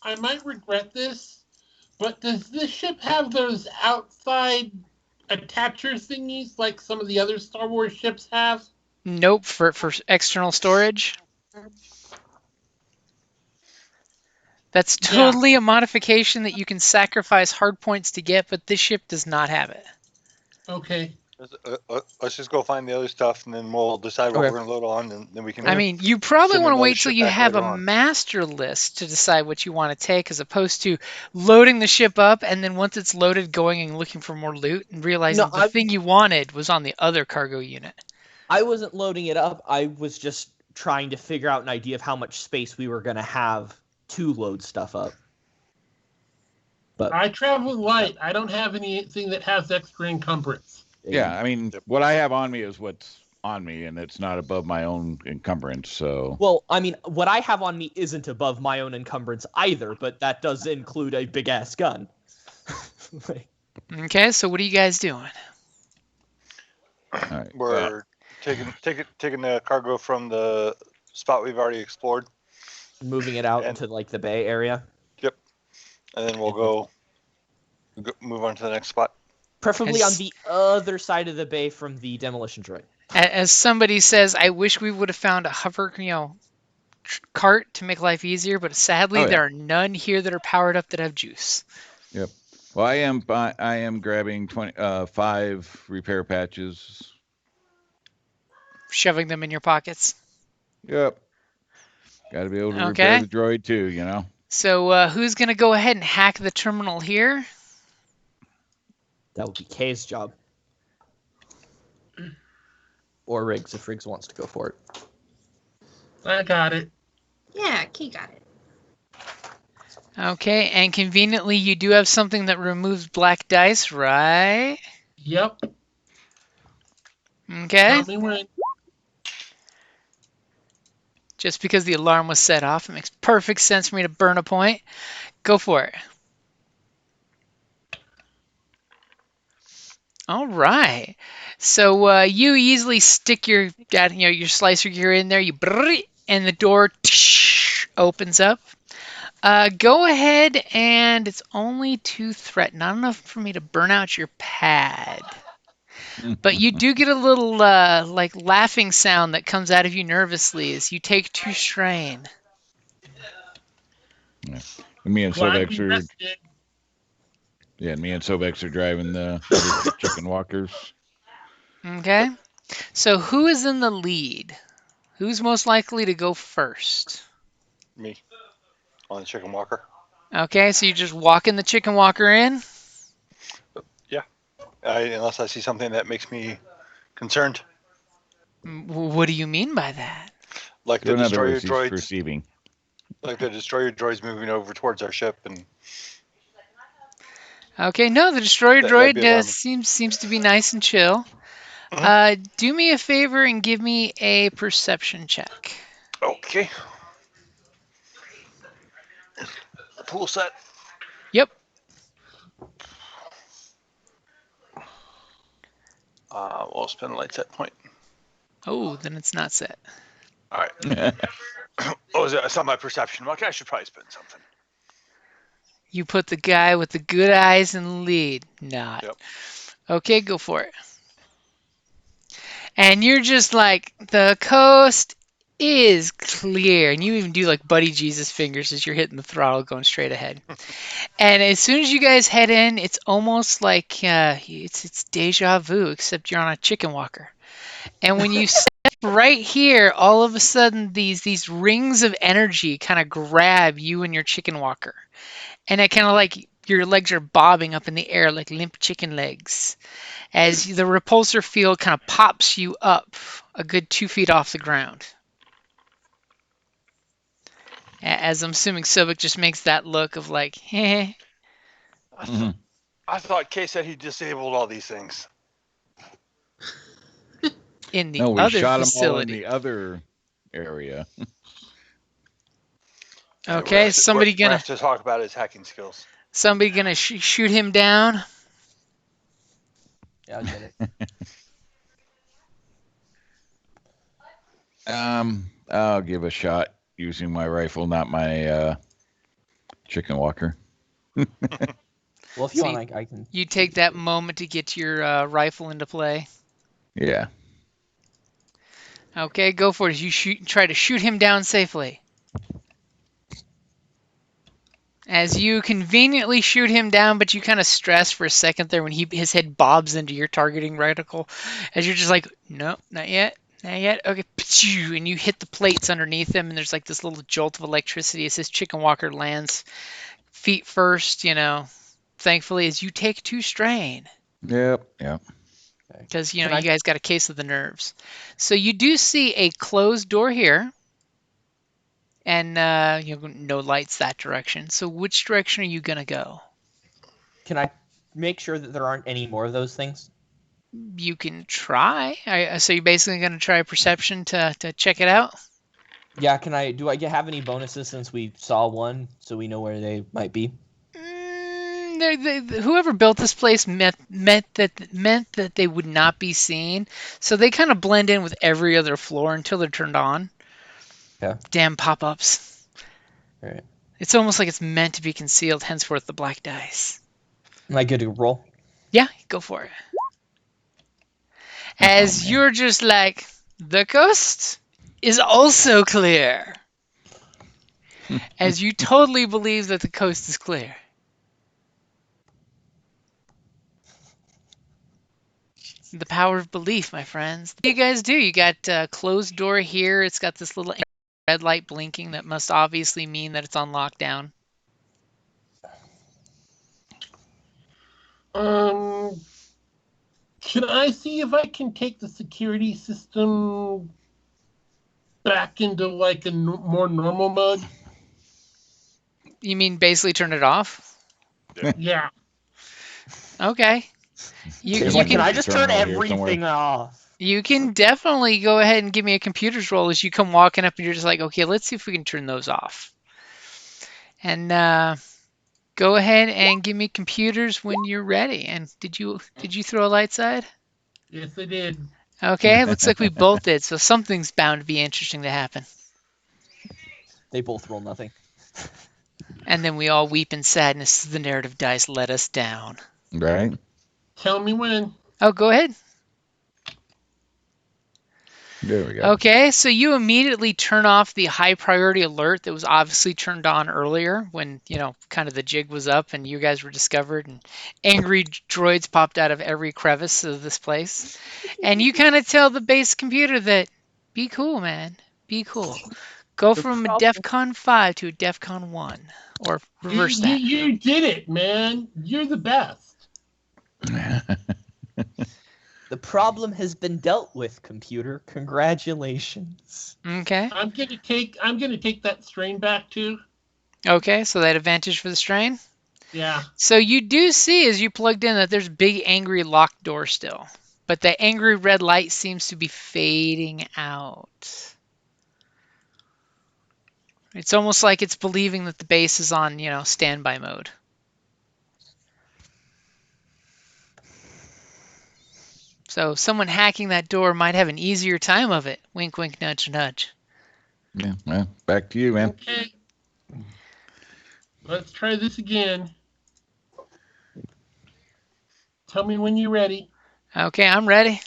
I might regret this, but does this ship have those outside attacher thingies like some of the other Star Wars ships have? Nope, for external storage. That's totally a modification that you can sacrifice hard points to get, but this ship does not have it. Okay. Let's just go find the other stuff, and then we'll decide what we're going to load on, and then we can. I mean, you probably want to wait till ship you back have later a on. master list to decide what you want to take, as opposed to loading the ship up and then once it's loaded, going and looking for more loot and realizing the thing you wanted was on the other cargo unit. I wasn't loading it up. I was just trying to figure out an idea of how much space we were going to have to load stuff up. But I travel light. I don't have anything that has extra encumbrance. Yeah, I mean, what I have on me is what's on me, and it's not above my own encumbrance. So. Well, I mean, what I have on me isn't above my own encumbrance either, but that does include a big ass gun. Okay, so what are you guys doing? All right, we're taking the cargo from the spot we've already explored. Moving it out And- into like the bay area. And then we'll go move on to the next spot. Preferably on As- the other side of the bay from the demolition droid. As somebody says, I wish we would have found a hover, cart to make life easier, but sadly Oh, yeah. there are none here that are powered up that have juice. Yep. Well, I am grabbing 5 repair patches. Shoving them in your pockets. Yep. Got to be able to Okay. repair the droid too, you know. So who's going to go ahead and hack the terminal here? That would be Kay's job. Or Riggs, if Riggs wants to go for it. I got it. Yeah, Key got it. Okay, and conveniently you do have something that removes black dice, right? Yep. Okay. Tell me when. Just because the alarm was set off, it makes perfect sense for me to burn a point. Go for it. All right. So you easily stick your slicer gear in there. And the door opens up. Go ahead, and it's only 2 threat, not enough for me to burn out your pad. But you do get a little like laughing sound that comes out of you nervously as you take 2 strain. Me and Glad Sobex we are rested. me and Sobex are driving the chicken walkers. Okay. So who is in the lead? Who's most likely to go first? Me on the chicken walker. Okay, so you just walking the chicken walker in? Unless I see something that makes me concerned, What do you mean by that? like Do the another destroyer droids, receiving. like the destroyer droids moving over towards our ship, and Okay, no, the destroyer that'd be droid alarming. seems to be nice and chill. Mhm. Do me a favor and give me a perception check. Okay. Pool set. Yep. We'll spend the light set point. Oh, then it's not set. All right. Oh, it's not my perception. Okay, I should probably spend something. You put the guy with the good eyes in the lead. Not. Yep. Okay, go for it. And you're just like, the coast is clear. And you even do like Buddy Jesus fingers as you're hitting the throttle going straight ahead. And as soon as you guys head in, it's almost like it's deja vu, except you're on a chicken walker. And when you step right here, all of a sudden these rings of energy kind of grab you and your chicken walker. And it kind of like your legs are bobbing up in the air like limp chicken legs as the repulsor field kind of pops you up a good 2 feet off the ground. As I'm assuming Sobek just makes that look of like, heh. I thought Kay said he disabled all these things. In the No, we other shot facility. them all in the other area. Okay, We're somebody gonna gonna have to talk about his hacking skills. shoot him down. Yeah, I'll get it. I'll give a shot using my rifle, not my chicken walker. Well, if you So want, I can. You take that moment to get your rifle into play. Yeah. Okay, go for it. You try to shoot him down safely. As you conveniently shoot him down, but you kind of stress for a second there when his head bobs into your targeting reticle. As you're just like, no, not yet. Not yet. Okay, and you hit the plates underneath him, and there's like this little jolt of electricity as his chicken walker lands feet first, thankfully, as you take 2 strain. Yep. Because, you guys got a case of the nerves. So you do see a closed door here. And no lights that direction. So which direction are you going to go? Can I make sure that there aren't any more of those things? You can try. So you're basically going to try perception to check it out? Yeah, do I have any bonuses since we saw one so we know where they might be? Whoever built this place meant that they would not be seen. So they kind of blend in with every other floor until they're turned on. Yeah. Damn pop-ups. Alright. It's almost like it's meant to be concealed, henceforth the black dice. Am I good to roll? Yeah, go for it. Oh, As man. you're just like, the coast is also clear. As you totally believe that the coast is clear. The power of belief, my friends. What do you guys do? You got a closed door here. It's got this little red light blinking that must obviously mean that it's on lockdown. Can I see if I can take the security system back into like a more normal mode? You mean basically turn it off? Yeah. Okay. You, It's you like, can can I just turn Terminal here everything off? you can definitely go ahead and give me a computer's roll as you come walking up and you're just like, okay, let's see if we can turn those off. And go ahead and give me computers when you're ready. And did you throw a light side? Yes, I did. Okay, looks like we both did. So something's bound to be interesting to happen. They both roll nothing. And then we all weep in sadness as the narrative dice let us down. Right? Tell me when. Oh, go ahead. There we go. Okay, so you immediately turn off the high priority alert that was obviously turned on earlier when, kind of the jig was up and you guys were discovered and angry droids popped out of every crevice of this place. And you kind of tell the base computer that, be cool, man. Be cool. Go The from a problem- DEFCON 5 to a DEFCON 1. Or reverse that. You did it, man. You're the best. The problem has been dealt with, computer. Congratulations. Okay. I'm gonna take that strain back too. Okay, so that advantage for the strain. Yeah. So you do see as you plugged in that there's a big angry locked door still. But the angry red light seems to be fading out. It's almost like it's believing that the base is on, standby mode. So someone hacking that door might have an easier time of it. Wink, wink, nudge, nudge. Yeah, well, back to you, man. Okay. Let's try this again. Tell me when you're ready. Okay, I'm ready.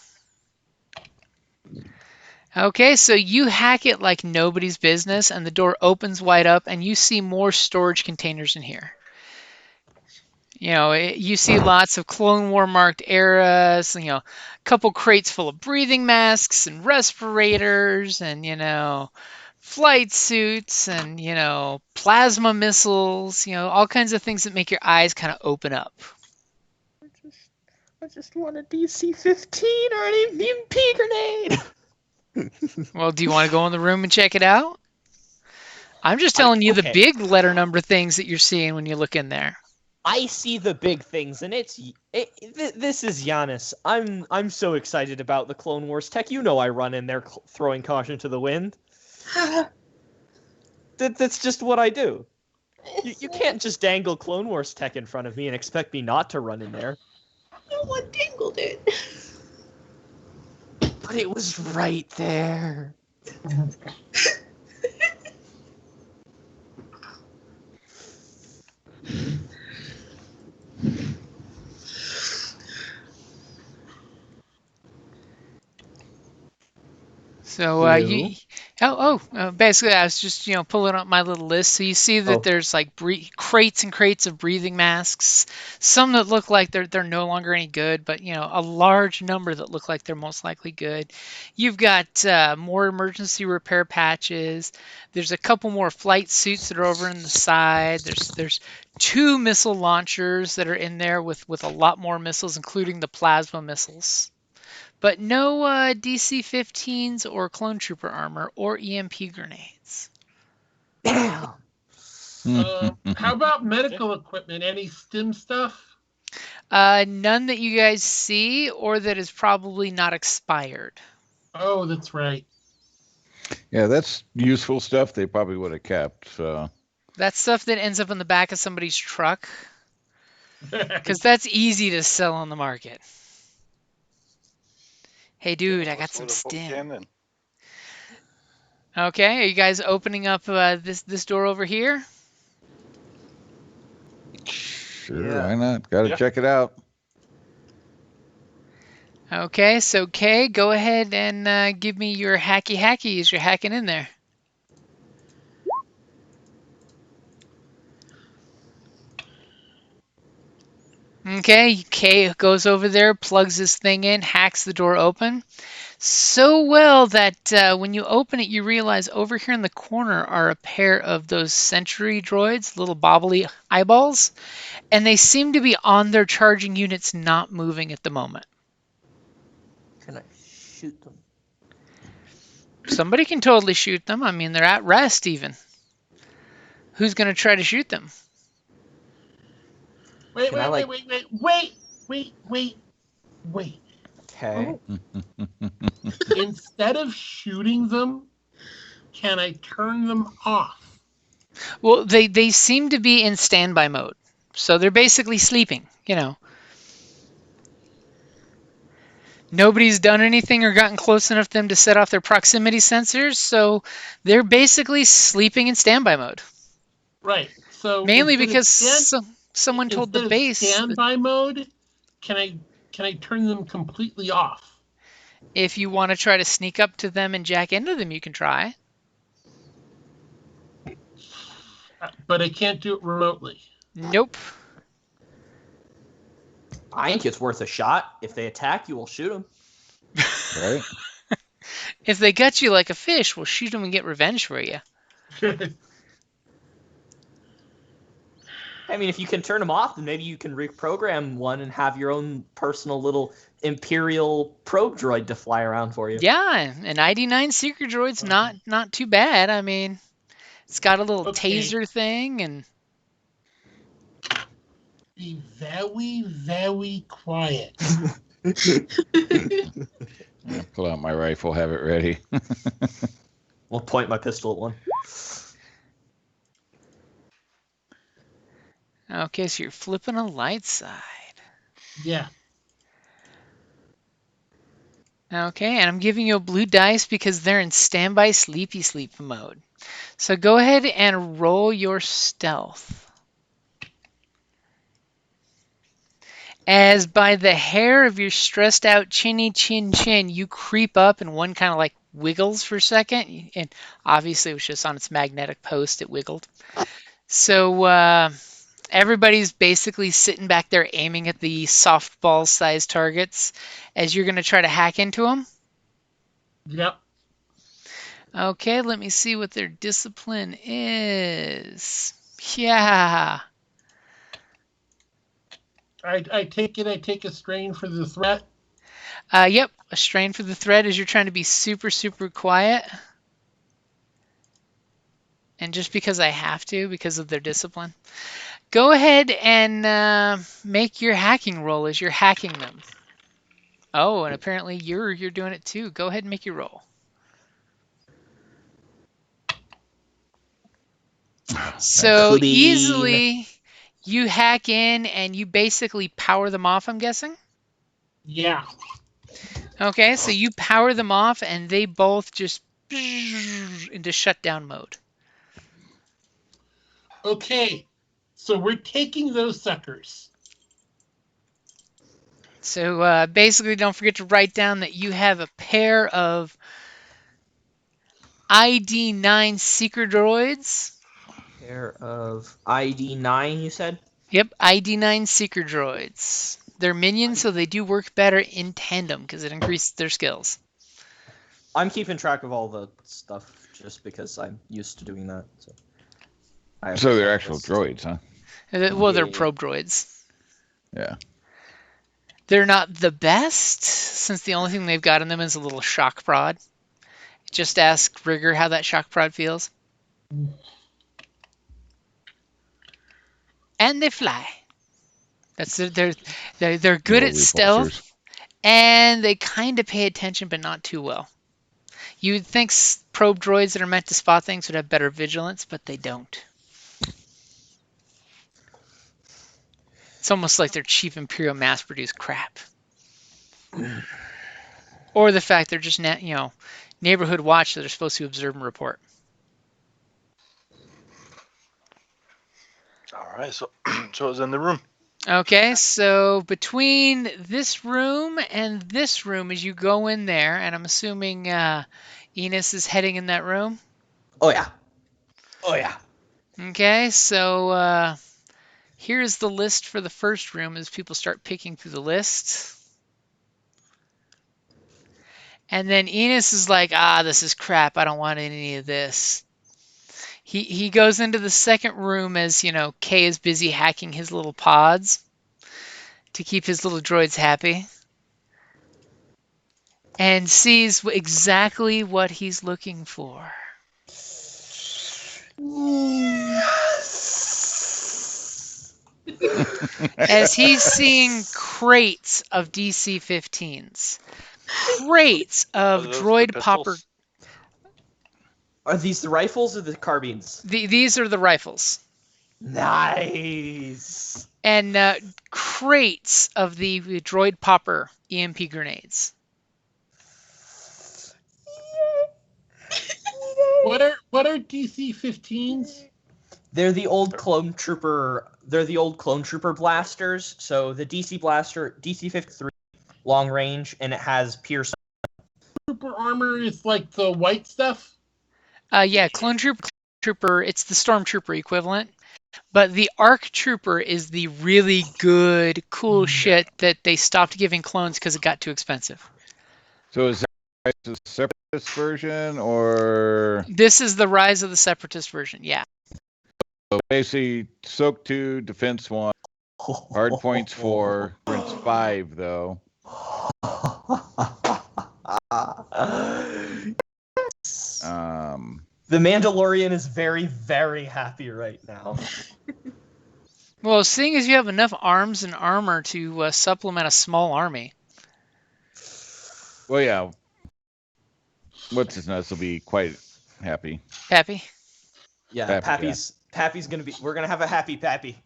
Okay, so you hack it like nobody's business, and the door opens wide up, and you see more storage containers in here. You see lots of Clone War marked eras, a couple crates full of breathing masks and respirators and, flight suits and, plasma missiles, all kinds of things that make your eyes kind of open up. I just want a DC-15 or an EMP grenade. Well, do you want to go in the room and check it out? I'm just telling you the okay. big letter number things that you're seeing when you look in there. I see the big things, and this is Giannis. I'm so excited about the Clone Wars tech. You know I run in there throwing caution to the wind. That's just what I do. You can't just dangle Clone Wars tech in front of me and expect me not to run in there. No one dangled it. But it was right there. So basically I was just pulling up my little list. So you see that there's like crates and crates of breathing masks, some that look like they're no longer any good, but a large number that look like they're most likely good. You've got more emergency repair patches. There's a couple more flight suits that are over in the side. There's 2 missile launchers that are in there with a lot more missiles, including the plasma missiles. But no DC-15s or clone trooper armor or EMP grenades. Damn. How about medical equipment? Any stim stuff? None that you guys see or that is probably not expired. Oh, that's right. Yeah, that's useful stuff they probably would have kept. So That's stuff that ends up in the back of somebody's truck. Because that's easy to sell on the market. Hey, dude, I got some stim. Okay, are you guys opening up this door over here? Sure, Yeah. why not? Got to Yeah. check it out. Okay, so Kay, go ahead and give me your hacky as you're hacking in there. Okay, Kay goes over there, plugs this thing in, hacks the door open. So well that when you open it, you realize over here in the corner are a pair of those sentry droids, little bobbly eyeballs, and they seem to be on their charging units, not moving at the moment. Can I shoot them? Somebody can totally shoot them. I mean, they're at rest even. Who's going to try to shoot them? Wait, Can I, like- wait. Okay. Instead of shooting them, can I turn them off? Well, they seem to be in standby mode. So they're basically sleeping, you know. Nobody's done anything or gotten close enough to them to set off their proximity sensors, so they're basically sleeping in standby mode. Right. So Mainly instead of because someone told the instead of base that standby mode, can I turn them completely off? if you want to try to sneak up to them and jack into them, you can try. But I can't do it remotely. Nope. I think it's worth a shot. If they attack, you will shoot them. Right? If they gut you like a fish, we'll shoot them and get revenge for you. I mean, if you can turn them off, then maybe you can reprogram one and have your own personal little Imperial probe droid to fly around for you. Yeah, an ID9 Seeker droid's not too bad. I mean, it's got a little taser thing and Be very, very quiet. I'll pull out my rifle, have it ready. We'll point my pistol at one. okay, so you're flipping a light side. Yeah. Okay, and I'm giving you a blue dice because they're in standby sleepy sleep mode. So go ahead and roll your stealth. As by the hair of your stressed out chinny chin, you creep up and one kind of like wiggles for a second. And obviously it was just on its magnetic post, it wiggled. So everybody's basically sitting back there aiming at the softball-sized targets as you're going to try to hack into them. Yep. Okay, let me see what their discipline is. Yeah. I take a strain for the threat. Yep, a strain for the threat as you're trying to be super, super quiet. And just because I have to, because of their discipline. Go ahead and make your hacking roll as you're hacking them. Oh, and apparently you're doing it too. Go ahead and make your roll. So Clean. easily you hack in and you basically power them off, I'm guessing? Yeah. Okay, so you power them off and they both just into shutdown mode. Okay. So we're taking those suckers. So basically don't forget to write down that you have a pair of ID9 Seeker droids. Pair of ID9, you said? Yep, ID9 Seeker droids. They're minions, so they do work better in tandem because it increases their skills. I'm keeping track of all the stuff just because I'm used to doing that. So they're actual droids, huh? Well, they're Yeah. probe droids. Yeah. They're not the best, since the only thing they've got in them is a little shock prod. Just ask Rigger how that shock prod feels. And they fly. They're good Little at stealth, repulsors. and they kind of pay attention, but not too well. You would think probe droids that are meant to spot things would have better vigilance, but they don't. It's almost like they're cheap Imperial mass-produced crap. Or the fact they're just neighborhood watch that are supposed to observe and report. All right, so so it's in the room. Okay, so between this room and this room, as you go in there, and I'm assuming Enos is heading in that room. Oh yeah. Oh yeah. Okay, so here's the list for the first room as people start picking through the list. And then Enos is like, this is crap. I don't want any of this. He goes into the second room as, Kay is busy hacking his little pods to keep his little droids happy. And sees exactly what he's looking for. As he's seeing crates of DC-15s. Crates of Are those the droid popper. pistols? Are these the rifles or the carbines? These are the rifles. Nice. And crates of the droid popper EMP grenades. What are DC-15s? They're the old clone trooper. They're the old clone trooper blasters. So the DC blaster, DC-53, long range, and it has pierce. Trooper armor is like the white stuff. Yeah, clone trooper. It's the stormtrooper equivalent. But the ARC Trooper is the really good, cool shit that they stopped giving clones because it got too expensive. So is that a separatist version, or This is the Rise of the Separatist version, yeah. basically Soak 2, Defense 1, Hard Points 4, Prince 5, though? The Mandalorian is very, very happy right now. Well, seeing as you have enough arms and armor to supplement a small army. Well, yeah. What's his nuts will be quite happy. Happy? Yeah, Pappy, Pappy's gonna be. We're gonna have a happy Pappy.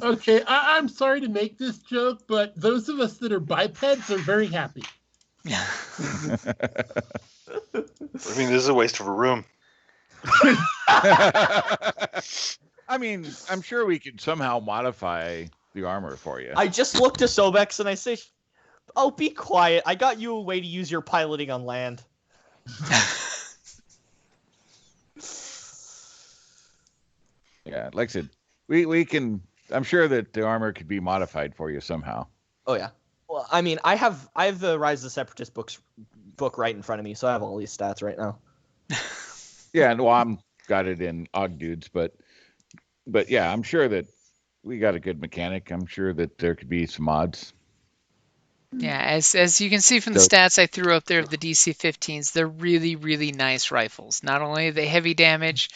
Okay, I'm sorry to make this joke, but those of us that are bipeds are very happy. Yeah. I mean, this is a waste of a room. I mean, I'm sure we could somehow modify the armor for you. I just looked to Sobex and I say, "Oh, be quiet. I got you a way to use your piloting on land." Yeah, like I said, we can. I'm sure that the armor could be modified for you somehow. Oh yeah. Well, I mean, I have the Rise of the Separatist book right in front of me, so I have all these stats right now. Yeah, well, I'm got it in Og Dudes, but yeah, I'm sure that we got a good mechanic. I'm sure that there could be some mods. Yeah, as you can see from the stats I threw up there of the DC-15s, they're really, really nice rifles. Not only are they heavy damage,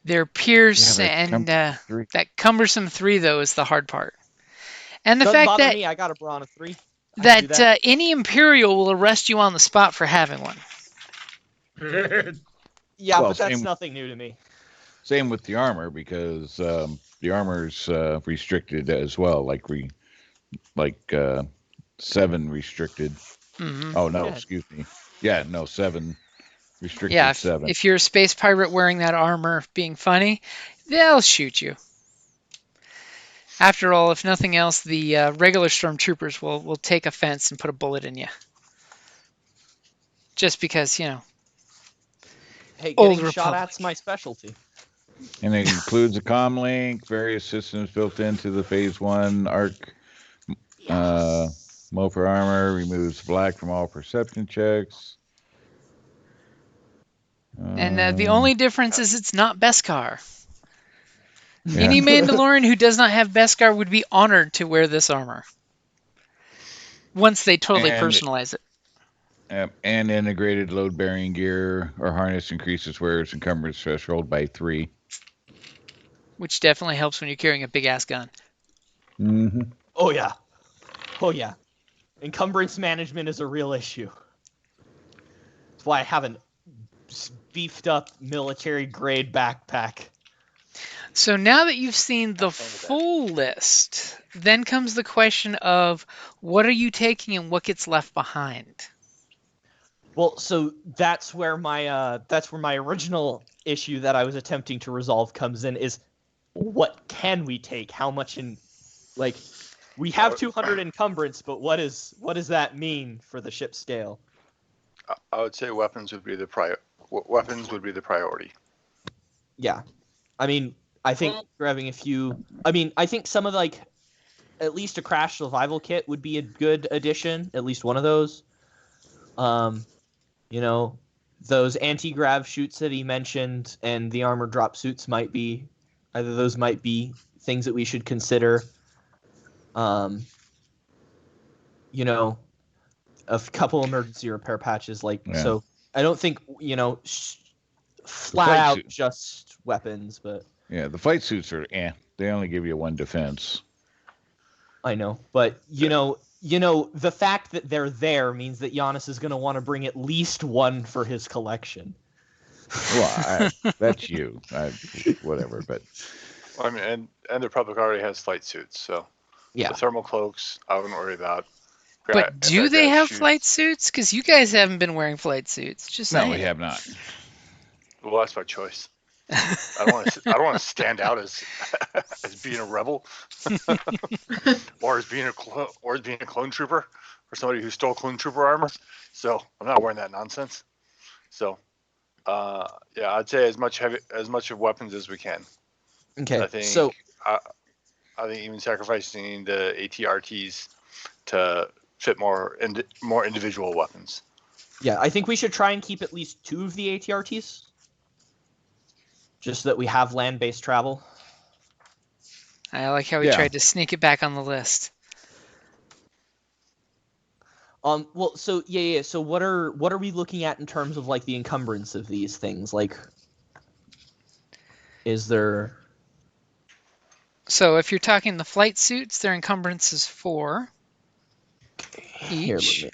they're pierce, and that cumbersome 3, though, is the hard part. And the Doesn't fact bother that me, I got a Brahma 3. that any Imperial will arrest you on the spot for having one. Yeah, Well, but that's nothing new to me. Same with the armor, because the armor's restricted as well, like 7 restricted. Mm-hmm. Oh no, excuse me. Yeah, no, 7 restricted. Yeah, 7. If you're a space pirate wearing that armor being funny, they'll shoot you. After all, if nothing else, the regular stormtroopers will take offense and put a bullet in you. Just because, Hey, Old getting shot Republic. at's my specialty. And it includes a comm link, various systems built into the Phase 1 ARC. Mofer armor removes black from all perception checks. And the only difference is it's not Beskar. Yeah. Any Mandalorian who does not have Beskar would be honored to wear this armor. Once they totally personalize it. And integrated load-bearing gear or harness increases wearer's encumbrance threshold by 3. Which definitely helps when you're carrying a big-ass gun. Mm-hmm. Oh, yeah. Oh, yeah. Encumbrance management is a real issue. That's why I have a beefed-up military-grade backpack. So now that you've seen the full list, then comes the question of what are you taking and what gets left behind? Well, so that's where my original issue that I was attempting to resolve comes in, is what can we take? How much in, like, we have 200 encumbrance, but what does that mean for the ship scale? I would say weapons would be the priority. Yeah. I mean, I think grabbing a few, I mean, I think some of, like, at least a crash survival kit would be a good addition, at least one of those. You know, those anti-grav chutes that he mentioned and the armor drop suits might be, either those might be things that we should consider. You know, a couple emergency repair patches, like, Yeah. so I don't think, you know, flat fight out suit. just weapons, but Yeah, the fight suits are they only give you 1 defense. I know, but you know, the fact that they're there means that Giannis is going to want to bring at least one for his collection. Well, that's you. Whatever, but I mean, and the Republic already has flight suits, so Yeah. the thermal cloaks I wouldn't worry about. But do they have flight suits? Because you guys haven't been wearing flight suits. Just saying. no, we have not. Well, that's my choice. I don't want to stand out as being a rebel, or as being a clone trooper, or somebody who stole clone trooper armor. So I'm not wearing that nonsense. So, yeah, I'd say as much of weapons as we can. Okay. I think so I think even sacrificing the ATRTs to fit more individual weapons. yeah, I think we should try and keep at least 2 of the ATRTs, just so that we have land-based travel. I like how he tried to sneak it back on the list. Well, so yeah. So what are we looking at in terms of, like, the encumbrance of these things? Like, is there? So if you're talking the flight suits, their encumbrance is 4 each.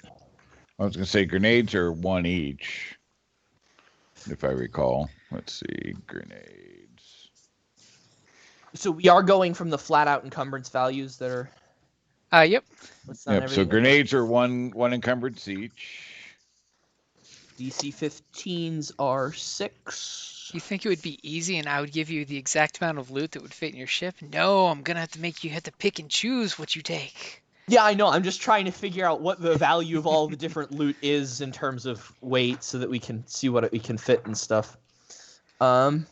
I was going to say grenades are 1 each, if I recall. Let's see, grenades. So we are going from the flat-out encumbrance values that are. Yep. Yep. So grenades are one encumbrance each. DC-15s are 6. You think it would be easy and I would give you the exact amount of loot that would fit in your ship? No, I'm going to have to make you have to pick and choose what you take. Yeah, I know. I'm just trying to figure out what the value of all the different loot is in terms of weight, so that we can see what we can fit and stuff. Let's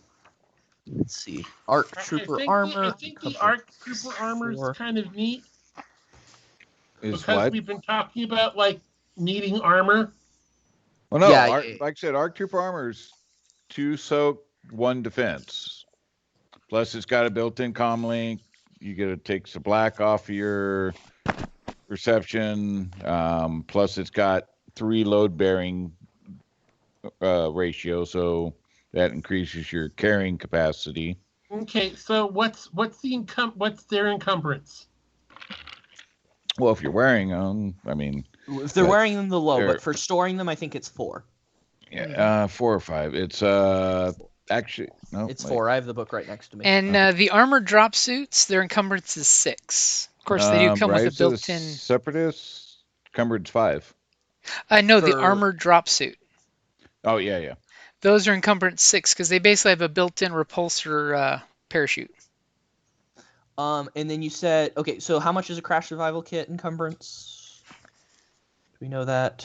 see. ARC Trooper armor. I think the ARC Trooper armor is kind of neat. Because we've been talking about, like, needing armor. Well, no, like I said, ARC Trooper armor is 2 soak, 1 defense. Plus, it's got a built-in comm link. You get to take some black off of your perception. Plus, it's got 3 load-bearing ratio, so that increases your carrying capacity. Okay, so what's their encumbrance? Well, if you're wearing them, I mean, if they're wearing them, the low, but for storing them, I think it's 4. Yeah, 4 or 5. It's actually no, it's 4. I have the book right next to me. And the armor drop suits, their encumbrance is 6. Of course, they do come with a built-in. Separatist encumbrance 5. No, the armor drop suit. Oh yeah. Those are encumbrance 6 because they basically have a built-in repulsor parachute. And then you said, okay, so how much is a crash survival kit encumbrance? Do we know that?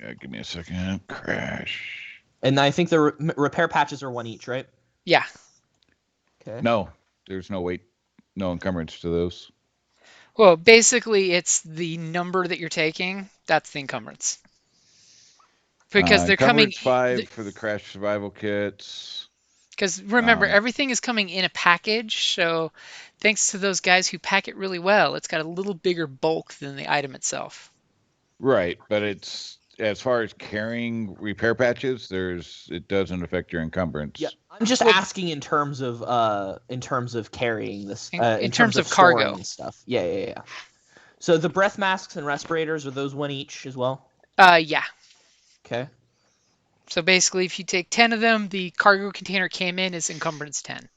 Yeah, give me a second. Crash. And I think the repair patches are 1 each, right? Yeah. Okay. No, there's no weight, no encumbrance to those. Well, basically, it's the number that you're taking. That's the encumbrance. Because they're coming. 5 for the crash survival kits. Because remember, everything is coming in a package. So thanks to those guys who pack it really well, it's got a little bigger bulk than the item itself. Right, but it's as far as carrying repair patches, it doesn't affect your encumbrance. Yeah, I'm just asking in terms of carrying this. In terms of cargo and stuff. Yeah. So the breath masks and respirators, are those 1 each as well? Yeah. Okay. So basically, if you take 10 of them, the cargo container came in as encumbrance 10.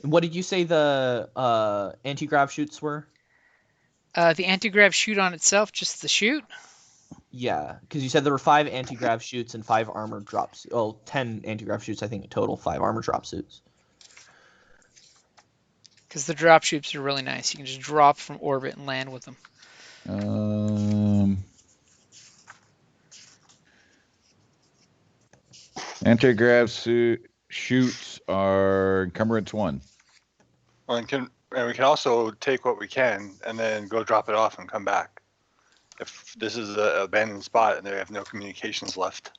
And what did you say the anti-grav chutes were? The anti-grav chute on itself, just the chute? Yeah, because you said there were 5 anti-grav shoots and 5 armor drops. Well, 10 anti-grav shoots, I think, in total. 5 armor drop suits. Because the drop shoots are really nice. You can just drop from orbit and land with them. Anti-grav shoots are encumbrance 1. Well, and we can also take what we can and then go drop it off and come back. If this is an abandoned spot and they have no communications left.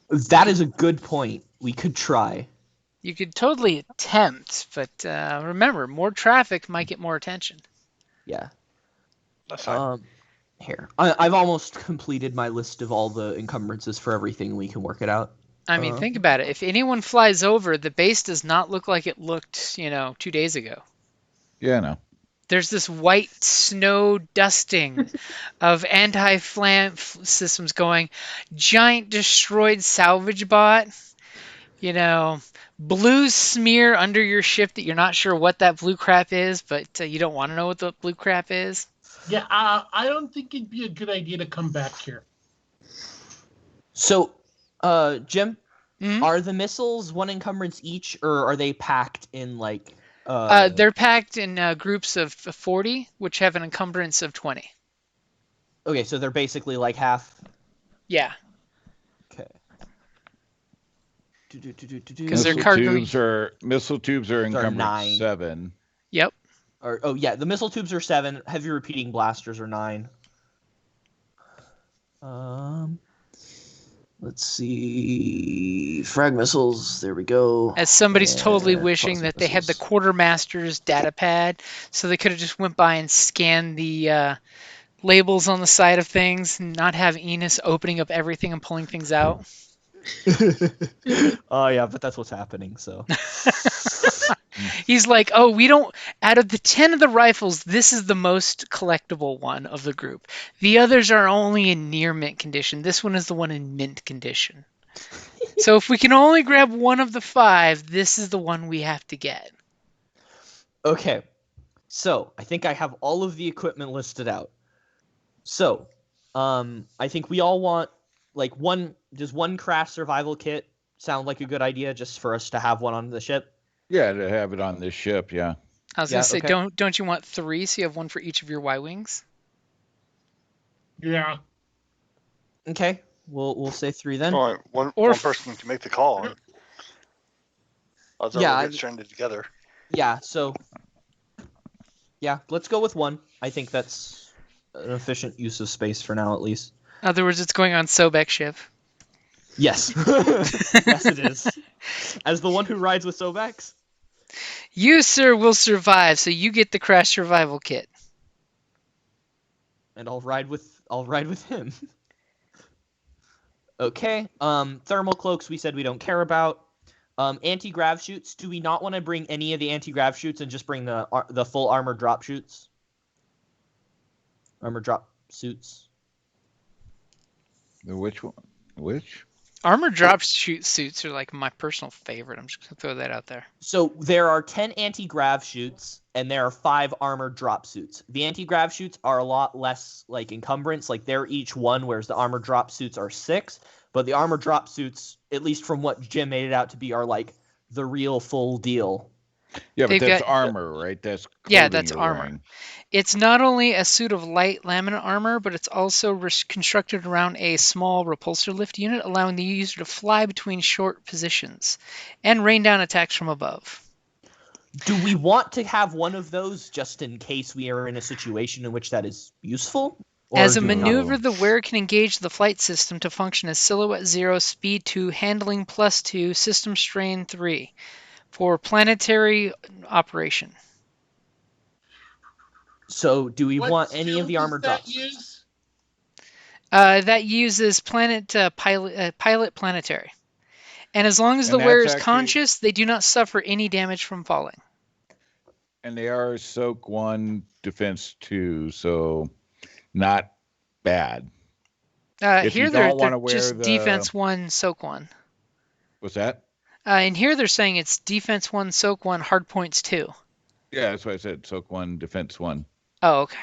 That is a good point. We could try. You could totally attempt, but remember, more traffic might get more attention. Yeah. That's fine. Here. I've almost completed my list of all the encumbrances for everything. We can work it out. I mean, think about it. If anyone flies over, the base does not look like it looked, 2 days ago. Yeah, no. There's this white snow dusting of anti-flam systems going, giant destroyed salvage bot, blue smear under your ship that you're not sure what that blue crap is, but you don't want to know what the blue crap is. Yeah, I don't think it'd be a good idea to come back here. So, Jim, Mhm. are the missiles 1 encumbrance each, or are they packed in like? They're packed in groups of 40, which have an encumbrance of 20. Okay, so they're basically like half. Yeah. Okay. Because they're cargo. Missile tubes are encumbrance 9. 7. Yep. Yeah, the missile tubes are 7. Heavy repeating blasters are 9. Let's see. Frag missiles. There we go. As somebody's And totally wishing cosmic that they had the missiles. quartermaster's data pad, so they could have just went by and scanned the labels on the side of things, and not have Enos opening up everything and pulling things out. Oh yeah, but that's what's happening. So He's like, oh, we don't. Out of the 10 of the rifles, this is the most collectible one of the group. The others are only in near mint condition. This one is the one in mint condition. So if we can only grab one of the 5, this is the one we have to get. okay, so I think I have all of the equipment listed out. So, I think we all want like one. Does one crash survival kit sound like a good idea, just for us to have one on the ship? Yeah, to have it on this ship, yeah. I was gonna say, okay. don't you want 3 so you have one for each of your Y-wings? Yeah. Okay, we'll say 3 then. Well, one person can make the call. Otherwise, Yeah, we'll get stranded together. Yeah, so yeah, let's go with 1. I think that's an efficient use of space for now, at least. In other words, it's going on Sobek's ship. Yes. Yes, it is. As the one who rides with Sobex? You, sir, will survive, so you get the crash survival kit. And I'll ride with him. Okay. Thermal cloaks we said we don't care about. Anti-grav shoots. Do we not want to bring any of the anti-grav shoots and just bring the full armor drop shoots? Armor drop suits. The which one? Which? Armor drop shoot suits are like my personal favorite. I'm just gonna throw that out there. So there are 10 anti-grav shoots and there are 5 armor drop suits. The anti-grav shoots are a lot less like encumbrance, like they're each 1, whereas the armor drop suits are 6. But the armor drop suits, at least from what Jim made it out to be, are like the real full deal. Yeah, but They've that's got- armor, right? That's Yeah, clothing that's you're armor. wearing. It's not only a suit of light laminate armor, but it's also constructed around a small repulsor lift unit, allowing the user to fly between short positions and rain down attacks from above. Do we want to have one of those just in case we are in a situation in which that is useful? Or As a do we not? maneuver, the wearer can engage the flight system to function as silhouette 0, speed 2, handling +2, system strain 3 for planetary operation. So do we What want any skill of the does armor that drops? use? That uses pilot planetary. And as long as the And wearer that's is actually- conscious, they do not suffer any damage from falling. And they are soak 1, defense 2, so not bad. If Here you they're don't wanna wear just the- defense 1, soak 1. What's that? And here they're saying it's defense 1, soak 1, hard points 2. Yeah, that's what I said. Soak 1, defense 1. Oh, okay.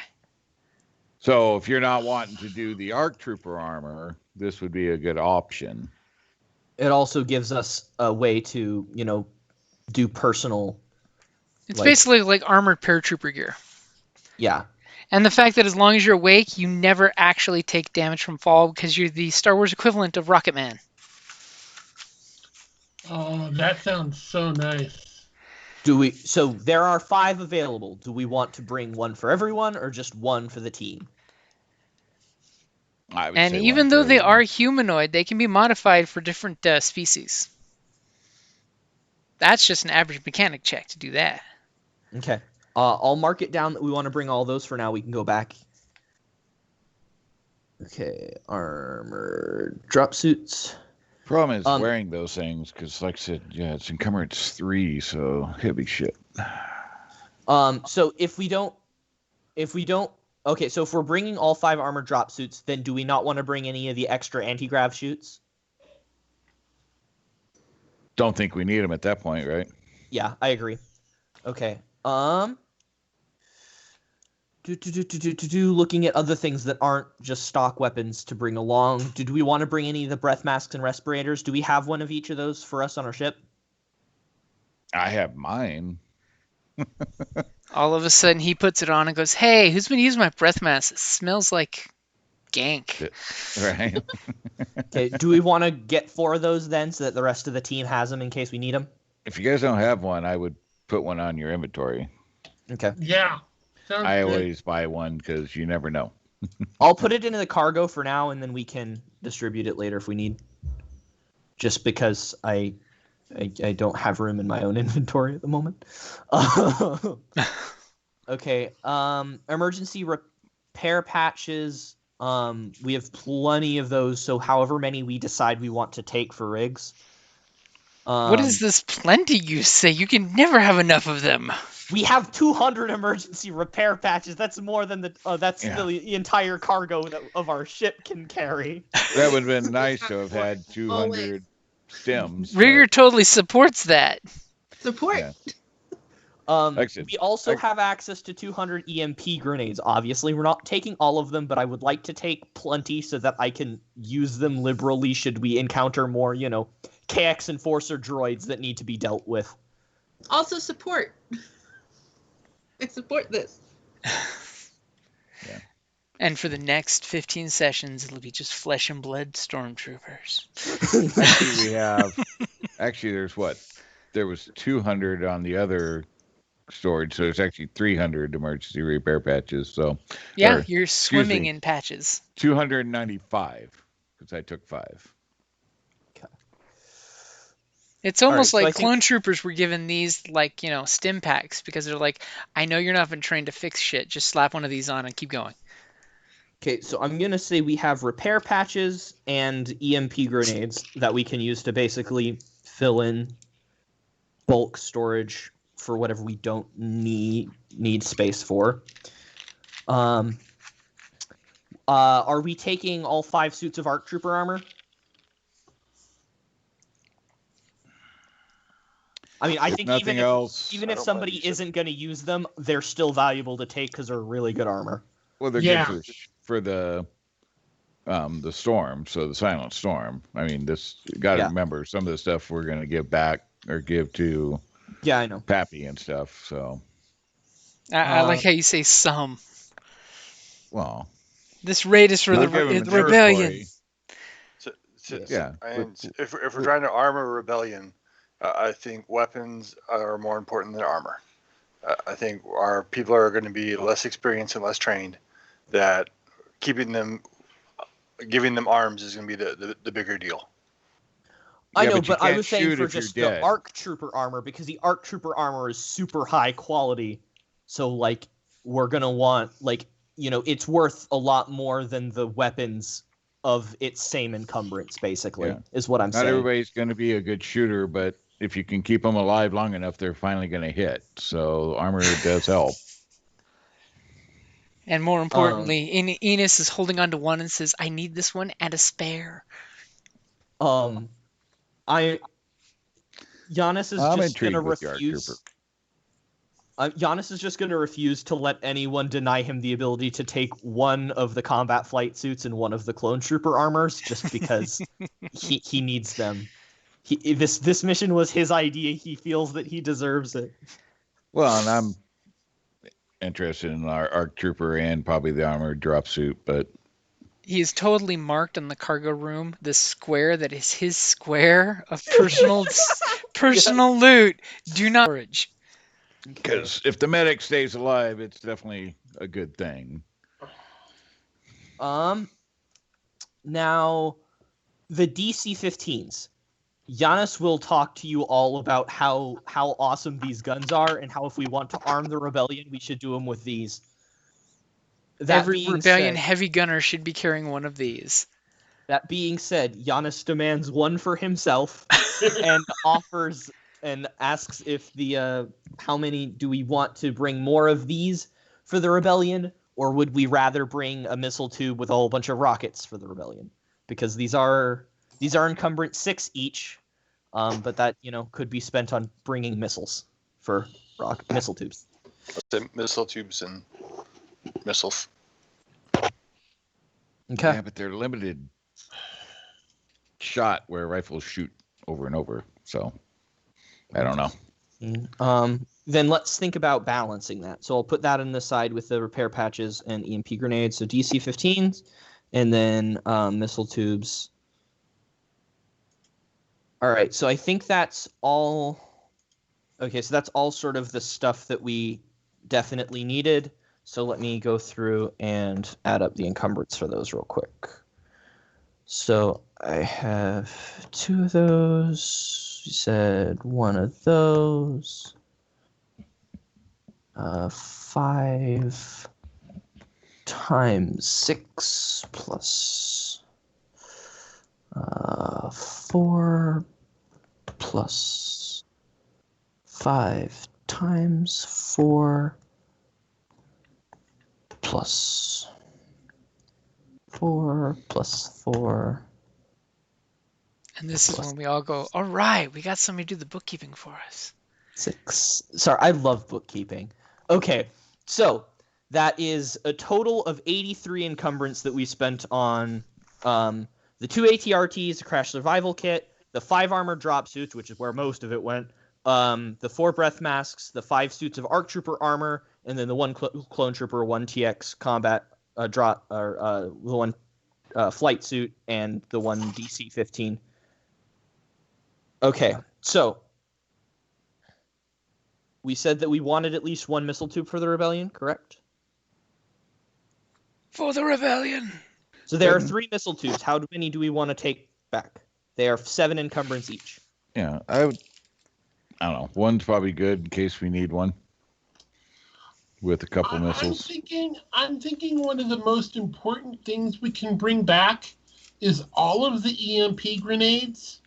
So if you're not wanting to do the ARC Trooper armor, this would be a good option. It also gives us a way to, do personal. It's Like- basically like armored paratrooper gear. Yeah. And the fact that as long as you're awake, you never actually take damage from fall because you're the Star Wars equivalent of Rocket Man. Oh, that sounds so nice. So there are 5 available. Do we want to bring one for everyone or just one for the team? I would And say even one though for they everyone. are humanoid, they can be modified for different species. That's just an average mechanic check to do that. Okay. I'll mark it down that we want to bring all those for now. We can go back. Okay. Armored drop suits. Problem is wearing those things because, like I said, yeah, it's encumbrance 3, so heavy shit. So if we don't, okay, so if we're bringing all 5 armored drop suits, then do we not want to bring any of the extra anti-grav chutes? Don't think we need them at that point, right? Yeah, I agree. Okay. Looking at other things that aren't just stock weapons to bring along. Do we want to bring any of the breath masks and respirators? Do we have one of each of those for us on our ship? I have mine. All of a sudden, he puts it on and goes, "Hey, who's been using my breath mask? It smells like gank." Right. Okay, do we want to get 4 of those then so that the rest of the team has them in case we need them? If you guys don't have one, I would put one on your inventory. Okay. Yeah. Sounds I good. always buy one because you never know. I'll put it into the cargo for now, and then we can distribute it later if we need. Just because I don't have room in my own inventory at the moment. Okay. Emergency repair patches. We have plenty of those. So however many we decide we want to take for rigs. What is this plenty you say? You can never have enough of them. We have 200 emergency repair patches. That's more than Yeah. the entire cargo of our ship can carry. That would have been nice to have had 200 stems. Rigger totally supports that. Support. Yeah. Excellent. We also have access to 200 EMP grenades. Obviously, we're not taking all of them, but I would like to take plenty so that I can use them liberally should we encounter more, KX Enforcer droids that need to be dealt with. Also support. I support this. And for the next 15 sessions, it'll be just flesh and blood stormtroopers. Actually, we have. Actually, there was 200 on the other storage, so there's actually 300 emergency repair patches. So Yeah, or, you're swimming me. in patches. 295 because I took 5. It's almost Alright, so like I think- clone troopers were given these, stim packs because they're like, I know you're not been trained to fix shit. Just slap one of these on and keep going. Okay, so I'm going to say we have repair patches and EMP grenades that we can use to basically fill in bulk storage for whatever we don't need space for. Are we taking all 5 suits of ARC Trooper armor? I mean, I think Nothing else. even I if don't somebody mind using- isn't going to use them, they're still valuable to take because they're really good armor. Well, they're Yeah. good for the storm, so the silent storm. I mean, got to Yeah. remember some of the stuff we're going to give back or give to Yeah, I know. Pappy and stuff. So, I like how you say some. well, This raid is for we'll the give 'em the rebellion. territory. Yeah. And if we're trying to arm a rebellion, I think weapons are more important than armor. I think our people are going to be less experienced and less trained. That giving them arms is going to be the bigger deal. I Yeah, know, but you but I can't was saying shoot for if you're just the dead. ARC Trooper armor, because the ARC Trooper armor is super high quality. So, we're going to want, it's worth a lot more than the weapons of its same encumbrance, basically, Yeah. is what I'm Not saying. everybody's going to be a good shooter, but if you can keep them alive long enough, they're finally going to hit. So armor does help. And more importantly, Enos is holding on to one and says, I need this one and a spare. Giannis is I'm just going intrigued to with the ARC refuse. Trooper. Giannis is just going to refuse to let anyone deny him the ability to take one of the combat flight suits and one of the clone trooper armors, just because he needs them. This mission was his idea. He feels that he deserves it. Well, and I'm interested in our ARC Trooper and probably the armored drop suit, but He is totally marked in the cargo room, the square that is his square of personal loot. Do not storage. because if the medic stays alive, it's definitely a good thing. Now, the DC-15s. Giannis will talk to you all about how awesome these guns are and how if we want to arm the rebellion, we should do them with these. Every rebellion heavy gunner should be carrying one of these. That being said, Giannis demands one for himself and offers and asks if how many do we want to bring more of these for the rebellion, or would we rather bring a missile tube with a whole bunch of rockets for the rebellion? Because these are encumbrance 6 each, but that could be spent on bringing missiles for missile tubes. Missile tubes and missiles. Okay. Yeah, but they're limited shot where rifles shoot over and over. So I don't know. Then let's think about balancing that. So I'll put that on the side with the repair patches and EMP grenades. So DC-15s, and then missile tubes. All right, so I think that's all. Okay, so that's all sort of the stuff that we definitely needed. So let me go through and add up the encumbrance for those real quick. So I have 2 of those. You said 1 of those. 5 times 6 plus 4 plus 5 times 4 plus 4 plus 4. And this is when we all go, all right, we got somebody to do the bookkeeping for us. 6. Sorry, I love bookkeeping. Okay, so that is a total of 83 encumbrance that we spent on the 2 ATRTs, the crash survival kit, the 5 armored drop suits, which is where most of it went, the 4 breath masks, the 5 suits of ARC Trooper armor, and then the 1 clone trooper, 1 TX combat drop, or the 1 flight suit, and the 1 DC-15. Okay, so we said that we wanted at least 1 missile tube for the rebellion, correct? For the rebellion. So there are 3 missile tubes. How many do we want to take back? They are 7 encumbrance each. Yeah, I don't know. 1's probably good in case we need one with a couple missiles. I'm thinking one of the most important things we can bring back is all of the EMP grenades,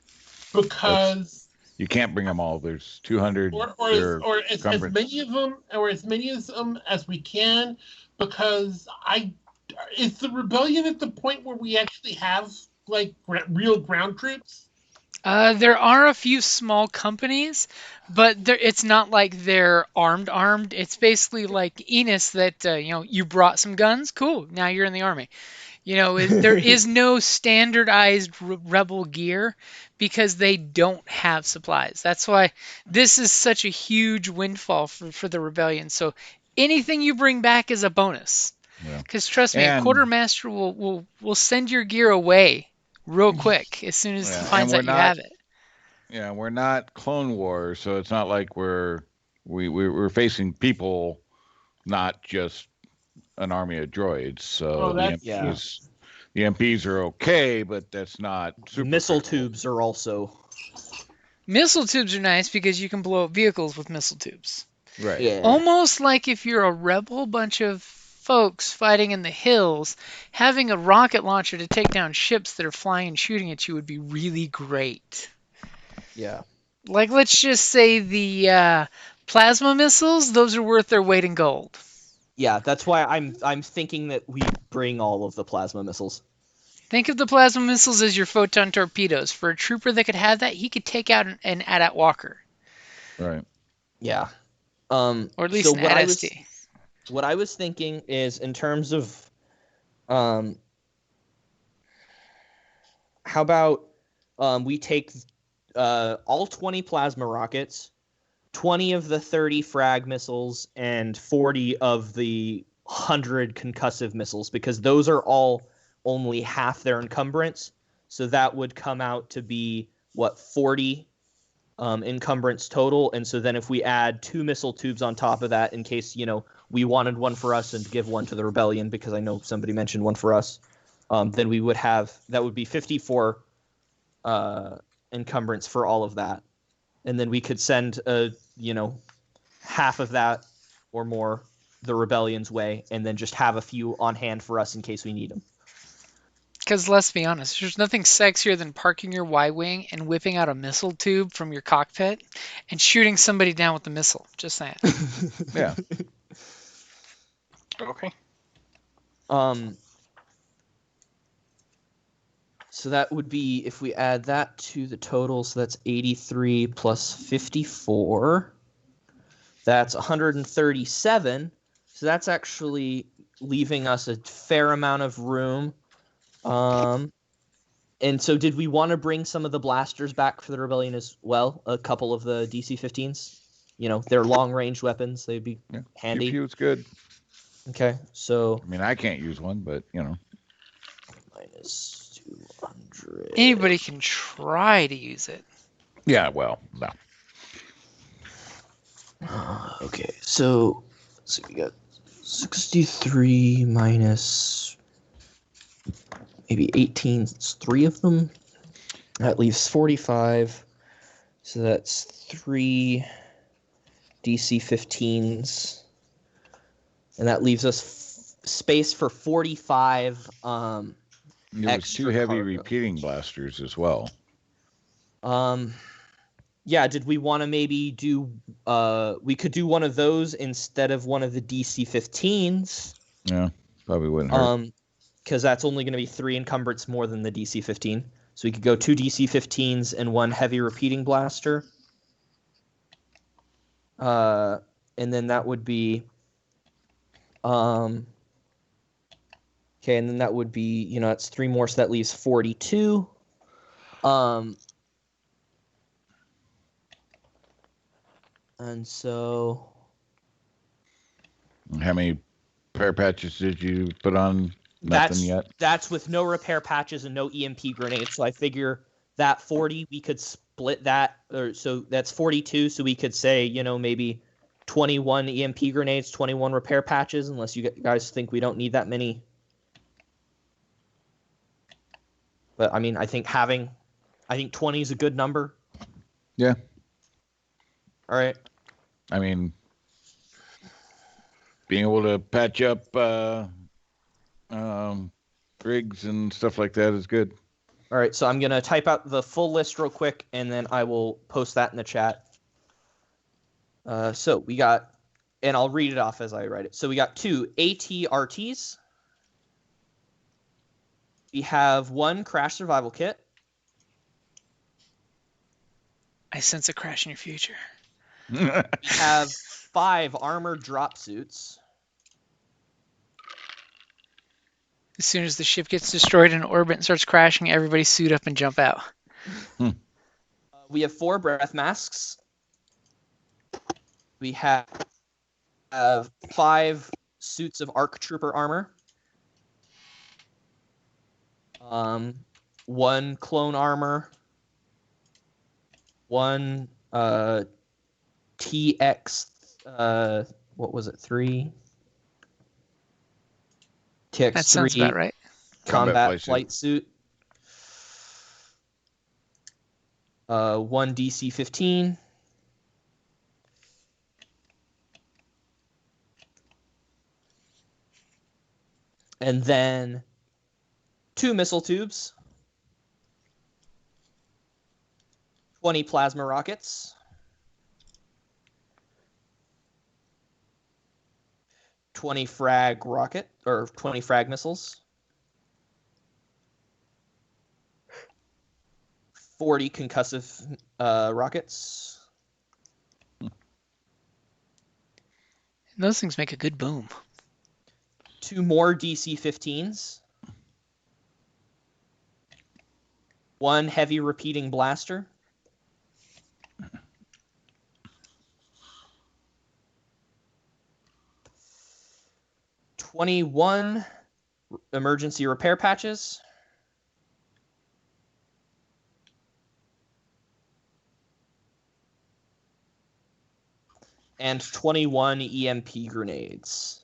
because you can't bring them all. There's 200. Or as many of them as we can, because is the rebellion at the point where we actually have like real ground troops? There are a few small companies, but it's not like they're armed. It's basically like Enos that, you brought some guns. Cool. Now you're in the army. There is no standardized rebel gear because they don't have supplies. That's why this is such a huge windfall for the rebellion. So anything you bring back is a bonus. Because trust me, a quartermaster will send your gear away real quick as soon as he finds out you have it. Yeah, we're not Clone Wars, so it's not like we're facing people, not just an army of droids. So the MPs are okay, but that's not super missile critical. Tubes are also. Missile tubes are nice because you can blow up vehicles with missile tubes. Right. Yeah. Almost like if you're a rebel bunch of folks fighting in the hills, having a rocket launcher to take down ships that are flying and shooting at you would be really great. Yeah. Like, let's just say the plasma missiles, those are worth their weight in gold. Yeah, that's why I'm thinking that we bring all of the plasma missiles. Think of the plasma missiles as your photon torpedoes. For a trooper that could have that, he could take out an AT-AT Walker. Right. Yeah. Or at least so an what NST. what I was thinking is in terms of how about we take all 20 plasma rockets, 20 of the 30 frag missiles, and 40 of the 100 concussive missiles, because those are all only half their encumbrance. So that would come out to be, 40 encumbrance total. And so then if we add 2 missile tubes on top of that, in case, we wanted one for us and give one to the rebellion, because I know somebody mentioned one for us, then we would have, that would be 54 encumbrance for all of that. And then we could send half of that or more the rebellion's way, and then just have a few on hand for us in case we need them. Because let's be honest, there's nothing sexier than parking your Y-wing and whipping out a missile tube from your cockpit and shooting somebody down with the missile. Just saying. Yeah. Okay. So that would be, if we add that to the total, so that's 83 plus 54. That's 137. So that's actually leaving us a fair amount of room. And so did we want to bring some of the blasters back for the rebellion as well? A couple of the DC-15s? They're long-range weapons. They'd be handy. Pew Pew's good. Okay, so... I mean, I can't use one, but, Minus 200. Anybody can try to use it. Yeah, well, no. Okay, so we got 63 minus maybe 18. It's 3 of them. That leaves 45. So that's 3 DC-15s. And that leaves us space for 45 There was 2 extra heavy cargo. repeating blasters as well. Yeah, did we want to maybe do we could do one of those instead of one of the DC-15s? Yeah, probably wouldn't hurt. Because that's only going to be 3 encumbrance more than the DC-15. So we could go 2 DC-15s and 1 heavy repeating blaster. And then that would be okay, and then that would be, that's 3 more, so that leaves 42. And so... How many repair patches did you put on? Nothing yet? That's with no repair patches and no EMP grenades. So I figure that 40, we could split that. So that's 42. So we could say, maybe 21 EMP grenades, 21 repair patches, unless you guys think we don't need that many. But, I mean, I think 20 is a good number. Yeah. All right. I mean, being able to patch up rigs and stuff like that is good. All right, so I'm going to type out the full list real quick, and then I will post that in the chat. So we got, and I'll read it off as I write it. So we got 2 ATRTs. We have 1 crash survival kit. I sense a crash in your future. We have 5 armored drop suits. As soon as the ship gets destroyed in orbit and starts crashing, everybody suit up and jump out. We have 4 breath masks. We have 5 suits of ARC Trooper armor. 1 clone armor. 1 TX, what was it, 3? TX3 That sounds about right. combat flight suit. 1 DC-15. And then 2 missile tubes. 20 plasma rockets. 20 frag missiles. 40 concussive rockets. Those things make a good boom. 2 more DC-15s. 1 heavy repeating blaster. 21 emergency repair patches. And 21 EMP grenades.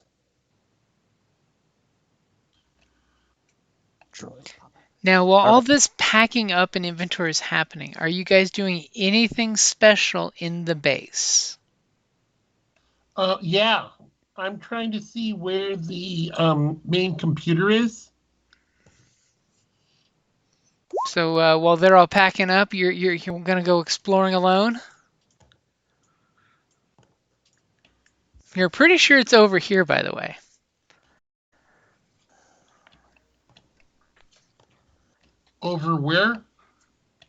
Now, while all this packing up and inventory is happening, are you guys doing anything special in the base? Yeah. I'm trying to see where the main computer is. So while they're all packing up, you're gonna go exploring alone? You're pretty sure it's over here, by the way. Over where?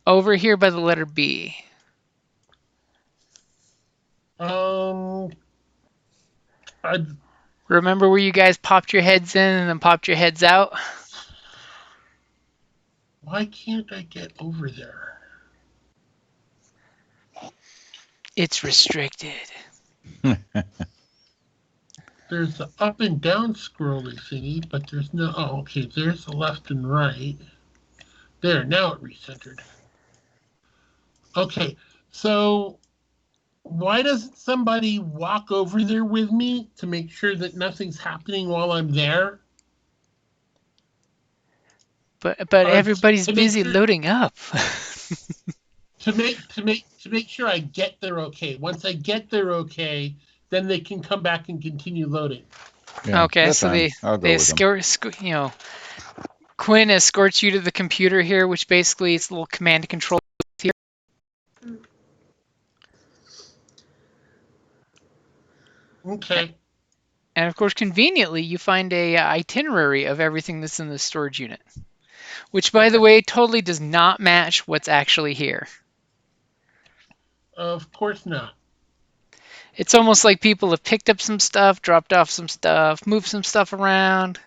Over here by the letter B. Remember where you guys popped your heads in and then popped your heads out? Why can't I get over there? It's restricted. There's the up and down scrolling thingy, but there's no. Oh, okay. There's the left and right. There, now it recentered. Okay, so why doesn't somebody walk over there with me to make sure that nothing's happening while I'm there? But everybody's busy loading up. to make sure I get there okay. Once I get there okay, then they can come back and continue loading. Yeah, okay, that's so fine. I'll go with them. Quinn escorts you to the computer here, which basically is a little command and control here. Okay. And of course, conveniently, you find a itinerary of everything that's in the storage unit, which, by the way, totally does not match what's actually here. Of course not. It's almost like people have picked up some stuff, dropped off some stuff, moved some stuff around.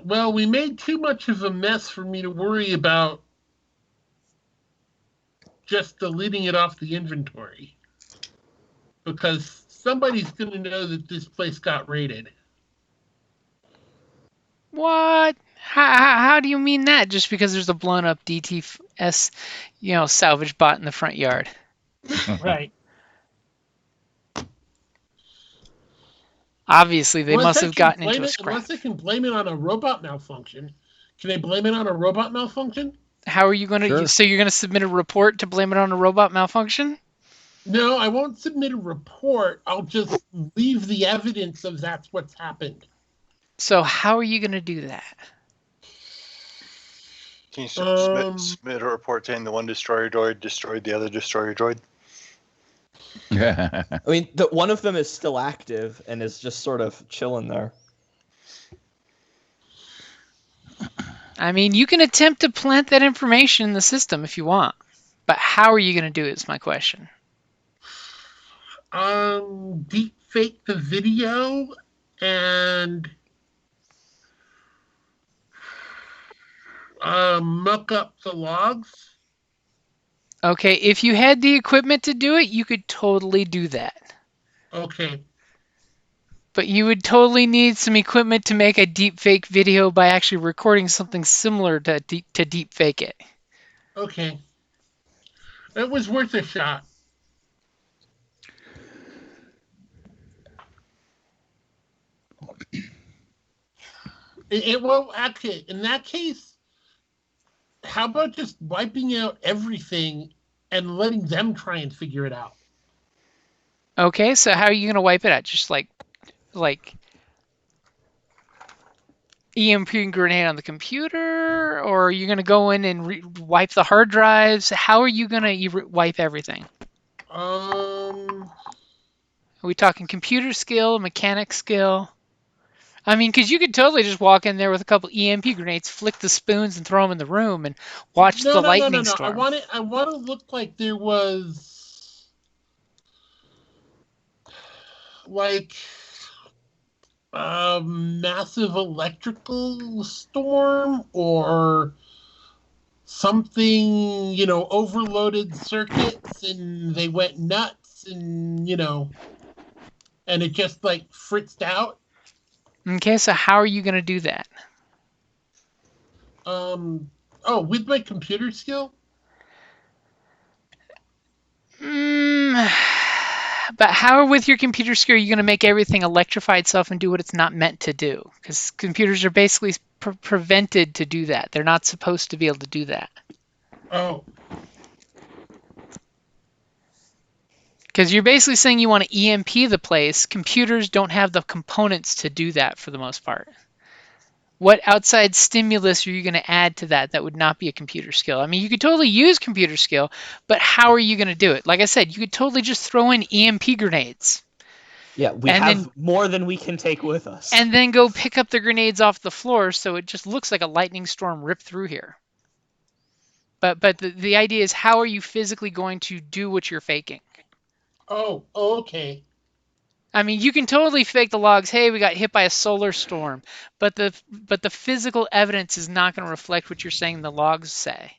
Well, we made too much of a mess for me to worry about just deleting it off the inventory. Because somebody's going to know that this place got raided. What? How do you mean that? Just because there's a blown up DTS, salvage bot in the front yard? Right. Obviously, they must have gotten into a scrap. Unless they can blame it on a robot malfunction. Can they blame it on a robot malfunction? How are you going to? Sure. So you're going to submit a report to blame it on a robot malfunction? No, I won't submit a report. I'll just leave the evidence of that's what's happened. So how are you going to do that? Can you submit a report saying the one destroyer droid destroyed the other destroyer droid? I mean, one of them is still active and is just sort of chilling there. I mean, you can attempt to plant that information in the system if you want, but how are you going to do it is my question. Deep fake the video and muck up the logs. Okay, if you had the equipment to do it, you could totally do that. Okay. But you would totally need some equipment to make a deep fake video by actually recording something similar to deep fake it. Okay. It was worth a shot. Well, actually, in that case, how about just wiping out everything and letting them try and figure it out? Okay, so how are you going to wipe it out? Just like EMP grenade on the computer? Or are you going to go in and wipe the hard drives? How are you going to wipe everything? Are we talking computer skill, mechanic skill? I mean, because you could totally just walk in there with a couple EMP grenades, flick the spoons, and throw them in the room, and watch the lightning No. storm. I want to look like there was like a massive electrical storm or something, overloaded circuits and they went nuts and, and it just like fritzed out. Okay, so how are you going to do that? With my computer skill? But how with your computer skill are you going to make everything electrify itself and do what it's not meant to do? Because computers are basically prevented to do that. They're not supposed to be able to do that. Oh. Because you're basically saying you want to EMP the place. Computers don't have the components to do that for the most part. What outside stimulus are you going to add to that would not be a computer skill? I mean, you could totally use computer skill, but how are you going to do it? Like I said, you could totally just throw in EMP grenades. Yeah, we have more than we can take with us. And then go pick up the grenades off the floor so it just looks like a lightning storm ripped through here. But the idea is, how are you physically going to do what you're faking? Oh, okay. I mean, you can totally fake the logs. Hey, we got hit by a solar storm, but the physical evidence is not going to reflect what you're saying the logs say.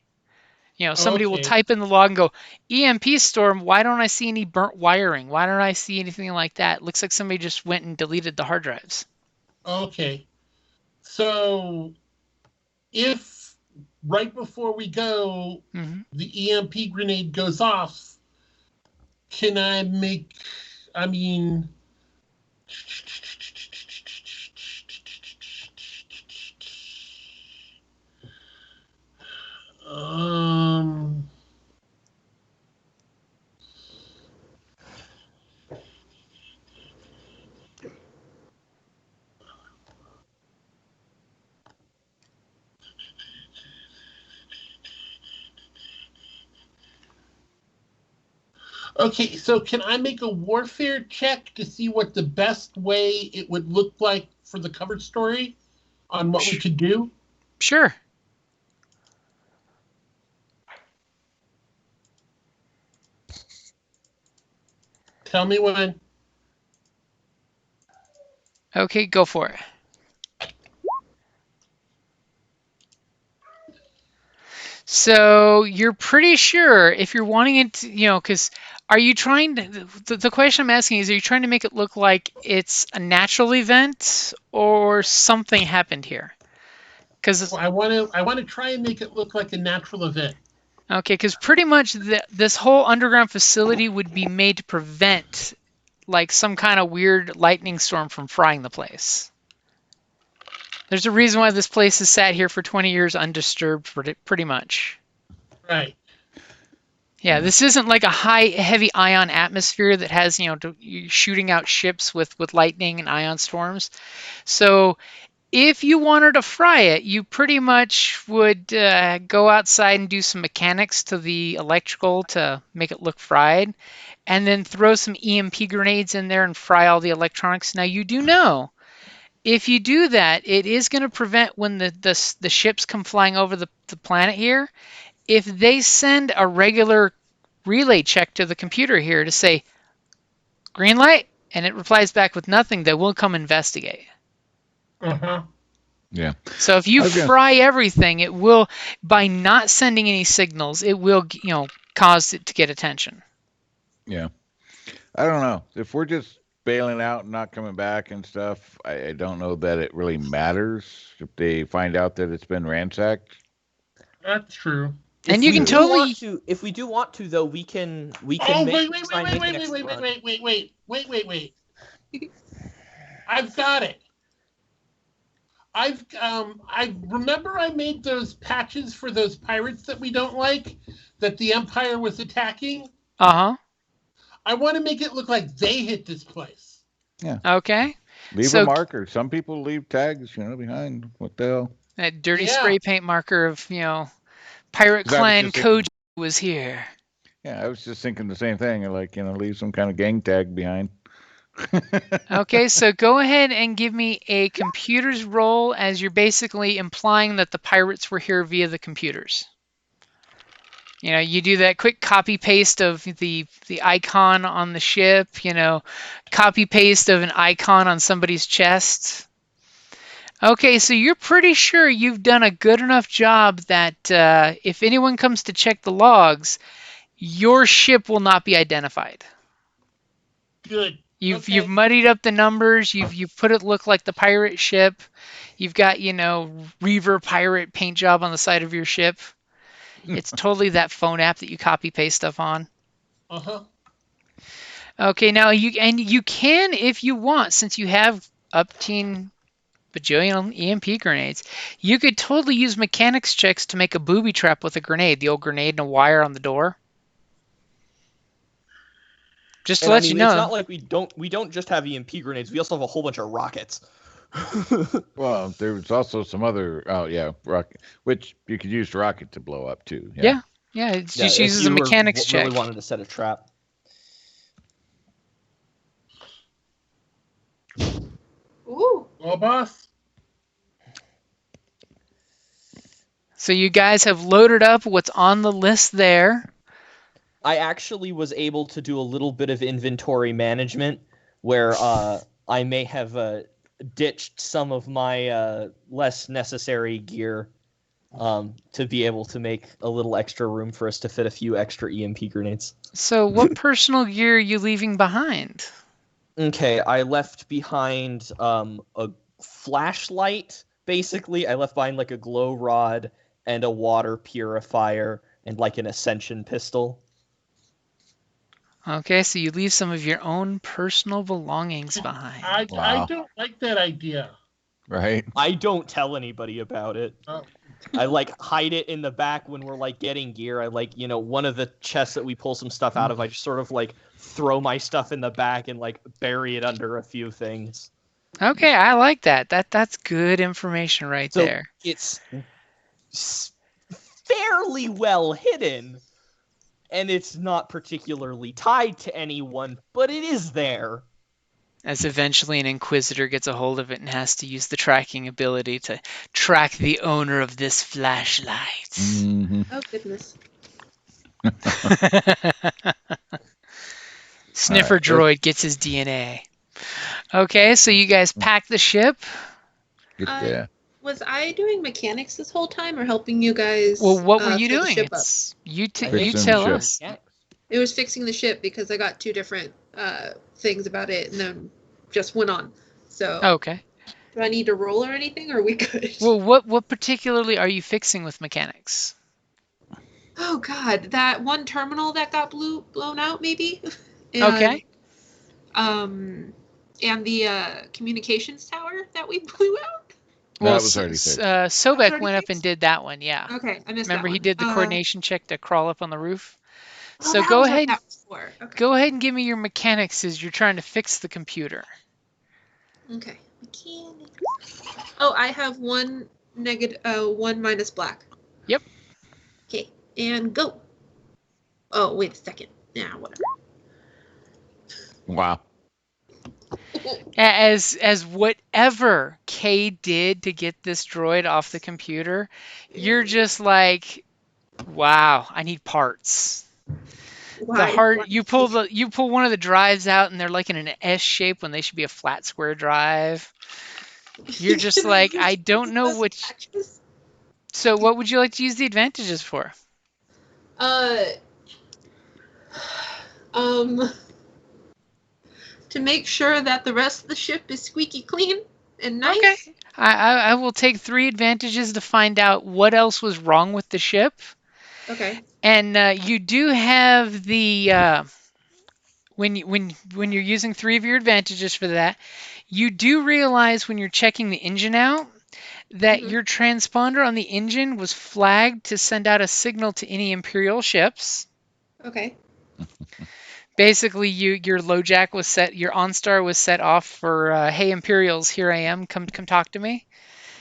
Somebody will type in the log and go, EMP storm, why don't I see any burnt wiring? Why don't I see anything like that? It looks like somebody just went and deleted the hard drives. Okay. So if right before we go, the EMP grenade goes off, can I make, okay, so can I make a warfare check to see what the best way it would look like for the cover story on what we could do? Sure. Tell me when. Okay, go for it. So you're pretty sure if you're wanting it to, because are you trying to, the question I'm asking is, are you trying to make it look like it's a natural event or something happened here? Because I want to try and make it look like a natural event. Okay, because pretty much this whole underground facility would be made to prevent like some kind of weird lightning storm from frying the place. There's a reason why this place has sat here for 20 years undisturbed, pretty much. Right. Yeah, this isn't like a heavy ion atmosphere that has, shooting out ships with lightning and ion storms. So if you wanted to fry it, you pretty much would go outside and do some mechanics to the electrical to make it look fried, and then throw some EMP grenades in there and fry all the electronics. Now, you do know, if you do that, it is going to prevent when the ships come flying over the planet here. If they send a regular relay check to the computer here to say, green light, and it replies back with nothing, they will come investigate. Uh-huh. Yeah. So if you fry everything, it will, by not sending any signals, it will, cause it to get attention. Yeah. I don't know. If we're just bailing out and not coming back and stuff, I don't know that it really matters if they find out that it's been ransacked. That's true. And you can totally. If we do want to, though, we can. Oh, wait. I've got it. I remember I made those patches for those pirates that we don't like, that the Empire was attacking. Uh-huh. I want to make it look like they hit this place. Yeah. Okay. Leave a marker. Some people leave tags, behind. What the hell? That dirty spray paint marker of, Pirate Clan Koji was here. Yeah, I was just thinking the same thing. Like, leave some kind of gang tag behind. Okay, so go ahead and give me a computers roll as you're basically implying that the pirates were here via the computers. You know, you do that quick copy paste of the icon on the ship, you know, copy paste of an icon on somebody's chest. Okay, so you're pretty sure you've done a good enough job that if anyone comes to check the logs, your ship will not be identified. Good. You've muddied up the numbers. You've put it look like the pirate ship. You've got, you know, Reaver pirate paint job on the side of your ship. It's totally that phone app that you copy paste stuff on. Uh-huh. Okay, now you can, if you want, since you have upteen bajillion EMP grenades, you could totally use mechanics checks to make a booby trap with a grenade, the old grenade and a wire on the door. Just to And I let mean, you it's know. not like we don't just have EMP grenades. We also have a whole bunch of rockets. Well, there was also some other, rocket, which you could use rocket to blow up too. Yeah, it Yeah, just if uses a you mechanics check. really wanted to set a trap. Ooh. Well, boss. So you guys have loaded up what's on the list there. I actually was able to do a little bit of inventory management where I may have ditched some of my less necessary gear to be able to make a little extra room for us to fit a few extra EMP grenades. So what personal gear are you leaving behind? Okay, I left behind a flashlight, basically. I left behind like a glow rod and a water purifier and like an ascension pistol. Okay, so you leave some of your own personal belongings behind. I Wow. don't like that idea. Right. I don't tell anybody about it. Oh. I like hide it in the back when we're like getting gear. I like, you know, one of the chests that we pull some stuff out of, I just sort of like throw my stuff in the back and like bury it under a few things. Okay, I like that. That's good information right So there. it's fairly well hidden, and it's not particularly tied to anyone, but it is there. As eventually an Inquisitor gets a hold of it and has to use the tracking ability to track the owner of this flashlight. Mm-hmm. Oh goodness. Sniffer All right, droid gets his DNA. Okay, so you guys pack the ship. Yeah. Was I doing mechanics this whole time, or helping you guys? Well, what were you fill the doing? ship up? It's you Fixing the tell ship. us. It was fixing the ship because I got two different things about it, and then just went on. So, Okay. do I need to roll or anything, or are we good? Well, what particularly are you fixing with mechanics? Oh God, that one terminal that got blown out, maybe. And, Okay. And the communications tower that we blew out. Well, That was already fixed. Sobek already went up fixed? and did that one. Yeah. Okay, I missed Remember that he one. did the coordination check to crawl up on the roof. Oh, So that go was what ahead. that was for. Okay. Go ahead and give me your mechanics as you're trying to fix the computer. Okay. Mechanics. Oh, I have one minus black. Yep. Okay, and go. Oh, wait a second. Yeah, whatever. Wow. As whatever Kay did to get this droid off the computer, you're just like, wow, I need parts. Why? You pull one of the drives out and they're like in an S shape when they should be a flat square drive. You're just like, I don't know which. Patches? So what would you like to use the advantages for? To make sure that the rest of the ship is squeaky clean and nice. Okay. I will take 3 advantages to find out what else was wrong with the ship. Okay. And you do have the when you're using 3 of your advantages for that, you do realize when you're checking the engine out that your transponder on the engine was flagged to send out a signal to any Imperial ships. Okay. Basically, your LoJack was set, your OnStar was set off for, hey Imperials, here I am, come talk to me.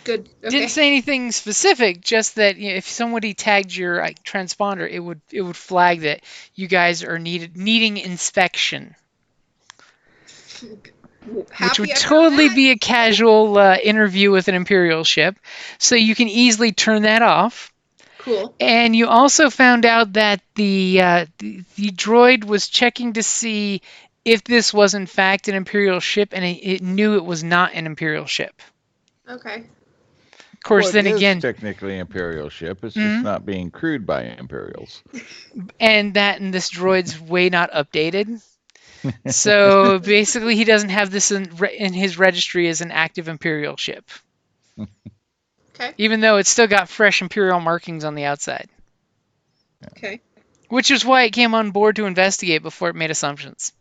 Good. Okay. Didn't say anything specific, just that if somebody tagged your transponder, it would flag that you guys are needing inspection. which Happy would I found totally that. be a casual interview with an Imperial ship. So you can easily turn that off. Cool. And you also found out that the droid was checking to see if this was in fact an Imperial ship, and it knew it was not an Imperial ship. Okay. Of course, Well, it then is again, technically an Imperial ship. It's Mhm. just not being crewed by Imperials. and this droid's way not updated. So basically, he doesn't have this in his registry as an active Imperial ship, Okay. even though it's still got fresh Imperial markings on the outside. Okay. Which is why it came on board to investigate before it made assumptions.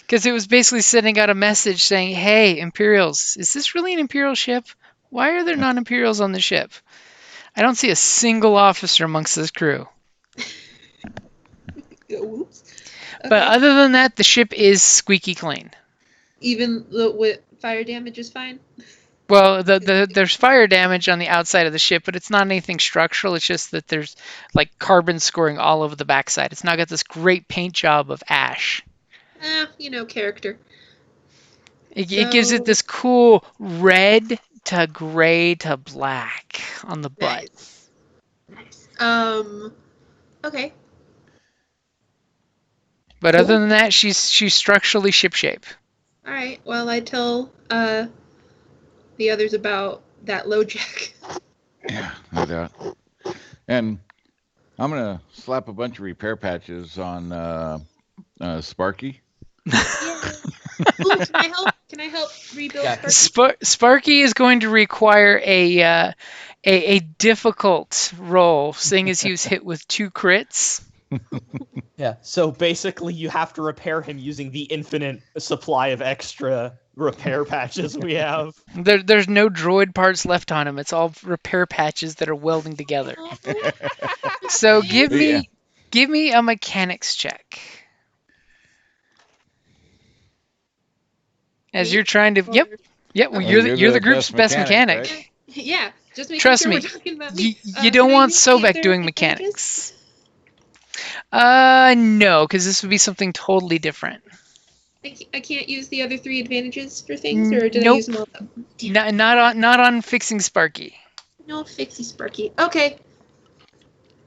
Because it was basically sending out a message saying, hey, Imperials, is this really an Imperial ship? Why are there non-Imperials on the ship? I don't see a single officer amongst this crew. Whoops. Okay. But other than that, the ship is squeaky clean. Even with fire damage is fine. Well, there's fire damage on the outside of the ship, but it's not anything structural. It's just that there's like carbon scoring all over the backside. It's now got this great paint job of ash. Character. It gives it this cool red to gray to black on the butt. Nice. Okay. But Cool. other than that, she's structurally shipshape. All right. Well, I tell the others about that low jack. Yeah, no doubt. And I'm gonna slap a bunch of repair patches on Sparky. Ooh, can I help rebuild Yeah. Sparky? Sparky is going to require a difficult roll, seeing as he was hit with 2 crits. Yeah, so basically you have to repair him using the infinite supply of extra repair patches we have. There's no droid parts left on him. It's all repair patches that are welding together. So give me a mechanics check. As Me? you're trying to, yep. Well, Well, you're the group's best mechanic. right? Yeah, just making Trust sure me, we're talking about me. You don't can I want read the Sobek other doing advantages? mechanics. No, because this would be something totally different. I can't use the other 3 advantages for things, or did I Nope. use them all? Damn. Not on fixing Sparky. No fixie Sparky. Okay.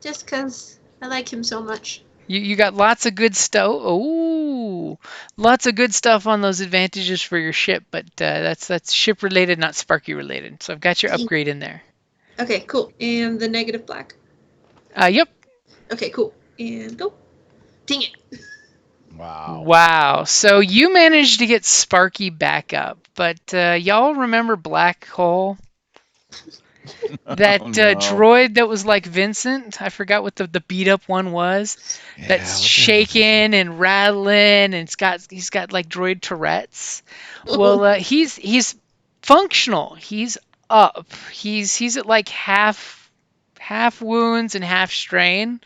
Just because I like him so much. You got lots of good stuff. Oh, lots of good stuff on those advantages for your ship, but that's ship related, not Sparky related. So I've got your upgrade in there. Okay, cool. And the negative black. Yep. Okay, cool. And go. Dang it. Wow. So you managed to get Sparky back up, but y'all remember Black Hole? That droid that was like Vincent? I forgot what the beat up one was. Yeah, That's shaking and rattling, and he's got like droid Tourette's. Well, he's functional. He's up. He's at like half wounds and half strain.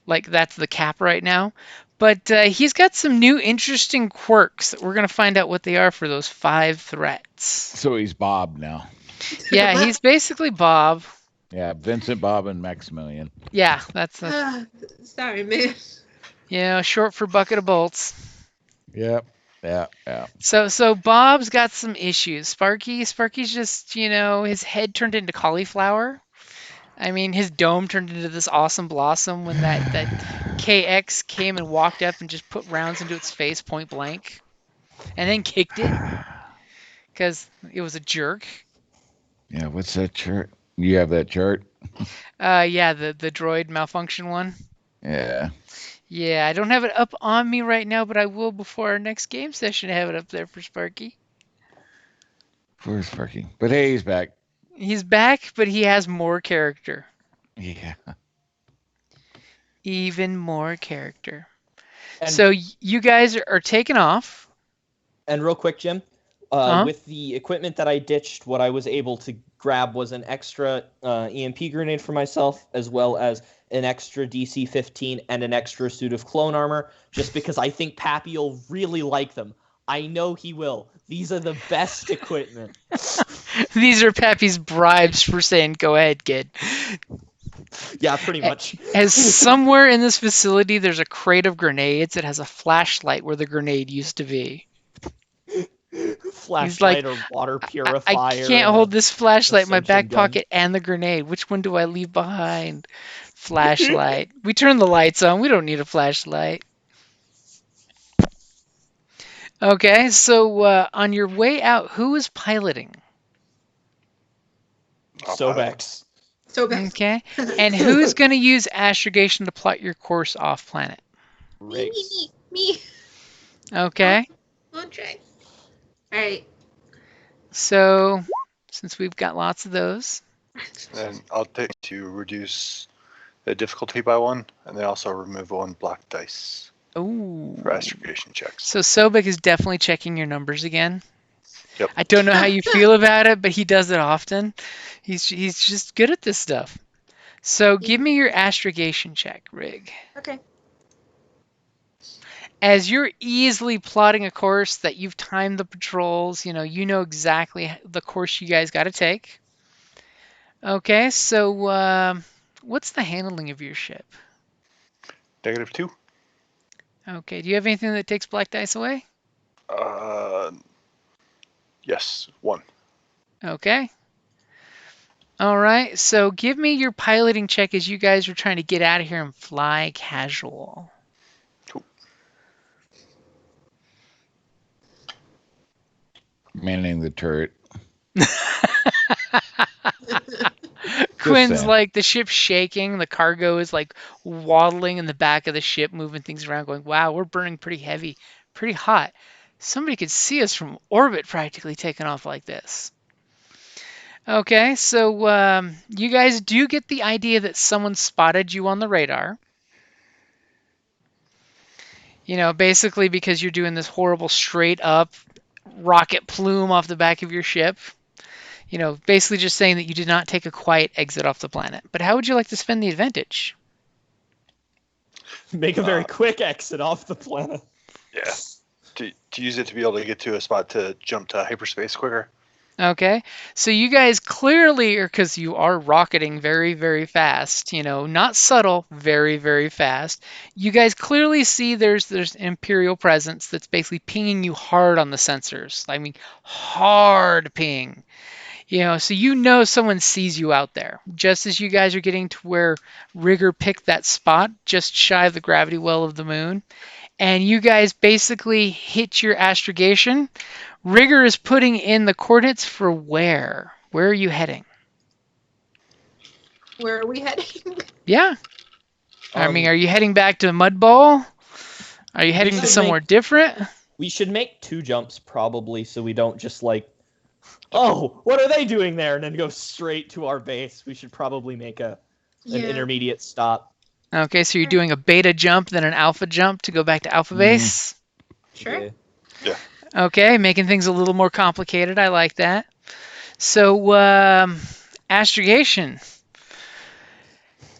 Like that's the cap right now. But he's got some new interesting quirks that we're going to find out what they are for those 5 threats. So he's Bob now. Yeah, he's basically Bob. Yeah, Vincent, Bob, and Maximilian. Yeah, that's Sorry, man. Short for bucket of bolts. Yep. Yeah. So Bob's got some issues. Sparky's just, his head turned into cauliflower. I mean, his dome turned into this awesome blossom when that KX came and walked up and just put rounds into its face point blank. And then kicked it. Because it was a jerk. Yeah, what's that chart? You have that chart? Yeah, the droid malfunction one. Yeah. Yeah, I don't have it up on me right now, but I will before our next game session have it up there for Sparky. Poor Sparky. But hey, he's back. He's back, but he has more character. Yeah. Even more character. And, So you guys are taking off. and real quick, Jim, with the equipment that I ditched, what I was able to grab was an extra EMP grenade for myself, as well as an extra DC-15 and an extra suit of clone armor, just because I think Pappy will really like them. I know he will. These are the best equipment. These are Pappy's bribes for saying, go ahead, kid. Yeah, pretty much. As somewhere in this facility, there's a crate of grenades that has a flashlight where the grenade used to be. flashlight or water purifier. I can't and hold this flashlight in my ascension back gun. pocket and the grenade. Which one do I leave behind? Flashlight. We turn the lights on. We don't need a flashlight. Okay, so on your way out, who is piloting? Sobex. So bad. Okay, and who's going to use astrogation to plot your course off planet? Me. Okay, Andre. All right. so since we've got lots of those, And I'll take to reduce the difficulty by 1, and then also remove 1 black dice ooh. for astrogation checks. So Sobek is definitely checking your numbers again. Yep. I don't know how you feel about it, but he does it often. He's just good at this stuff. So give me your astrogation check, Rig. Okay. As you're easily plotting a course that you've timed the patrols, you know exactly the course you guys got to take. Okay, so what's the handling of your ship? -2. Okay, do you have anything that takes black dice away? Yes, 1. Okay. All right, so give me your piloting check as you guys are trying to get out of here and fly casual. Cool. Manning the turret. Quinn's saying. like, the ship's shaking, the cargo is like waddling in the back of the ship, moving things around, going, wow, we're burning pretty heavy, pretty hot. Somebody could see us from orbit practically taking off like this. Okay, so you guys do get the idea that someone spotted you on the radar. You know, basically because you're doing this horrible straight up rocket plume off the back of your ship. You know, basically just saying that you did not take a quiet exit off the planet. But how would you like to spend the advantage? Make a very quick exit off the planet. Yeah. To use it to be able to get to a spot to jump to hyperspace quicker. Okay, so you guys clearly, because you are rocketing very, very fast, you know, not subtle, very, very fast. You guys clearly see there's Imperial presence that's basically pinging you hard on the sensors. I mean, hard ping. You know, so you know someone sees you out there. Just as you guys are getting to where Rigger picked that spot, just shy of the gravity well of the moon, and you guys basically hit your astrogation. Rigger is putting in the coordinates for where? Where are you heading? Where are we heading? Yeah. I mean, are you heading back to Mudball? Are you heading to somewhere different? We should make 2 jumps probably, so we don't just like, oh, what are they doing there? And then go straight to our base. We should probably make an intermediate stop. Okay, so you're doing a beta jump, then an alpha jump to go back to alpha base? Sure. Yeah. Okay, making things a little more complicated. I like that. So, astrogation.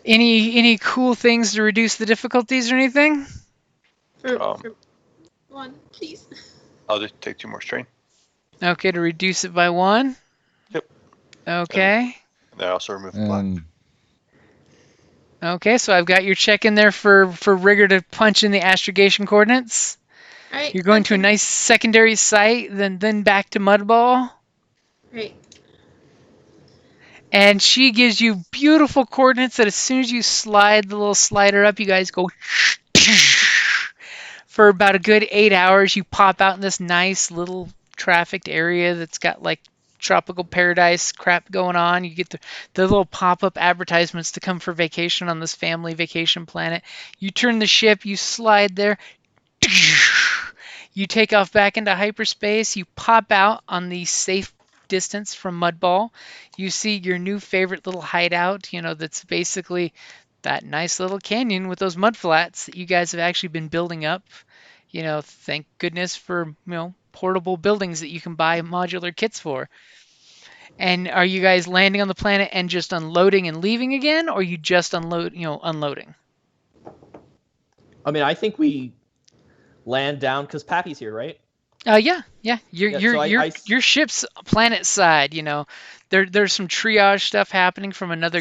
Any cool things to reduce the difficulties or anything? For 1, please. I'll just take 2 more strain. Okay, to reduce it by 1. Yep. Okay. And then I also remove the black. Okay, so I've got your check in there for Rigger to punch in the astrogation coordinates. All right. You're going to a nice secondary site, then back to Mudball. Right. And she gives you beautiful coordinates that as soon as you slide the little slider up, you guys go for about a good 8 hours. You pop out in this nice little trafficked area that's got like tropical paradise crap going on. You get the little pop-up advertisements to come for vacation on this family vacation planet. You turn the ship, you slide there. You take off back into hyperspace. You pop out on the safe distance from Mudball. You see your new favorite little hideout, you know, that's basically that nice little canyon with those mud flats that you guys have actually been building up. You know, thank goodness for, you know, portable buildings that you can buy modular kits for. And are you guys landing on the planet and just unloading and leaving again, or are you just unloading? I mean, I think we land down because Pappy's here, right? Yeah. Your ship's planet side. You know, there's some triage stuff happening from another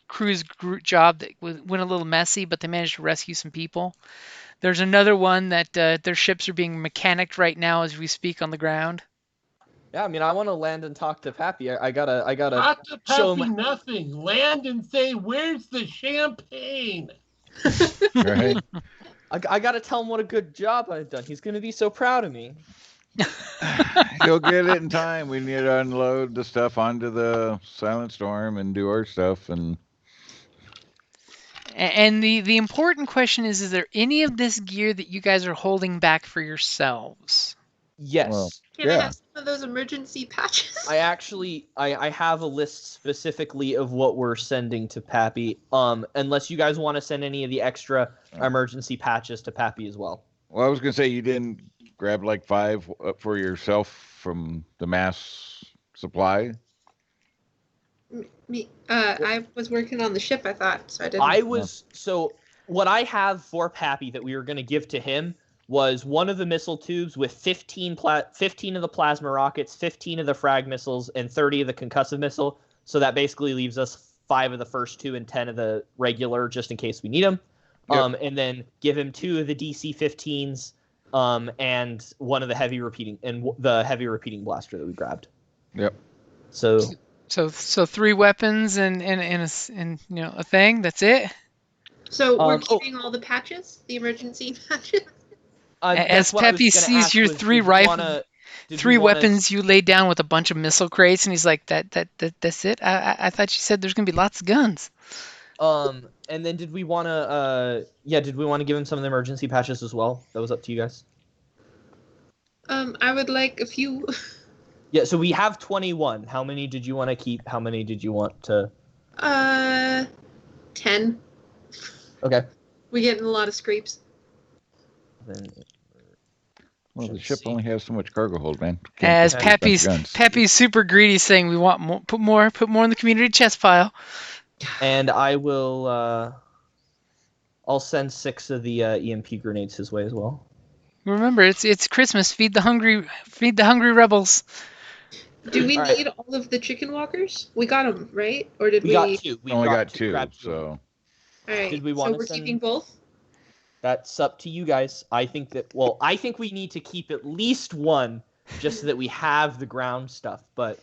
cruise job that went a little messy, but they managed to rescue some people. There's another one that their ships are being mechanicked right now as we speak on the ground. Yeah, I mean, I want to land and talk to Pappy. I gotta Talk to show Puppy him. nothing. Land and say, "Where's the champagne?" Right? I gotta tell him what a good job I've done. He's gonna be so proud of me. He'll get it in time. We need to unload the stuff onto the Silent Storm and do our stuff. And And the important question is there any of this gear that you guys are holding back for yourselves? Yes. Well, Can I yeah. have some of those emergency patches? I actually I have a list specifically of what we're sending to Pappy. Unless you guys want to send any of the extra emergency patches to Pappy as well. Well, I was gonna say you didn't grab like 5 for yourself from the mass supply. I was working on the ship, I thought, so I didn't. I was so what I have for Pappy that we were going to give to him was one of the missile tubes with 15 of the plasma rockets, 15 of the frag missiles, and 30 of the concussive missile. So that basically leaves us 5 of the first 2 and 10 of the regular, just in case we need them. Yep. And then give him 2 of the DC-15s, and one of the heavy repeating blaster that we grabbed. Yep. So 3 weapons and a thing. That's it. So we're keeping all the patches, the emergency patches. As Peppy sees your 3 rifles, 3 weapons you laid down with a bunch of missile crates, and he's like, "That's it." I thought you said there's gonna be lots of guns. And then did we want to give him some of the emergency patches as well? That was up to you guys. I would like a few. Yeah, so we have 21. How many did you want to keep? How many did you want to? 10. Okay. We get in a lot of scrapes. Then Well, the ship only has so much cargo hold, man. As Can't put a bunch of guns. Peppy's super greedy, saying we want more, put more in the community chest pile. And I will. I'll send 6 of the EMP grenades his way as well. Remember, it's Christmas. Feed the hungry rebels. Do we need all of the chicken walkers? We got them, right? Or did we? Got 2. We only got 2, grabbed 2. so. All right. Did we so want we're to send... keeping both. That's up to you guys. I think we need to keep at least 1, just so that we have the ground stuff. But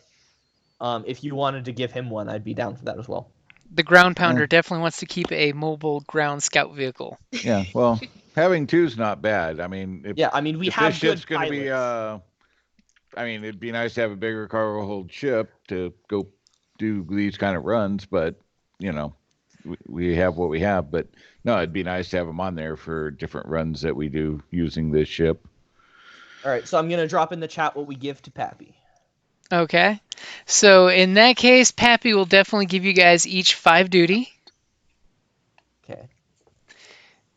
if you wanted to give him 1, I'd be down for that as well. The ground pounder definitely wants to keep a mobile ground scout vehicle. Yeah, well, having 2 is not bad. I mean, we if have this ship's good going to be, pilots. I mean, it'd be nice to have a bigger cargo hold ship to go do these kind of runs, but we have what we have. But no, it'd be nice to have them on there for different runs that we do using this ship. All right, so I'm gonna drop in the chat what we give to Pappy. Okay, so in that case, Pappy will definitely give you guys each 5 duty. Okay.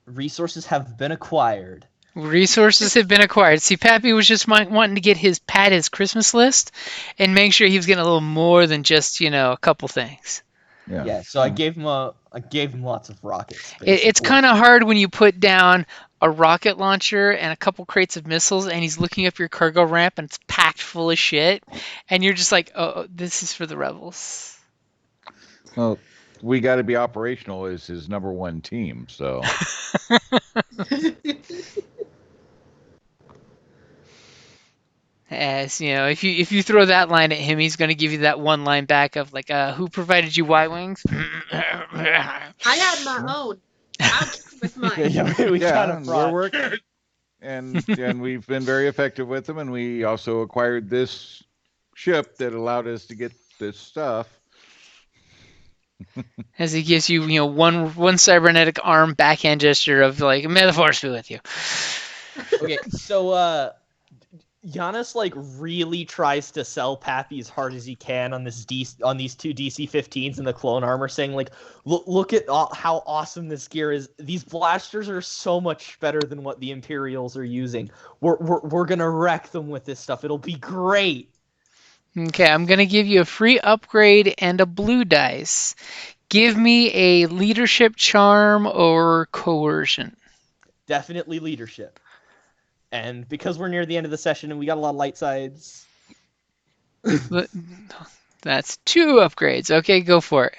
Resources have been acquired. Resources have been acquired. See, Pappy was just wanting to get his Christmas list and make sure he was getting a little more than just a couple things. Yeah. So I gave him lots of rockets. It's kind of hard when you put down a rocket launcher and a couple crates of missiles, and he's looking up your cargo ramp, and it's packed full of shit, and you're just like, "Oh, this is for the rebels." Well, we got to be operational as his number 1 team, so. As if you throw that line at him, he's going to give you that one line back of like, "Who provided you Y-wings?" I had my own. I'll keep with mine. We're working, and we've been very effective with them, and we also acquired this ship that allowed us to get this stuff. As he gives you, one cybernetic arm backhand gesture of like, "May the force be with you." Okay, so Giannis really tries to sell Pappy as hard as he can on these 2 DC-15s and the clone armor, saying like, look at how awesome this gear is. These blasters are so much better than what the Imperials are using. We're gonna wreck them with this stuff. It'll be great. Okay, I'm gonna give you a free upgrade and a blue dice. Give me a leadership, charm, or coercion. Definitely leadership. And because we're near the end of the session and we got a lot of light sides. That's 2 upgrades. Okay, go for it.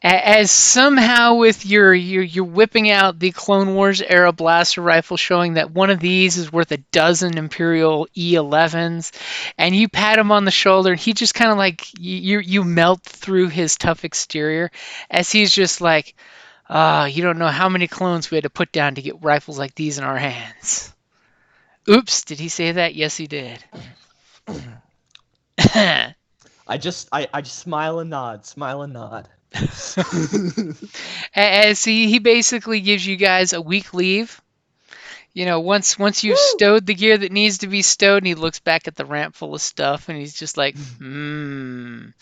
As somehow with you're whipping out the Clone Wars era blaster rifle, showing that one of these is worth a dozen Imperial E11s, and you pat him on the shoulder, and he just kind of like you melt through his tough exterior, as he's just like, ah, you don't know how many clones we had to put down to get rifles like these in our hands. Oops, did he say that? Yes, he did. I just smile and nod. As he basically gives you guys a week leave. You know, once you've stowed the gear that needs to be stowed, and he looks back at the ramp full of stuff, and he's just like, You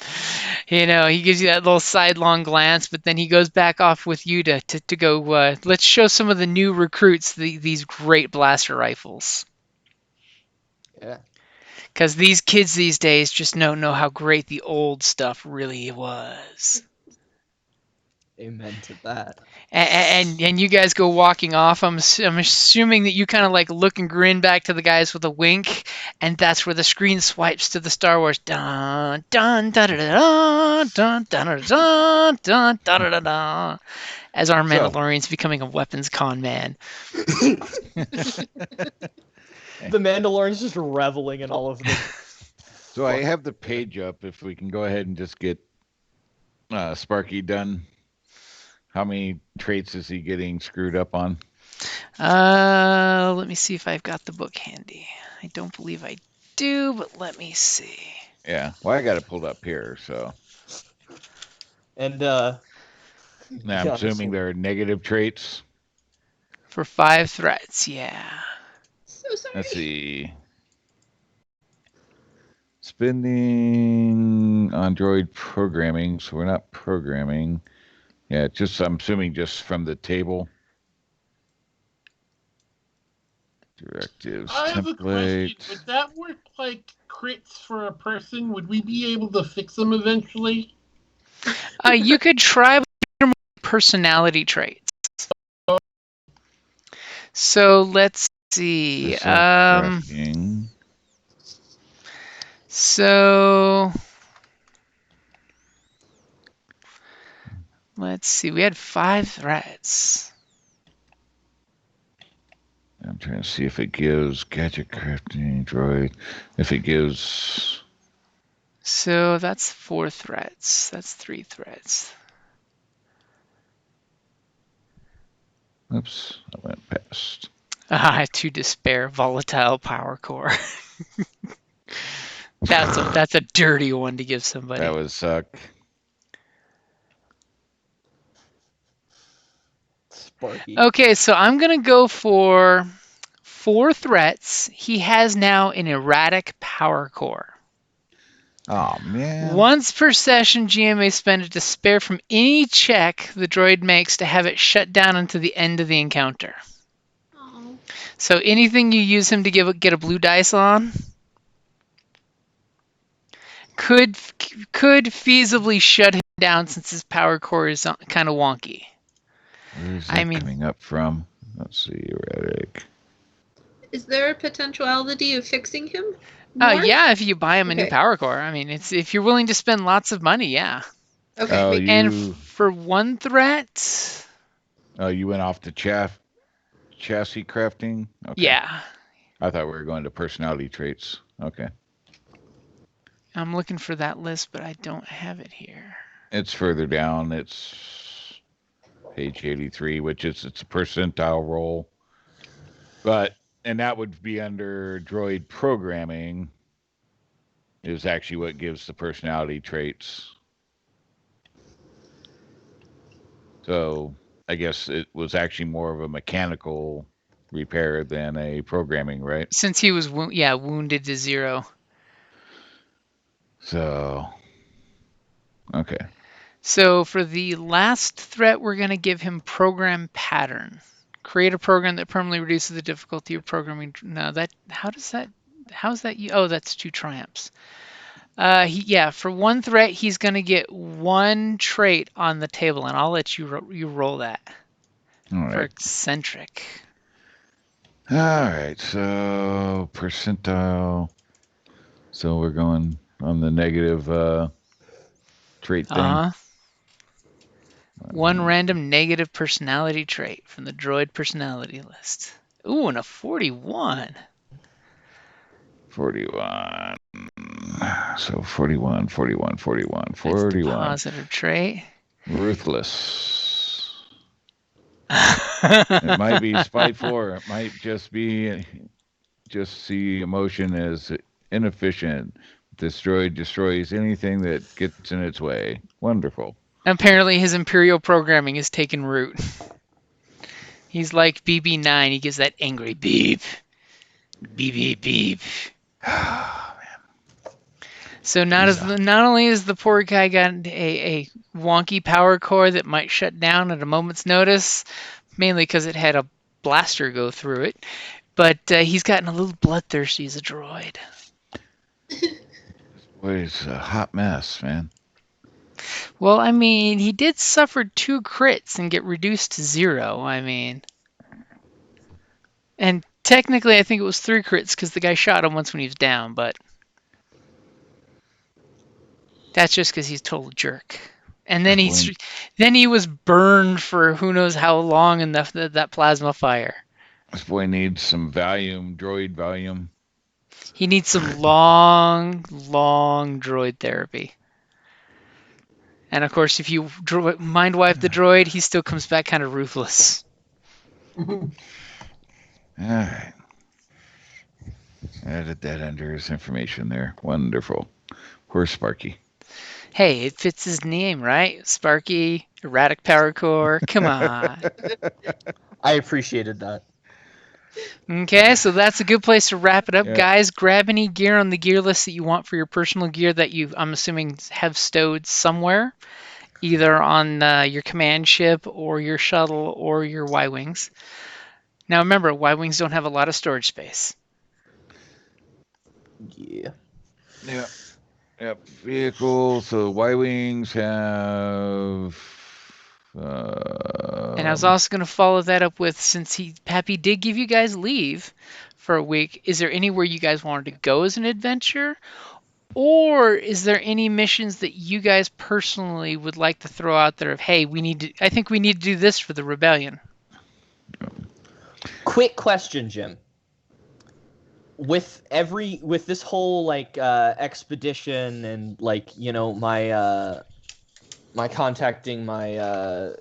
know, he gives you that little sidelong glance, but then he goes back off with you to go. Let's show some of the new recruits these great blaster rifles. Yeah. Because these kids these days just don't know how great the old stuff really was. Amen to that. And you guys go walking off. I'm assuming that you kind of like look and grin back to the guys with a wink, and that's where the screen swipes to the Star Wars dun dun dun dun dun dun dun dun dun dun dun dun, as our Mandalorian's becoming a weapons con man. The Mandalorian's just reveling in all of them. So I have the page up. If we can go ahead and just get Sparky done. How many traits is he getting screwed up on? Let me see if I've got the book handy. I don't believe I do, but let me see. Yeah. Well, I got it pulled up here, so. And now I'm assuming there are negative traits. For 5 threats, yeah. So sorry. Let's see. Spending on droid programming, so we're not programming. Yeah, just I'm assuming just from the table. Directives, I have a question. template. Would that work like crits for a person? Would we be able to fix them eventually? You could try with your personality traits. So let's see. So let's see. We had 5 threats. I'm trying to see if it gives gadget crafting droid. If it gives. So that's 4 threats. That's 3 threats. Oops, I went past. To despair, volatile power core. That's a dirty one to give somebody. That would suck. Sparky. Okay, so I'm gonna go for 4 threats. He has now an erratic power core. Oh man. Once per session, GM may spend a despair from any check the droid makes to have it shut down until the end of the encounter. Oh. So anything you use him to get a blue dice on could feasibly shut him down, since his power core is kind of wonky. Where is that coming up from? Let's see, erratic. Is there a potentiality of fixing him? More? Yeah, if you buy him a new power core. I mean, it's if you're willing to spend lots of money, yeah. Okay. Oh, And for 1 threat. Oh, you went off to chassis crafting? Okay. Yeah. I thought we were going to personality traits. Okay. I'm looking for that list, but I don't have it here. It's further down. It's page 83, which is it's a percentile roll. And that would be under droid programming, is actually what gives the personality traits. So I guess it was actually more of a mechanical repair than a programming, right? Since he was wounded to 0. So, okay. So for the last threat, we're going to give him program pattern. Create a program that permanently reduces the difficulty of programming. No, how's that? Oh, that's 2 triumphs. For 1 threat, he's going to get 1 trait on the table, and I'll let you roll that. All right. For eccentric. All right, so percentile. So we're going on the negative trait thing. One random negative personality trait from the droid personality list. Ooh, and a 41. 41. So 41, 41, 41, That's the 41. positive trait. Ruthless. It might be spiteful, or it might just be just see emotion as inefficient. This droid destroys anything that gets in its way. Wonderful. Apparently, his Imperial programming has taken root. He's like BB9. He gives that angry beep. Beep, beep, beep. So not only is the poor guy got a wonky power core that might shut down at a moment's notice, mainly because it had a blaster go through it, but he's gotten a little bloodthirsty as a droid. Boy, it's a hot mess, man. Well, I mean, he did suffer 2 crits and get reduced to 0. I mean, and technically, I think it was 3 crits because the guy shot him once when he was down, but that's just because he's a total jerk. And then he was burned for who knows how long in that plasma fire. This boy needs some Valium, droid Valium. He needs some long droid therapy. And of course, if you mind wipe the droid, he still comes back kind of ruthless. All right. Added that under his information there. Wonderful. Where's Sparky? Hey, it fits his name, right? Sparky, erratic power core. Come on. I appreciated that. Okay, so that's a good place to wrap it up, Yeah. guys. Grab any gear on the gear list that you want for your personal gear that you, I'm assuming, have stowed somewhere, either on your command ship or your shuttle or your Y-wings. Now remember, Y-wings don't have a lot of storage space. Yeah. Yeah. Yep. Vehicle. So Y-wings have. And I was also going to follow that up with, since Pappy did give you guys leave for a week, is there anywhere you guys wanted to go as an adventure? Or is there any missions that you guys personally would like to throw out there of, hey, I think we need to do this for the rebellion? Quick question, Jim. With this whole like expedition and like, you know, my contacting my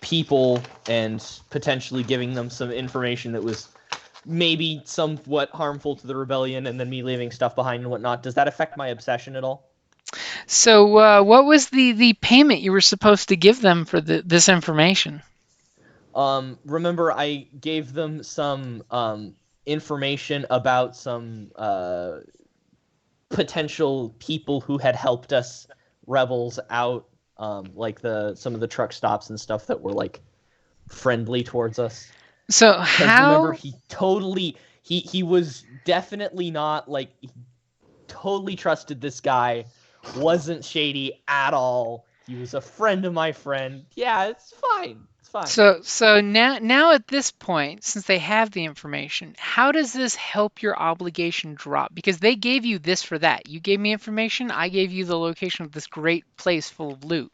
people and potentially giving them some information that was maybe somewhat harmful to the rebellion, and then me leaving stuff behind and whatnot, does that affect my obsession at all? So what was the payment you were supposed to give them for this information? Remember I gave them some information about some potential people who had helped us rebels out, like some of the truck stops and stuff that were like friendly towards us. So Remember, he was definitely not like, he totally trusted this guy, wasn't shady at all. He was a friend of my friend. Yeah, it's fine. It's fine. So now at this point, since they have the information, how does this help your obligation drop? Because they gave you this for that. You gave me information, I gave you the location of this great place full of loot.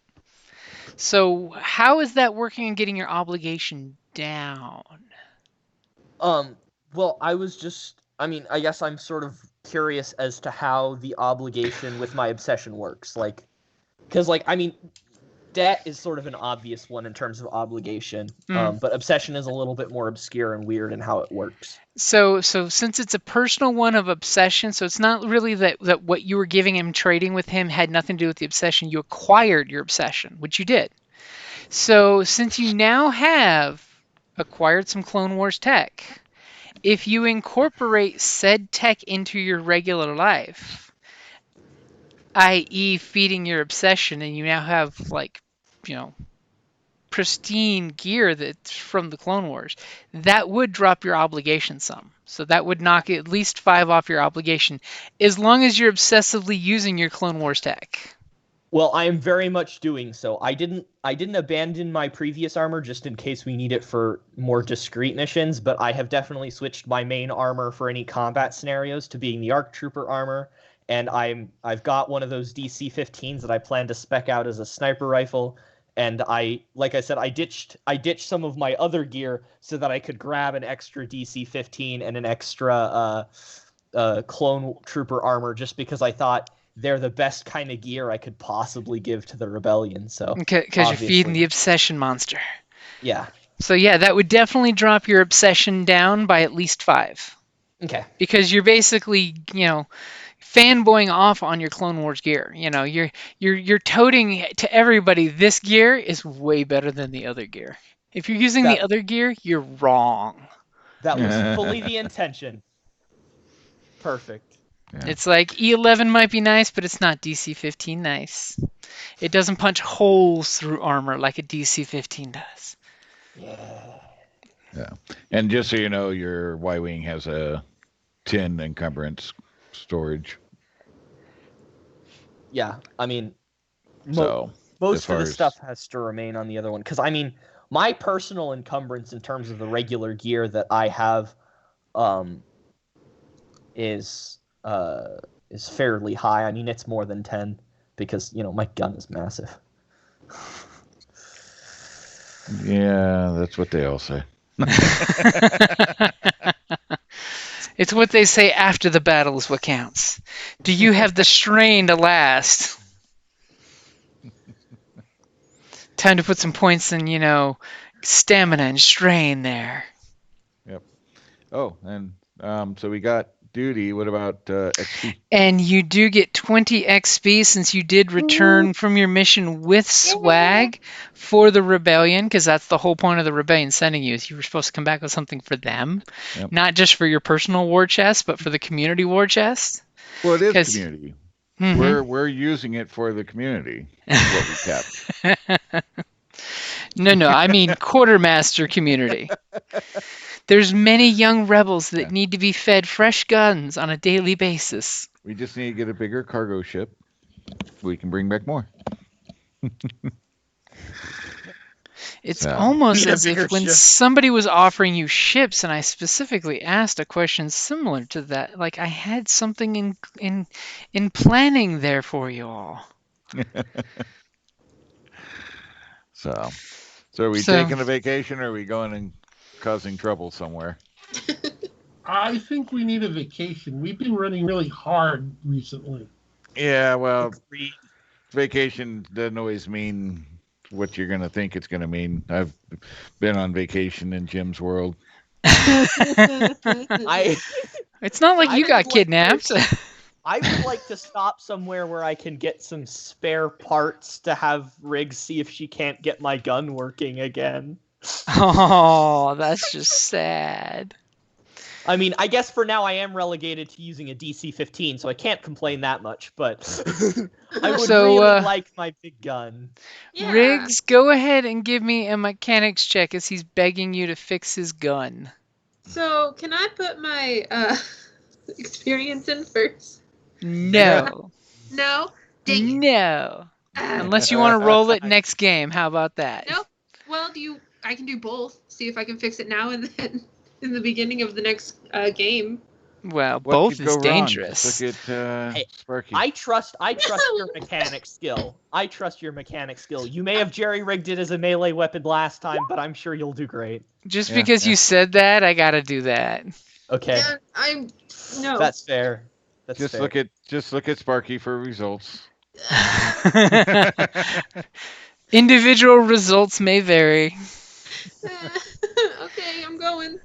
So how is that working on getting your obligation down? Well, I guess I'm sort of curious as to how the obligation with my obsession works. Like, because, like, I mean, debt is sort of an obvious one in terms of obligation, but obsession is a little bit more obscure and weird in how it works. So since it's a personal one of obsession, so it's not really that what you were giving him, trading with him, had nothing to do with the obsession. You acquired your obsession, which you did. So since you now have acquired some Clone Wars tech, if you incorporate said tech into your regular life, i.e. feeding your obsession, and you now have, like, you know, pristine gear that's from the Clone Wars, that would drop your obligation some. So that would knock at least 5 off your obligation, as long as you're obsessively using your Clone Wars tech. Well, I am very much doing so. I didn't abandon my previous armor just in case we need it for more discreet missions, but I have definitely switched my main armor for any combat scenarios to being the ARC Trooper armor, and I've got one of those DC-15s that I plan to spec out as a sniper rifle, And like I said, I ditched some of my other gear so that I could grab an extra DC-15 and an extra clone trooper armor, just because I thought they're the best kind of gear I could possibly give to the rebellion. So Because you're feeding the obsession monster. Yeah. So yeah, that would definitely drop your obsession down by at least 5. Okay. Because you're basically, fanboying off on your Clone Wars gear. You're toting to everybody, this gear is way better than the other gear. If you're using the other gear, you're wrong. That was fully the intention. Perfect. Yeah. It's like E11 might be nice, but it's not DC-15 nice. It doesn't punch holes through armor like a DC-15 does. Yeah. And just so you know, your Y-Wing has a 10 encumbrance storage. Yeah, I mean, So most of the stuff has to remain on the other one. Because, I mean, my personal encumbrance in terms of the regular gear that I have is fairly high. I mean, it's more than 10 because, my gun is massive. Yeah, that's what they all say. It's what they say after the battle is what counts. Do you have the strain to last? Time to put some points in, stamina and strain there. Yep. Oh, and so we got duty. What about XP? And you do get 20 XP since you did return from your mission with swag for the rebellion, because that's the whole point of the rebellion sending you, is you were supposed to come back with something for them. Yep. Not just for your personal war chest, but for the community war chest. Well, it is community. Mm-hmm. We're using it for the community. Is what we kept. No, I mean quartermaster community. There's many young rebels that need to be fed fresh guns on a daily basis. We just need to get a bigger cargo ship. We can bring back more. It's almost as if when somebody was offering you ships and I specifically asked a question similar to that, like I had something in planning there for you all. So are we taking a vacation, or are we going and causing trouble somewhere? I think we need a vacation. We've been running really hard recently. Yeah, well, vacation doesn't always mean what you're going to think it's going to mean. I've been on vacation in Jim's world. It's not like you got kidnapped. I would like to stop somewhere where I can get some spare parts to have Riggs see if she can't get my gun working again. Oh, that's just sad. I mean, I guess for now I am relegated to using a DC-15, so I can't complain that much, but I would really like my big gun. Yeah. Riggs, go ahead and give me a mechanics check as he's begging you to fix his gun. So, can I put my experience in first? No. No? Dang it. No. Unless you want to roll it next game. How about that? Nope. Well, I can do both. See if I can fix it now and then in the beginning of the next game. Well, both is dangerous. Look at Sparky. I trust your mechanic skill. I trust your mechanic skill. You may have jerry-rigged it as a melee weapon last time, but I'm sure you'll do great. Just because you said that, I gotta do that. Okay. No. That's fair. Just look at Sparky for results. Individual results may vary. Okay, I'm going.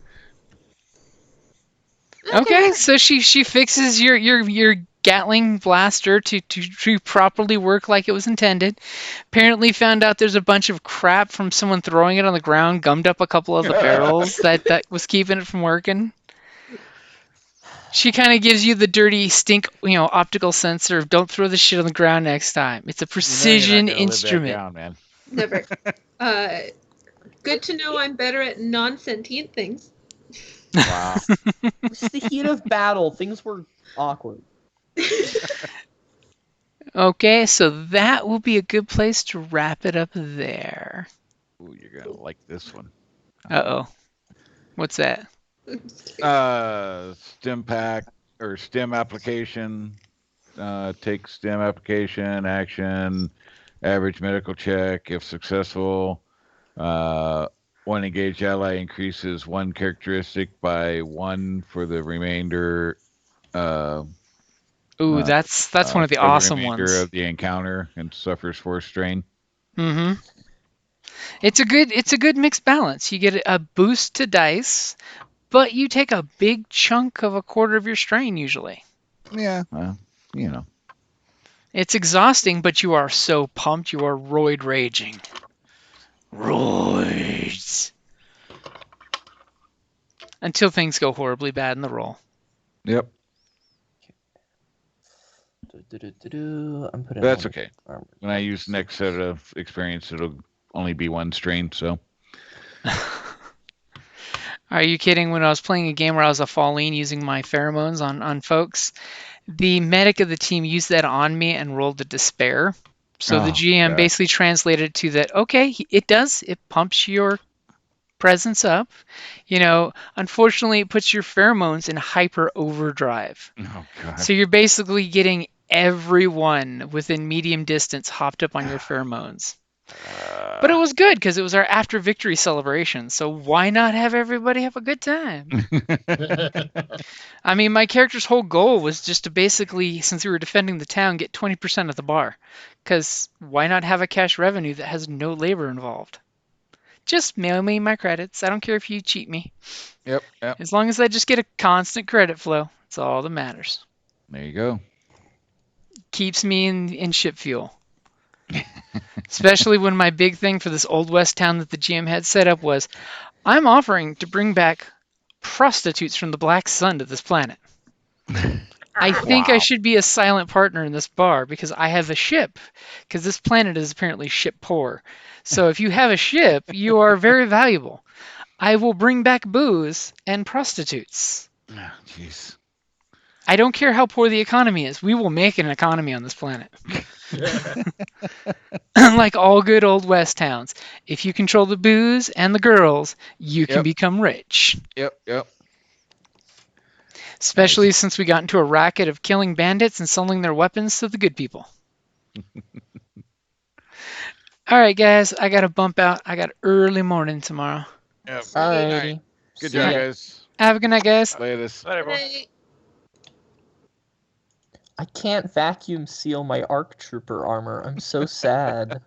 Okay, so she fixes your Gatling blaster to properly work like it was intended. Apparently found out there's a bunch of crap from someone throwing it on the ground, gummed up a couple of the barrels that was keeping it from working. She kind of gives you the dirty stink, optical sensor of don't throw the shit on the ground next time. It's a precision instrument. Down, man. Never. Good to know I'm better at non-sentient things. Wow. It's the heat of battle. Things were awkward. Okay, so that will be a good place to wrap it up there. Ooh, you're gonna like this one. Uh-oh. What's that? Stem pack or stem application. Take stem application action. Average medical check, if successful. One engaged ally increases one characteristic by 1 for the remainder. Ooh, that's one of the For the awesome remainder ones. of the encounter and suffers force strain. Mm-hmm. It's a good mixed balance. You get a boost to dice, but you take a big chunk of a quarter of your strain usually. Yeah, well, you know. It's exhausting, but you are so pumped. You are roid raging. Roids. Until things go horribly bad in the roll. Yep. I'm putting. That's on okay. armor When I use next set of experience, it'll only be 1 strain, so. Are you kidding? When I was playing a game where I was a Falleen using my pheromones on folks, the medic of the team used that on me and rolled a despair. So the Oh, GM God. basically translated to that, okay, it does. It pumps your presence up. Unfortunately, it puts your pheromones in hyper overdrive. Oh, God. So you're basically getting everyone within medium distance hopped up on your pheromones. But it was good because it was our after victory celebration. So why not have everybody have a good time? I mean, my character's whole goal was just to basically, since we were defending the town, get 20% of the bar. Because why not have a cash revenue that has no labor involved? Just mail me my credits. I don't care if you cheat me. Yep. As long as I just get a constant credit flow, that's all that matters. There you go. Keeps me in ship fuel. Especially when my big thing for this Old West town that the GM had set up was, I'm offering to bring back prostitutes from the Black Sun to this planet. I think I should be a silent partner in this bar because I have a ship. Because this planet is apparently ship poor. So if you have a ship, you are very valuable. I will bring back booze and prostitutes. Oh, jeez. I don't care how poor the economy is. We will make an economy on this planet. Like all good Old West towns. If you control the booze and the girls, you can Yep. become rich. Yep. Especially since we got into a racket of killing bandits and selling their weapons to the good people. All right, guys, I got to bump out. I got early morning tomorrow. Yep. Alrighty. Good See job, ya. guys. Have a good night, guys. Later. Night, everyone. I can't vacuum seal my ARC Trooper armor. I'm so sad.